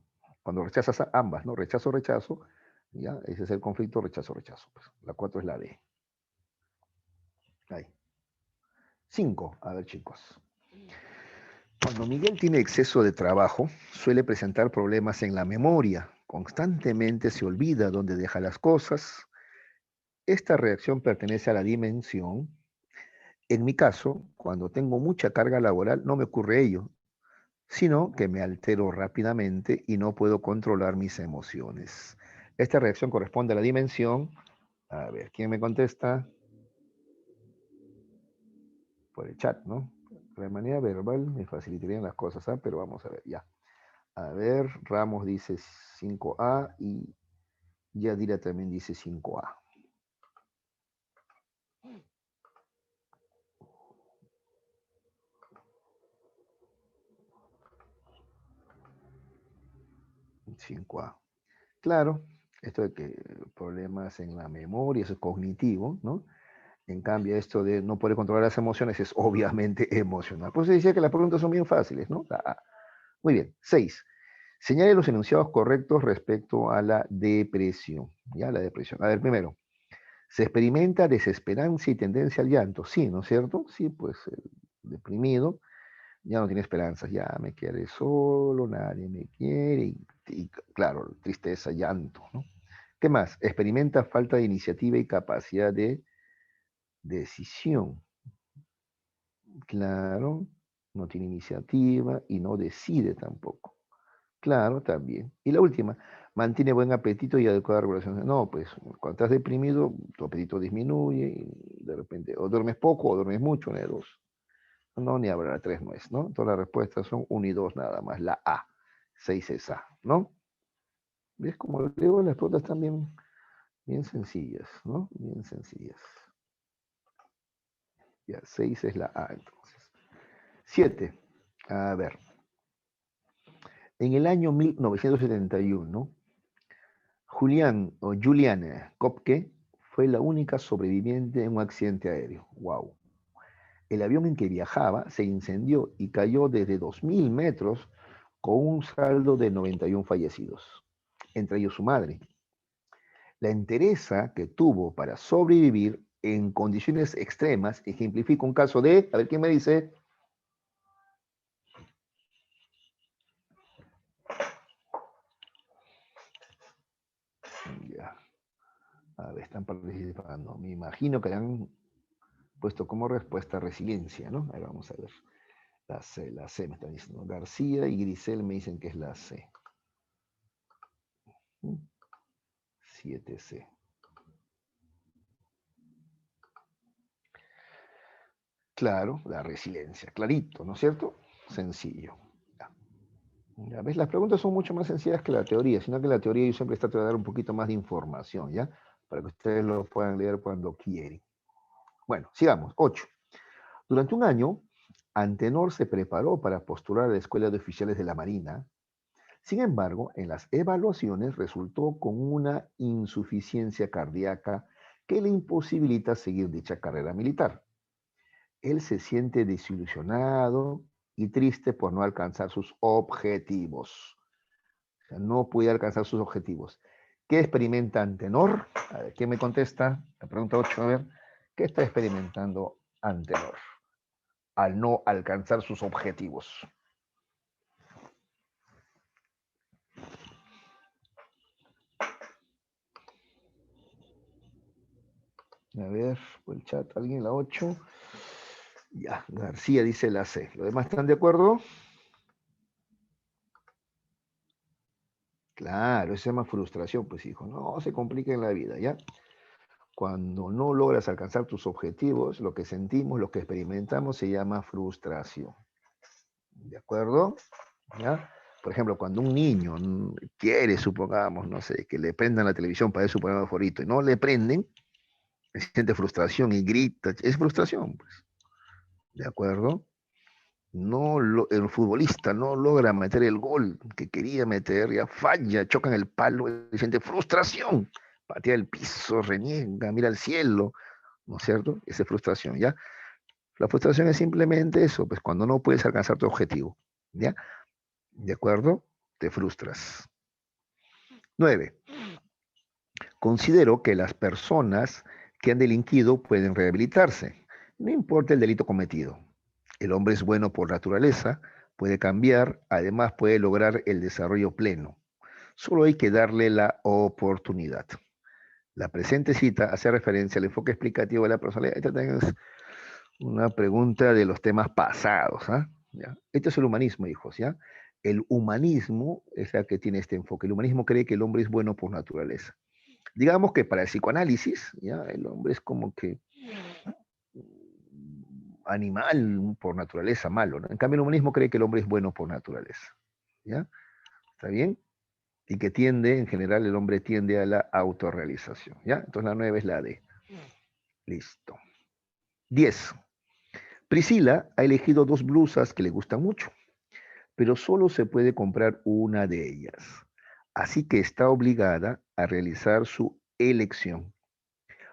cuando rechazas a ambas, ¿no? Rechazo, rechazo, ¿ya? Ese es el conflicto, rechazo, rechazo. Pues. La 4 es la D. Ahí. 5. A ver, chicos. Cuando Miguel tiene exceso de trabajo, suele presentar problemas en la memoria. Constantemente se olvida dónde deja las cosas. Esta reacción pertenece a la dimensión. En mi caso, cuando tengo mucha carga laboral, no me ocurre ello, sino que me altero rápidamente y no puedo controlar mis emociones. Esta reacción corresponde a la dimensión. A ver, ¿quién me contesta? Por el chat, ¿no? De manera verbal me facilitarían las cosas, ¿ah? Pero vamos a ver, ya. A ver, Ramos dice 5A y Yadira también dice 5A. Cinco a Claro, esto de que problemas en la memoria, eso es cognitivo, ¿no? En cambio, esto de no poder controlar las emociones es obviamente emocional. Por eso decía que las preguntas son bien fáciles, ¿no? La A. Muy bien. 6. Señale los enunciados correctos respecto a la depresión. ¿Ya? La depresión. A ver, primero. Se experimenta desesperanza y tendencia al llanto. Sí, ¿no es cierto? Sí, pues el deprimido ya no tiene esperanzas, ya me quedé solo, nadie me quiere, y claro, tristeza, llanto, ¿no? ¿Qué más? Experimenta falta de iniciativa y capacidad de decisión. Claro, no tiene iniciativa y no decide tampoco. Claro, también. Y la última, mantiene buen apetito y adecuada regulación. No, pues cuando estás deprimido, tu apetito disminuye y de repente o duermes poco o duermes mucho, una de dos. No, ni habrá tres no es, ¿no? Todas las respuestas son 1 y 2 nada más. La A. 6 es A, ¿no? ¿Ves? Como les digo, las preguntas están bien sencillas, ¿no? Bien sencillas. Ya, 6 es la A entonces. 7. A ver. En el año 1971, Juliane Kopke fue la única sobreviviente en un accidente aéreo. ¡Wow! El avión en que viajaba se incendió y cayó desde 2.000 metros con un saldo de 91 fallecidos, entre ellos su madre. La entereza que tuvo para sobrevivir en condiciones extremas ejemplifica un caso de, a ver quién me dice. Ya, a ver, están participando. Me imagino que han puesto como respuesta resiliencia, ¿no? Ahí vamos a ver. La C me están diciendo. García y Grisel me dicen que es la C. 7C. Claro, la resiliencia, clarito, ¿no es cierto? Sencillo. Ya. Ya ves, las preguntas son mucho más sencillas que la teoría, sino que la teoría yo siempre trato de dar un poquito más de información, ¿ya? Para que ustedes lo puedan leer cuando quieren. Bueno, sigamos. 8. Durante un año, Antenor se preparó para postular a la Escuela de Oficiales de la Marina. Sin embargo, en las evaluaciones resultó con una insuficiencia cardíaca que le imposibilita seguir dicha carrera militar. Él se siente desilusionado y triste por no alcanzar sus objetivos. O sea, no puede alcanzar sus objetivos. ¿Qué experimenta Antenor? A ver, ¿quién me contesta? La pregunta 8, a ver. ¿Qué está experimentando Antenor al no alcanzar sus objetivos? A ver, por el chat, ¿alguien la 8? Ya, García dice la C. ¿Los demás están de acuerdo? Claro, eso se llama frustración, pues hijo. No se complica en la vida, ¿ya? Cuando no logras alcanzar tus objetivos, lo que sentimos, lo que experimentamos se llama frustración. ¿De acuerdo? ¿Ya? Por ejemplo, cuando un niño quiere, supongamos, no sé, que le prendan la televisión para ver su programa favorito y no le prenden, siente frustración y grita. Es frustración, pues. ¿De acuerdo? El futbolista no logra meter el gol que quería meter, ya falla, choca en el palo, y siente frustración, patea el piso, reniega, mira al cielo, ¿no es cierto? Esa es frustración, ¿ya? La frustración es simplemente eso, pues cuando no puedes alcanzar tu objetivo, ¿ya? ¿De acuerdo? Te frustras. 9. Considero que las personas que han delinquido pueden rehabilitarse, no importa el delito cometido. El hombre es bueno por naturaleza, puede cambiar, además puede lograr el desarrollo pleno. Solo hay que darle la oportunidad. La presente cita hace referencia al enfoque explicativo de la personalidad. Esta también es una pregunta de los temas pasados. ¿Ah? ¿Ya? Este es el humanismo, hijos. ¿Ya? El humanismo es el que tiene este enfoque. El humanismo cree que el hombre es bueno por naturaleza. Digamos que para el psicoanálisis, ¿ya? El hombre es como que animal por naturaleza malo, ¿no? En cambio, el humanismo cree que el hombre es bueno por naturaleza. ¿Ya? ¿Está bien? Y que tiende, en general, el hombre tiende a la autorrealización. ¿Ya? Entonces la 9 es la D. Listo. 10. Priscila ha elegido 2 blusas que le gustan mucho, pero solo se puede comprar una de ellas. Así que está obligada a realizar su elección,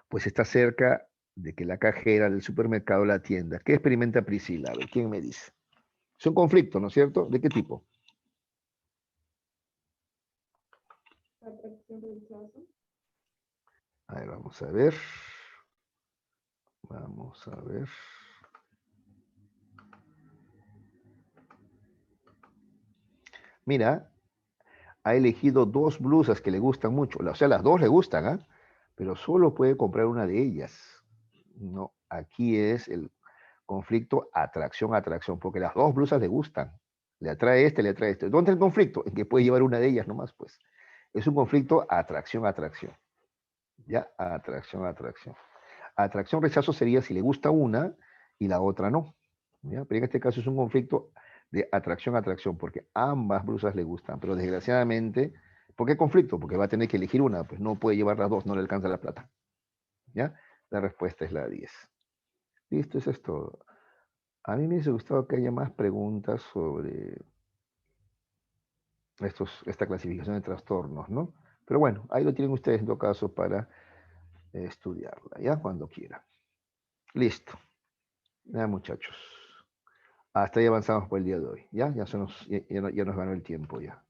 pues está cerca de que la cajera del supermercado la atienda. ¿Qué experimenta Priscila? A ver, ¿quién me dice? Es un conflicto, ¿no es cierto? ¿De qué tipo? Atracción, rechazo. A ver, vamos a ver. Vamos a ver. Mira, ha elegido dos blusas que le gustan mucho. O sea, las dos le gustan, ¿ah? Pero solo puede comprar una de ellas. No, aquí es el conflicto atracción, porque las dos blusas le gustan. Le atrae este, le atrae este. ¿Dónde está el conflicto? En que puede llevar una de ellas nomás, pues. Es un conflicto atracción. ¿Ya? Atracción. Atracción, rechazo sería si le gusta una y la otra no. ¿Ya? Pero en este caso es un conflicto de atracción, porque ambas blusas le gustan. Pero desgraciadamente, ¿por qué conflicto? Porque va a tener que elegir una, pues no puede llevar las dos, no le alcanza la plata. ¿Ya? La respuesta es la 10. Listo, eso es todo. A mí me hubiese gustado que haya más preguntas sobre esta clasificación de trastornos, ¿no? Pero bueno, ahí lo tienen ustedes en todo caso para estudiarla, ¿ya? Cuando quieran. Listo. Ya, muchachos. Hasta ahí avanzamos por el día de hoy, ¿ya? Ya nos ganó el tiempo ya.